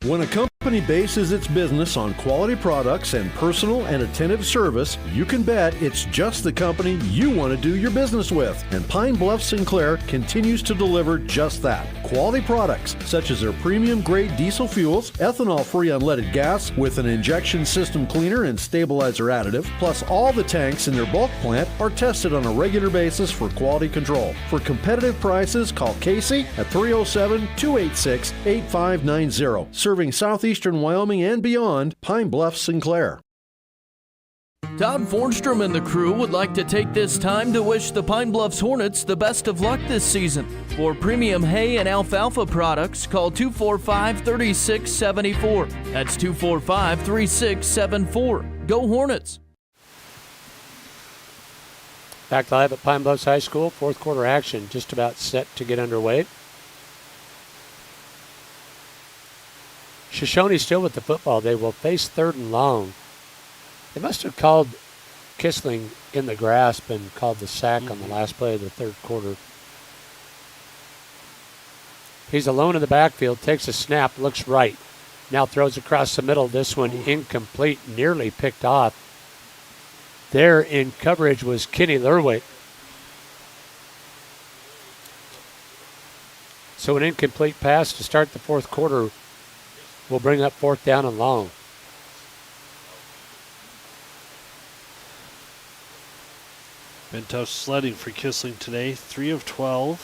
When a company bases its business on quality products and personal and attentive service, you can bet it's just the company you want to do your business with. And Pine Bluffs Sinclair continues to deliver just that. Quality products such as their premium grade diesel fuels, ethanol-free unleaded gas with an injection system cleaner and stabilizer additive, plus all the tanks in their bulk plant are tested on a regular basis for quality control. For competitive prices, call Casey at 307-286-8590. Serving southeastern Wyoming and beyond, Pine Bluffs Sinclair. Todd Fornstrom and the crew would like to take this time to wish the Pine Bluffs Hornets the best of luck this season. For premium hay and alfalfa products, call 245-3674. That's 245-3674. Go Hornets! Back live at Pine Bluffs High School. 4th quarter action just about set to get underway. Shoshoni still with the football. They will face 3rd and long. They must have called Kissling in the grasp and called the sack on the last play of the 3rd quarter. He's alone in the backfield, takes a snap, looks right. Now throws across the middle. This one incomplete, nearly picked off. There in coverage was Kenny Lerwick. So an incomplete pass to start the 4th quarter will bring up 4th down and long. Been tough sledding for Kissling today. 3 of 12,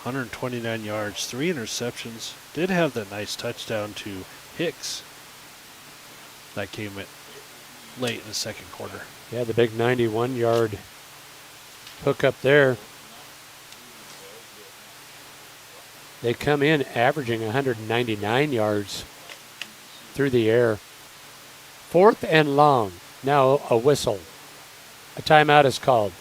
129 yards, 3 interceptions. Did have that nice touchdown to Hicks. That came late in the 2nd quarter. Yeah, the big 91-yard hook up there. They come in averaging 199 yards through the air. 4th and long. Now a whistle. A timeout is called.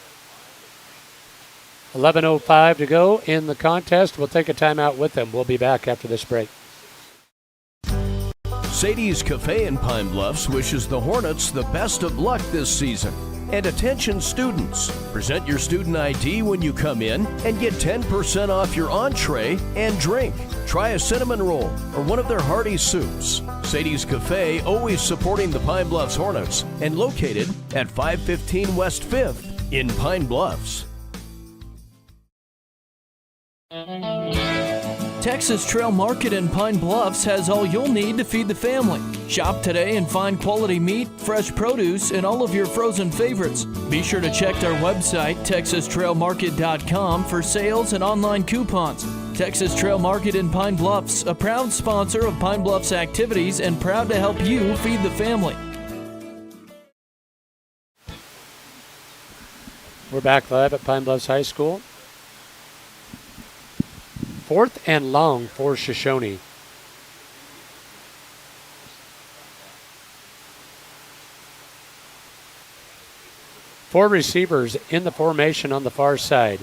11:05 to go in the contest. We'll take a timeout with them. We'll be back after this break. Sadie's Cafe in Pine Bluffs wishes the Hornets the best of luck this season. And attention students, present your student ID when you come in and get 10% off your entree and drink. Try a cinnamon roll or one of their hearty soups. Sadie's Cafe, always supporting the Pine Bluffs Hornets and located at 515 West 5th in Pine Bluffs. Texas Trail Market in Pine Bluffs has all you'll need to feed the family. Shop today and find quality meat, fresh produce, and all of your frozen favorites. Be sure to check their website, texastrailmarket.com, for sales and online coupons. Texas Trail Market in Pine Bluffs, a proud sponsor of Pine Bluffs activities and proud to help you feed the family. We're back live at Pine Bluffs High School. 4th and long for Shoshoni. Four receivers in the formation on the far side.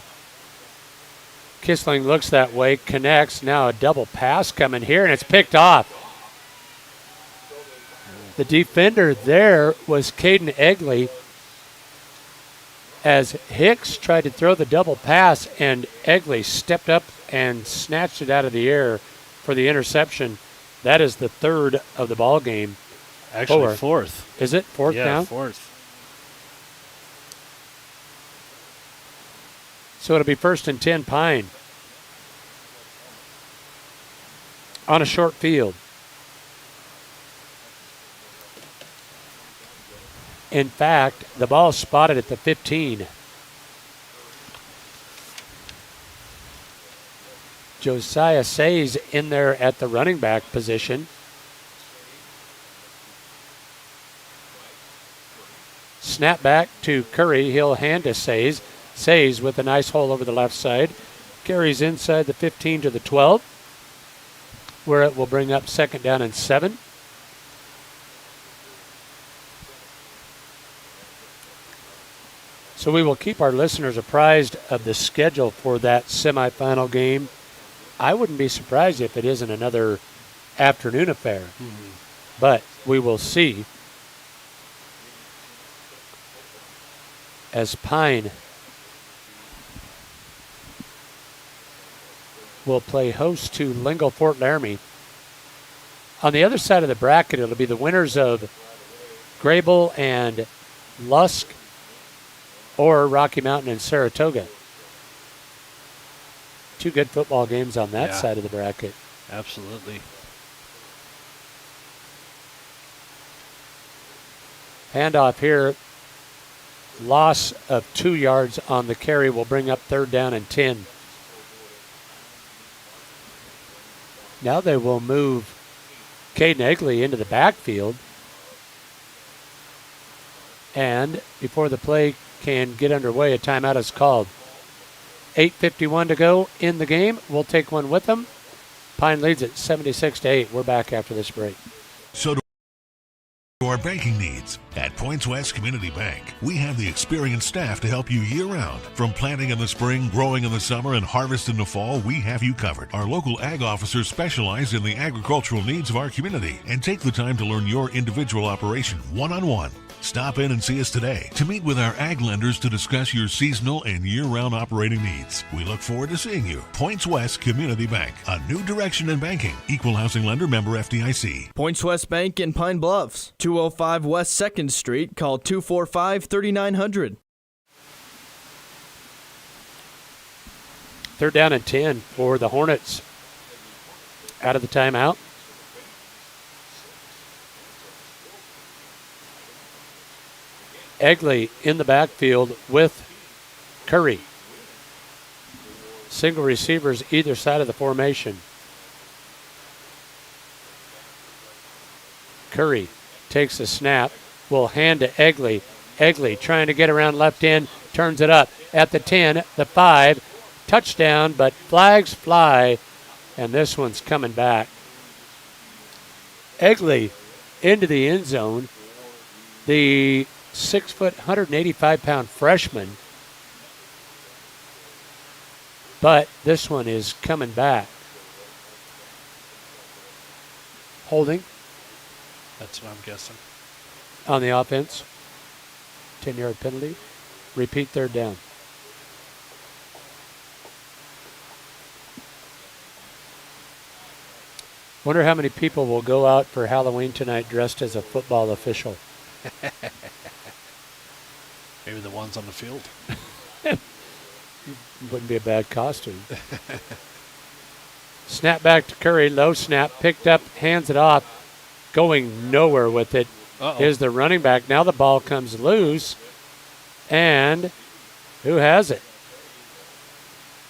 Kissling looks that way, connects. Now a double pass coming here, and it's picked off. The defender there was Caden Egley, as Hicks tried to throw the double pass, and Egley stepped up and snatched it out of the air for the interception. That is the 3rd of the ball game. Actually, 4th. Is it 4th now? Yeah, 4th. So it'll be 1st and 10 Pine. On a short field. In fact, the ball spotted at the 15. Josiah Says in there at the running back position. Snap back to Curry. He'll hand to Says. Says with a nice hole over the left side. Carries inside the 15 to the 12, where it will bring up 2nd down and 7. So we will keep our listeners apprised of the schedule for that semifinal game. I wouldn't be surprised if it isn't another afternoon affair. But we will see, as Pine will play host to Lingle Fort Laramie. On the other side of the bracket, it'll be the winners of Grable and Lusk, or Rocky Mountain and Saratoga. 2 good football games on that side of the bracket. Absolutely. Handoff here. Loss of 2 yards on the carry will bring up 3rd down and 10. Now they will move Caden Egley into the backfield. And before the play can get underway, a timeout is called. 8:51 to go in the game. We'll take one with them. Pine leads at 76-8. We're back after this break. So to our banking needs. At Points West Community Bank, we have the experienced staff to help you year-round. From planting in the spring, growing in the summer, and harvest in the fall, we have you covered. Our local ag officers specialize in the agricultural needs of our community and take the time to learn your individual operation one-on-one. Stop in and see us today to meet with our ag lenders to discuss your seasonal and year-round operating needs. We look forward to seeing you. Points West Community Bank, a new direction in banking. Equal housing lender, member FDIC. Points West Bank in Pine Bluffs, 205 West 2nd Street. Call 245-3900. 3rd down and 10 for the Hornets. Out of the timeout. Egley in the backfield with Curry. Single receivers either side of the formation. Curry takes the snap, will hand to Egley. Egley trying to get around left end, turns it up at the 10, the 5, touchdown, but flags fly And this one's coming back. Egley into the end zone. The 6 foot, 185-pound freshman. But this one is coming back. Holding. That's what I'm guessing. On the offense. 10-yard penalty. Repeat third down. Wonder how many people will go out for Halloween tonight dressed as a football official. Maybe the ones on the field. Wouldn't be a bad costume. Snap back to Curry. Low snap. Picked up. Hands it off. Going nowhere with it. Is the running back. Now the ball comes loose. And who has it?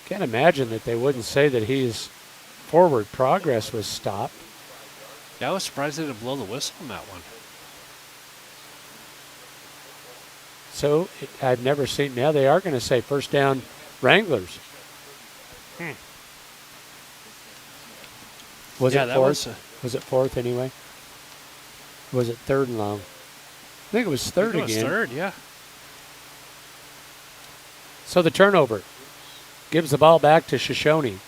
Can't imagine that they wouldn't say that he's forward progress was stopped. Yeah, I was surprised they didn't blow the whistle on that one. So I've never seen. Now they are going to say first down Wranglers. Was it fourth? Was it fourth anyway? Was it third and long? I think it was third again. It was third, yeah. So the turnover gives the ball back to Shoshoni.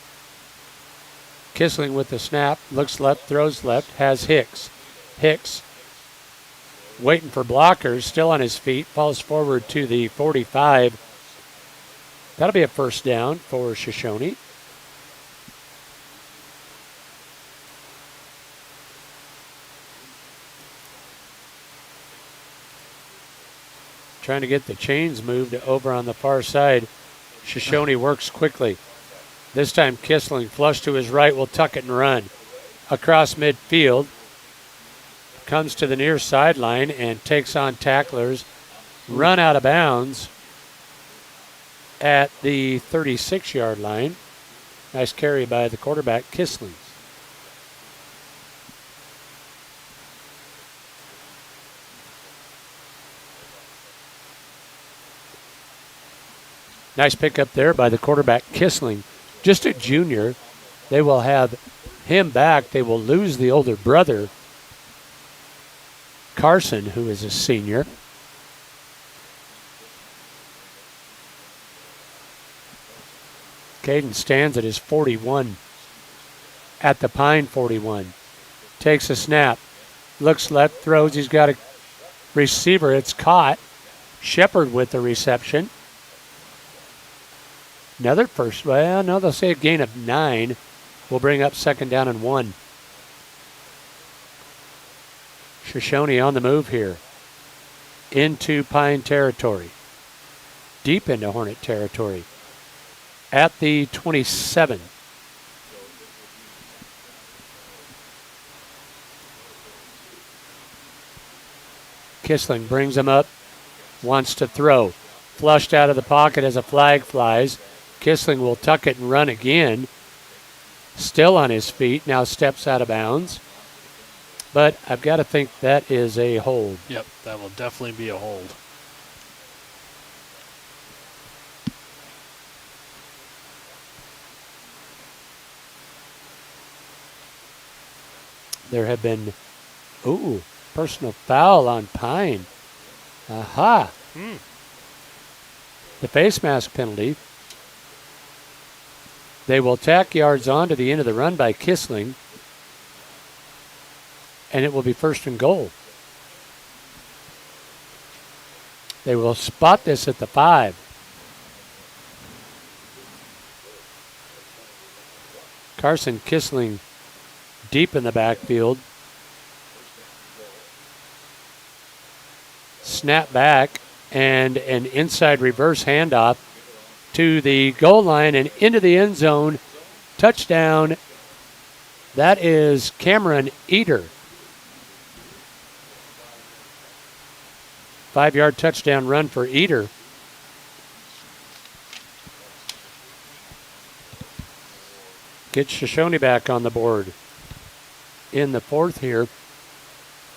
Kissling with the snap, looks left, throws left, has Hicks. Hicks waiting for blockers, still on his feet, falls forward to the 45. That'll be a first down for Shoshoni. Trying to get the chains moved over on the far side. Shoshoni works quickly. This time Kissling, flush to his right, will tuck it and run. Across midfield. Comes to the near sideline and takes on tacklers. Run out of bounds at the 36-yard line. Nice carry by the quarterback, Kissling. Nice pickup there by the quarterback, Kissling. Just a junior. They will have him back. They will lose the older brother, Carson, who is a senior. Caden stands at his 41. At the Pine 41. Takes a snap. Looks left, throws. He's got a receiver. It's caught. Shepard with the reception. Another first. Well, no, they'll say a gain of 9. Will bring up second down and 1. Shoshoni on the move here. Into Pine territory. Deep into Hornet territory. At the 27. Kissling brings him up. Wants to throw. Flushed out of the pocket as a flag flies. Kissling will tuck it and run again. Still on his feet. Now steps out of bounds. But I've got to think that is a hold. Yep, that will definitely be a hold. There have been, personal foul on Pine. Aha. The face mask penalty. They will tack yards on to the end of the run by Kissling. And it will be first and goal. They will spot this at the 5. Carson Kissling deep in the backfield. Snap back and an inside reverse handoff to the goal line and into the end zone. Touchdown. That is Cameron Eder. 5-yard touchdown run for Eder. Gets Shoshoni back on the board in the 4th here.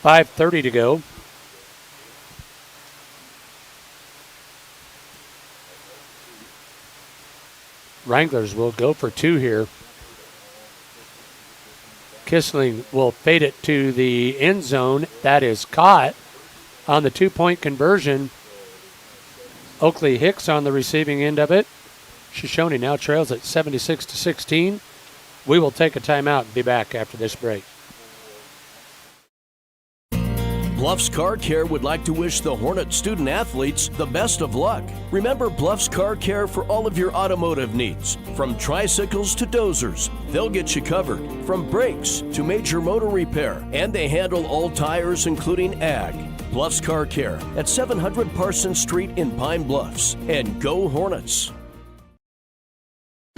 5:30 to go. Wranglers will go for 2 here. Kissling will fade it to the end zone. That is caught on the 2-point conversion. Oakley Hicks on the receiving end of it. Shoshoni now trails at 76-16. We will take a timeout and be back after this break. Bluffs Car Care would like to wish the Hornet student athletes the best of luck. Remember Bluffs Car Care for all of your automotive needs. From tricycles to dozers, they'll get you covered. From brakes to major motor repair, and they handle all tires including ag. Bluffs Car Care at 700 Parsons Street in Pine Bluffs. And go Hornets!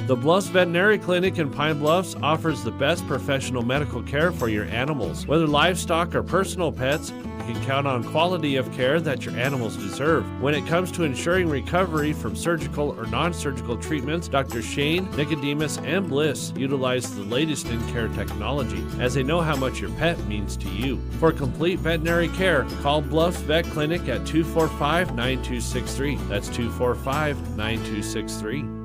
The Bluffs Veterinary Clinic in Pine Bluffs offers the best professional medical care for your animals. Whether livestock or personal pets, you can count on quality of care that your animals deserve. When it comes to ensuring recovery from surgical or non-surgical treatments, Dr. Shane, Nicodemus, and Bliss utilize the latest in care technology, as they know how much your pet means to you. For complete veterinary care, call Bluffs Vet Clinic at 245-9263. That's 245-9263.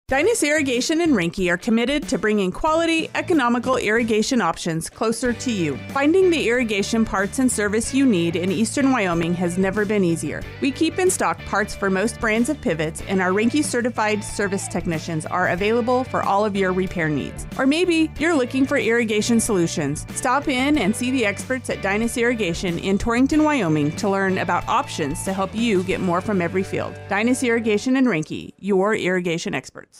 Dynas Irrigation and Rinky are committed to bringing quality, economical irrigation options closer to you. Finding the irrigation parts and service you need in eastern Wyoming has never been easier. We keep in stock parts for most brands of pivots, and our Rinky certified service technicians are available for all of your repair needs. Or maybe you're looking for irrigation solutions. Stop in and see the experts at Dynas Irrigation in Torrington, Wyoming to learn about options to help you get more from every field. Dynas Irrigation and Rinky, your irrigation experts.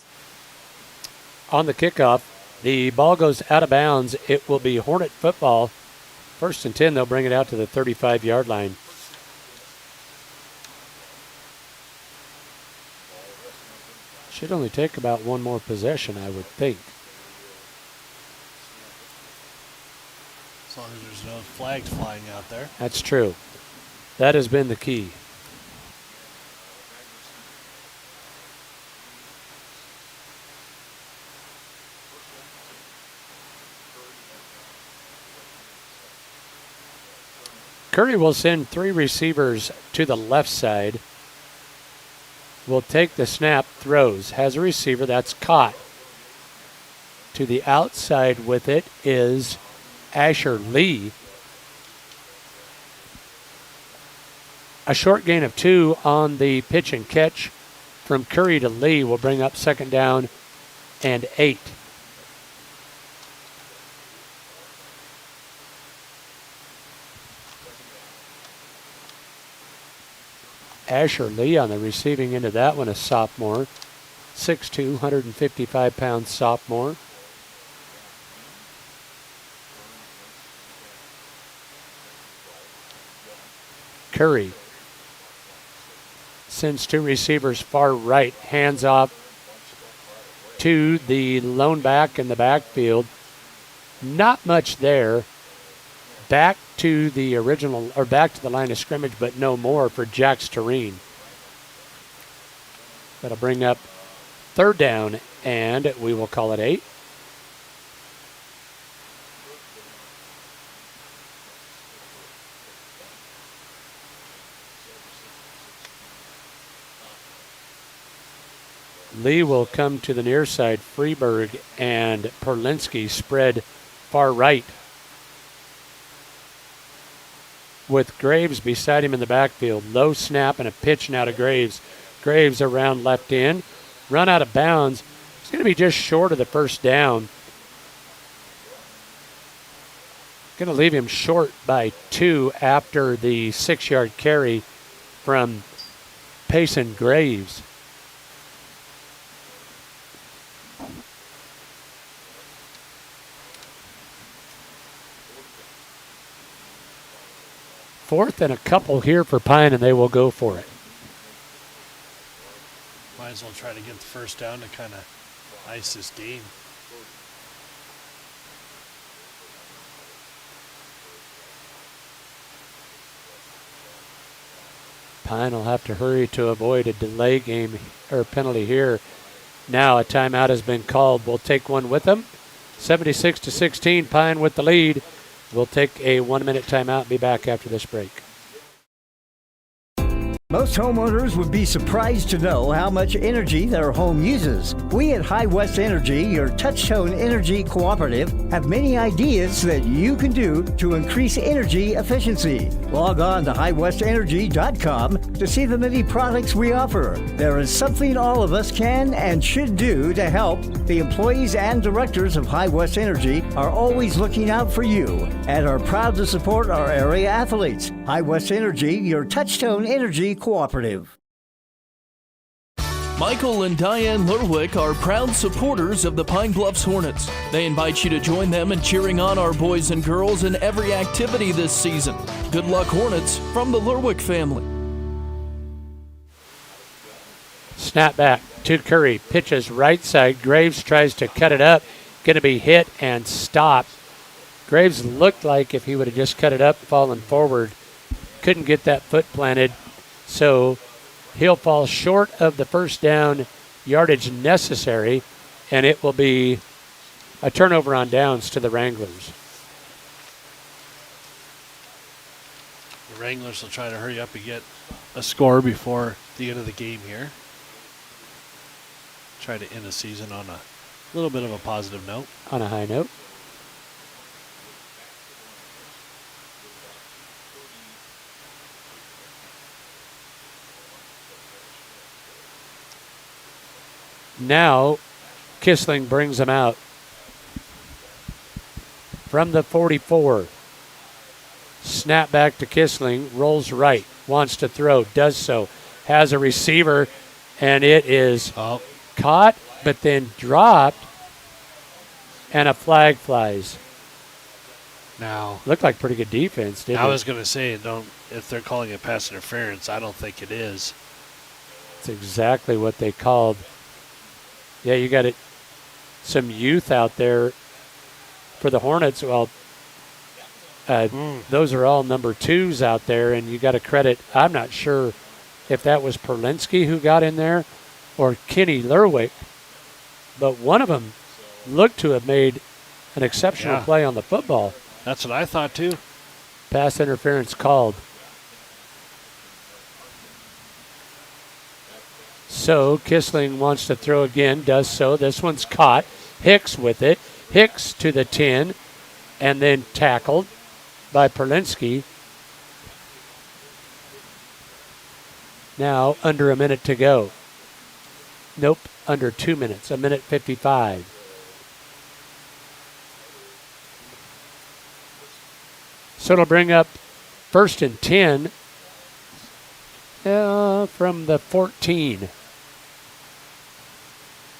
On the kickoff, the ball goes out of bounds. It will be Hornet football. 1st and 10, they'll bring it out to the 35-yard line. Should only take about one more possession, I would think. As long as there's no flags flying out there. That's true. That has been the key. Curry will send 3 receivers to the left side. Will take the snap, throws, has a receiver that's caught. To the outside with it is Asher Lee. A short gain of 2 on the pitch and catch from Curry to Lee will bring up 2nd down and 8. Asher Lee on the receiving end of that one, a sophomore. 6'2", 155-pound sophomore. Curry sends 2 receivers far right, hands off to the lone back in the backfield. Not much there. Back to the original, or back to the line of scrimmage, but no more for Jax Tureen. That'll bring up 3rd down, and we will call it 8. Lee will come to the near side. Freeberg and Perlinsky spread far right, with Graves beside him in the backfield. Low snap and a pitch now to Graves. Graves around left in. Run out of bounds. It's going to be just short of the 1st down. Going to leave him short by 2 after the 6-yard carry from Payson Graves. Fourth and a couple here for Pine, and they will go for it. Might as well try to get the 1st down to kind of ice this game. Pine will have to hurry to avoid a delay game or penalty here. Now a timeout has been called. We'll take one with them. 76-16, Pine with the lead. We'll take a 1-minute timeout and be back after this break. Most homeowners would be surprised to know how much energy their home uses. We at High West Energy, your touch-tone energy cooperative, have many ideas that you can do to increase energy efficiency. Log on to highwestenergy.com to see the many products we offer. There is something all of us can and should do to help. The employees and directors of High West Energy are always looking out for you and are proud to support our area athletes. High West Energy, your touch-tone energy cooperative. Michael and Diane Lerwick are proud supporters of the Pine Bluffs Hornets. They invite you to join them in cheering on our boys and girls in every activity this season. Good luck, Hornets, from the Lerwick family. Snap back to Curry. Pitches right side. Graves tries to cut it up. Going to be hit and stopped. Graves looked like if he would have just cut it up, fallen forward, couldn't get that foot planted. So he'll fall short of the first down yardage necessary, and it will be a turnover on downs to the Wranglers. The Wranglers will try to hurry up and get a score before the end of the game here. Try to end the season on a little bit of a positive note. On a high note. Now, Kissling brings them out from the 44. Snap back to Kissling, rolls right, wants to throw, does so, has a receiver, and it is caught, but then dropped, and a flag flies. Now, looked like pretty good defense, didn't it? I was going to say, if they're calling it pass interference, I don't think it is. It's exactly what they called. Yeah, you got some youth out there for the Hornets. Well, those are all number 2s out there, and you got to credit. I'm not sure if that was Perlinsky who got in there or Kenny Lerwick, but one of them looked to have made an exceptional play on the football. That's what I thought too. Pass interference called. So Kissling wants to throw again, does so. This one's caught. Hicks with it. Hicks to the 10, and then tackled by Perlinsky. Now under a minute to go. Nope, under 2 minutes, a minute 55. So it'll bring up 1st and 10 from the 14.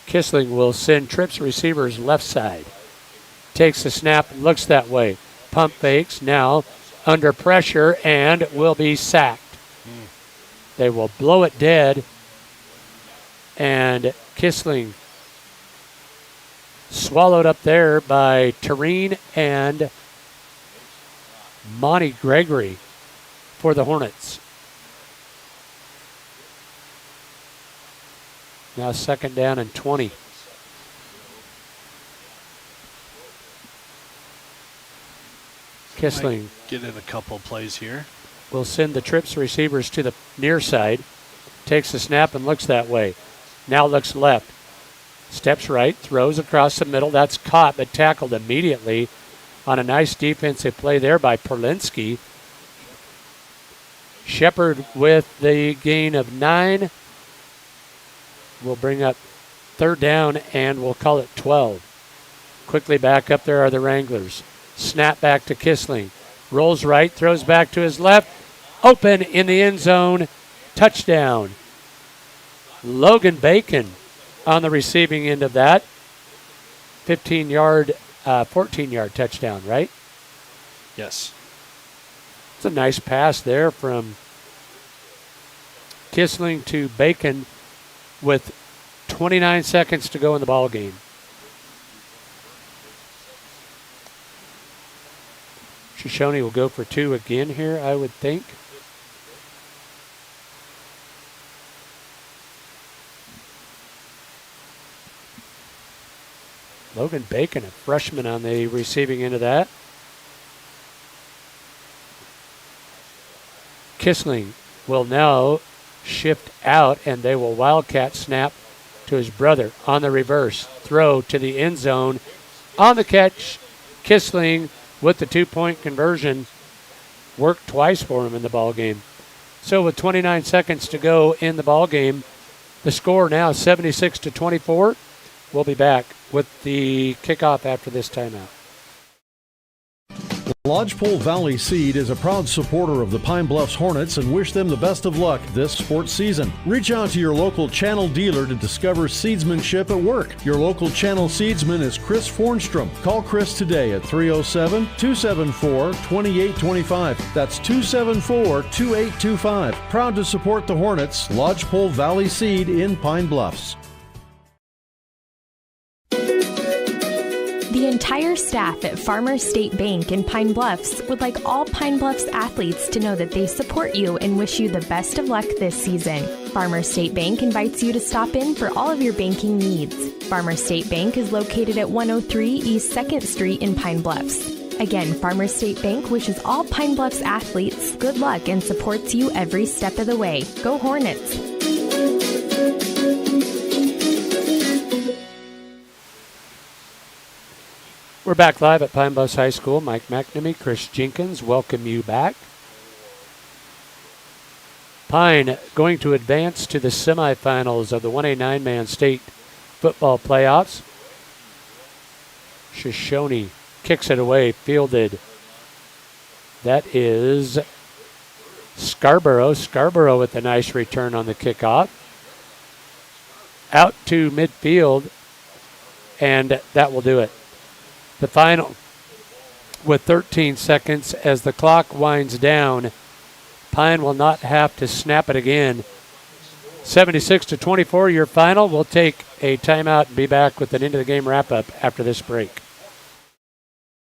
Kissling will send trips receivers left side. Takes the snap, looks that way. Pump fakes, now under pressure, and will be sacked. They will blow it dead, and Kissling swallowed up there by Tureen and Monty Gregory for the Hornets. Now 2nd down and 20. Kissling get in a couple plays here. Will send the trips receivers to the near side. Takes the snap and looks that way. Now looks left. Steps right, throws across the middle. That's caught but tackled immediately on a nice defensive play there by Perlinsky. Shepard with the gain of 9. Will bring up 3rd down, and we'll call it 12. Quickly back up there are the Wranglers. Snap back to Kissling. Rolls right, throws back to his left. Open in the end zone. Touchdown. Logan Bacon on the receiving end of that. 14-yard touchdown, right? Yes. It's a nice pass there from Kissling to Bacon with 29 seconds to go in the ball game. Shoshoni will go for 2 again here, I would think. Logan Bacon, a freshman on the receiving end of that. Kissling will now shift out, and they will wildcat snap to his brother on the reverse. Throw to the end zone. On the catch, Kissling with the 2-point conversion. Worked twice for him in the ball game. So with 29 seconds to go in the ball game, the score now 76-24. We'll be back with the kickoff after this timeout. Lodgepole Valley Seed is a proud supporter of the Pine Bluffs Hornets and wish them the best of luck this sports season. Reach out to your local channel dealer to discover seedsmanship at work. Your local channel seedsman is Chris Fornstrom. Call Chris today at 307-274-2825. That's 274-2825. Proud to support the Hornets. Lodgepole Valley Seed in Pine Bluffs. The entire staff at Farmers State Bank in Pine Bluffs would like all Pine Bluffs athletes to know that they support you and wish you the best of luck this season. Farmers State Bank invites you to stop in for all of your banking needs. Farmers State Bank is located at 103 East 2nd Street in Pine Bluffs. Again, Farmers State Bank wishes all Pine Bluffs athletes good luck and supports you every step of the way. Go Hornets! We're back live at Pine Bluffs High School. Mike McNamee, Chris Jenkins, welcome you back. Pine going to advance to the semifinals of the 1A 9-man state football playoffs. Shoshoni kicks it away, fielded. That is Scarborough. Scarborough with a nice return on the kickoff. Out to midfield, and that will do it. The final with 13 seconds as the clock winds down. Pine will not have to snap it again. 76-24, your final. We'll take a timeout and be back with an end-of-the-game wrap-up after this break.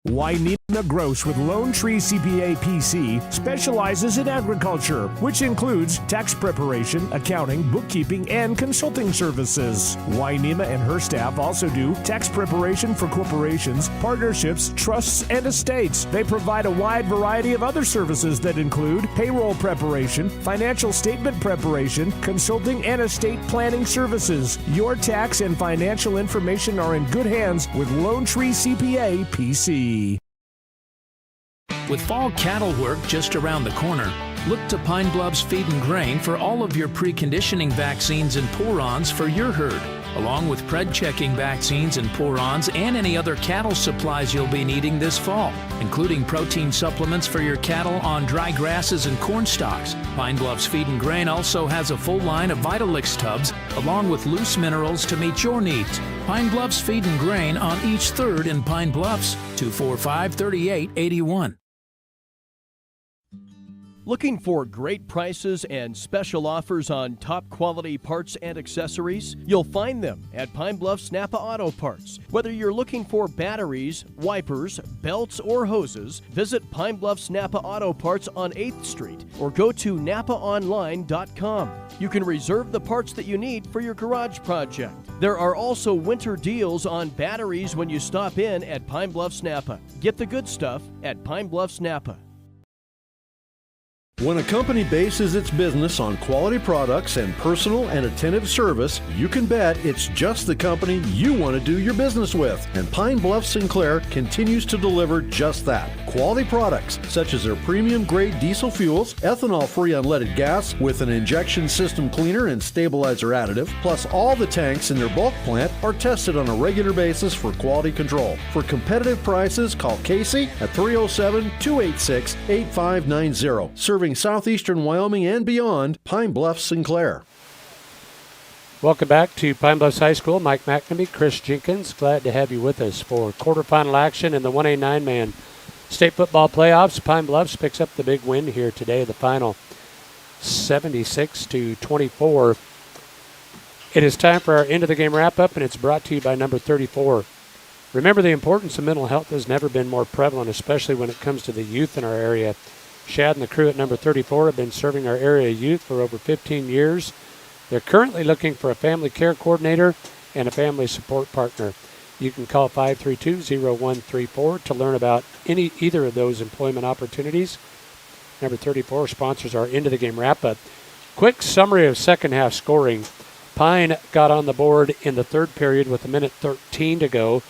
Wainema Gross with Lone Tree CPA PC specializes in agriculture, which includes tax preparation, accounting, bookkeeping, and consulting services. Wainema and her staff also do tax preparation for corporations, partnerships, trusts, and estates. They provide a wide variety of other services that include payroll preparation, financial statement preparation, consulting, and estate planning services. Your tax and financial information are in good hands with Lone Tree CPA PC. With fall cattle work just around the corner, look to Pine Bluffs Feed and Grain for all of your preconditioning vaccines and pour-ons for your herd, along with pred-checking vaccines and pour-ons and any other cattle supplies you'll be needing this fall, including protein supplements for your cattle on dry grasses and corn stalks. Pine Bluffs Feed and Grain also has a full line of Vitalix tubs, along with loose minerals to meet your needs. Pine Bluffs Feed and Grain on each 3rd in Pine Bluffs, 245-3881. Looking for great prices and special offers on top quality parts and accessories? You'll find them at Pine Bluffs Napa Auto Parts. Whether you're looking for batteries, wipers, belts, or hoses, visit Pine Bluffs Napa Auto Parts on 8th Street or go to napaonline.com. You can reserve the parts that you need for your garage project. There are also winter deals on batteries when you stop in at Pine Bluffs Napa. Get the good stuff at Pine Bluffs Napa. When a company bases its business on quality products and personal and attentive service, you can bet it's just the company you want to do your business with. And Pine Bluff Sinclair continues to deliver just that. Quality products such as their premium grade diesel fuels, ethanol-free unleaded gas with an injection system cleaner and stabilizer additive, plus all the tanks in their bulk plant are tested on a regular basis for quality control. For competitive prices, call Casey at 307-286-8590. Serving southeastern Wyoming and beyond, Pine Bluff Sinclair. Welcome back to Pine Bluffs High School. Mike McNamee, Chris Jenkins, glad to have you with us for quarterfinal action in the 1A 9-man state football playoffs. Pine Bluffs picks up the big win here today, the final 76-24. It is time for our end-of-the-game wrap-up, and it's brought to you by number 34. Remember, the importance of mental health has never been more prevalent, especially when it comes to the youth in our area. Shad and the crew at number 34 have been serving our area youth for over 15 years. They're currently looking for a family care coordinator and a family support partner. You can call 532-0134 to learn about either of those employment opportunities. Number 34 sponsors our end-of-the-game wrap-up. Quick summary of second half scoring. Pine got on the board in the third period with 1:13 to go.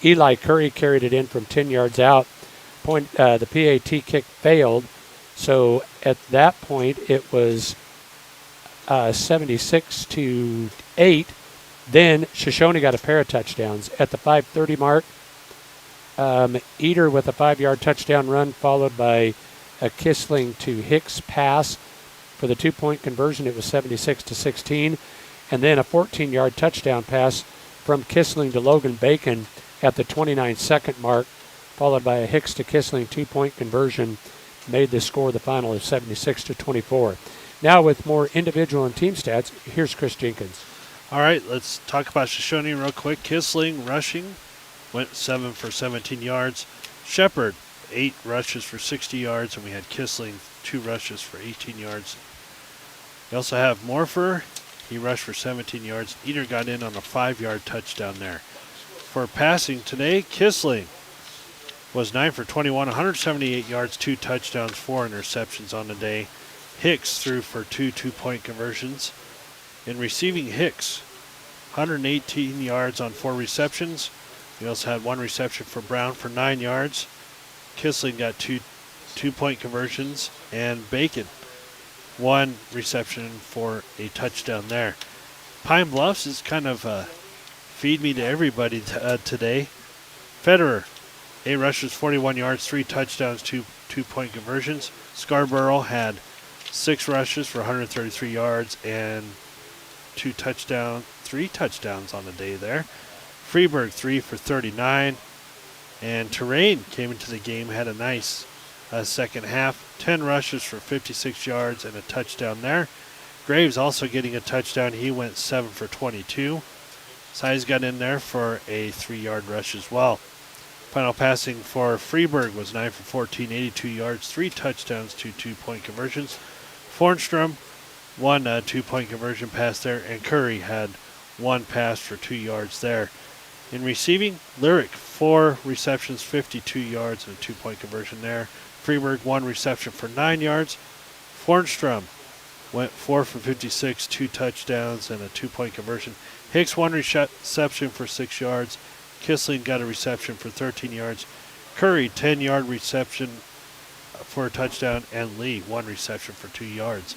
Eli Curry carried it in from 10 yards out. The PAT kick failed, so at that point it was 76-8. Then Shoshoni got a pair of touchdowns. At the 5:30 mark, Eater with a 5-yard touchdown run, followed by a Kissling to Hicks pass. For the 2-point conversion, it was 76-16. And then a 14-yard touchdown pass from Kissling to Logan Bacon at the 29-second mark, followed by a Hicks to Kissling 2-point conversion, made the score the final of 76-24. Now with more individual and team stats, here's Chris Jenkins. All right, let's talk about Shoshoni real quick. Kissling rushing went 7 for 17 yards. Shepard, 8 rushes for 60 yards, and we had Kissling 2 rushes for 18 yards. We also have Morpher. He rushed for 17 yards. Eater got in on a 5-yard touchdown there. For passing today, Kissling was 9 for 21, 178 yards, 2 touchdowns, 4 interceptions on the day. Hicks threw for 2 2-point conversions. In receiving, Hicks, 118 yards on 4 receptions. We also had 1 reception for Brown for 9 yards. Kissling got 2 2-point conversions, and Bacon, 1 reception for a touchdown there. Pine Bluffs is kind of feed me to everybody today. Federer, 8 rushes, 41 yards, 3 touchdowns, 2 2-point conversions. Scarborough had 6 rushes for 133 yards and 3 touchdowns on the day there. Freeburg, 3 for 39. And Terrain came into the game, had a nice second half. 10 rushes for 56 yards and a touchdown there. Graves also getting a touchdown. He went 7 for 22. Size got in there for a 3-yard rush as well. Final passing for Freeburg was 9 for 14, 82 yards, 3 touchdowns, 2 2-point conversions. Fornstrom, 1 2-point conversion pass there, and Curry had 1 pass for 2 yards there. In receiving, Lyric, 4 receptions, 52 yards, and a 2-point conversion there. Freeburg, 1 reception for 9 yards. Fornstrom went 4 for 56, 2 touchdowns, and a 2-point conversion. Hicks, 1 reception for 6 yards. Kissling got a reception for 13 yards. Curry, 10-yard reception for a touchdown, and Lee, 1 reception for 2 yards.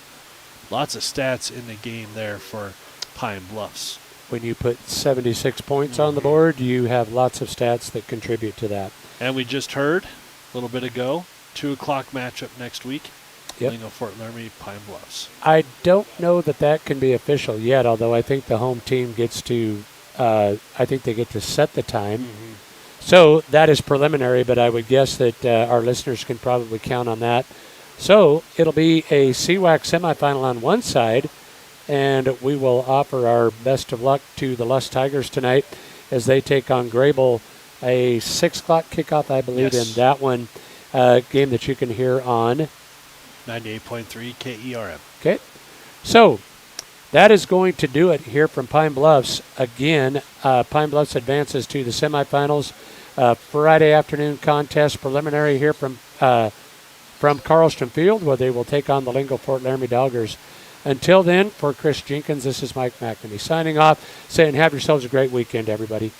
Lots of stats in the game there for Pine Bluffs. When you put 76 points on the board, you have lots of stats that contribute to that. And we just heard a little bit ago, 2 o'clock matchup next week. Yep. Lingo, Fort Laramie, Pine Bluffs. I don't know that can be official yet, although I think the home team gets to, I think they get to set the time. Mm-hmm. So that is preliminary, but I would guess that our listeners can probably count on that. So it'll be a CWAC semifinal on one side, and we will offer our best of luck to the Lust Tigers tonight as they take on Grable, a 6 o'clock kickoff, I believe, Yes. in that one, game that you can hear on 98.3 KERM. Okay. So that is going to do it here from Pine Bluffs. Again, Pine Bluffs advances to the semifinals. Friday afternoon contest preliminary here from Carlston Field, where they will take on the Lingo Fort Laramie Doggers. Until then, for Chris Jenkins, this is Mike McNamee signing off, saying have yourselves a great weekend, everybody.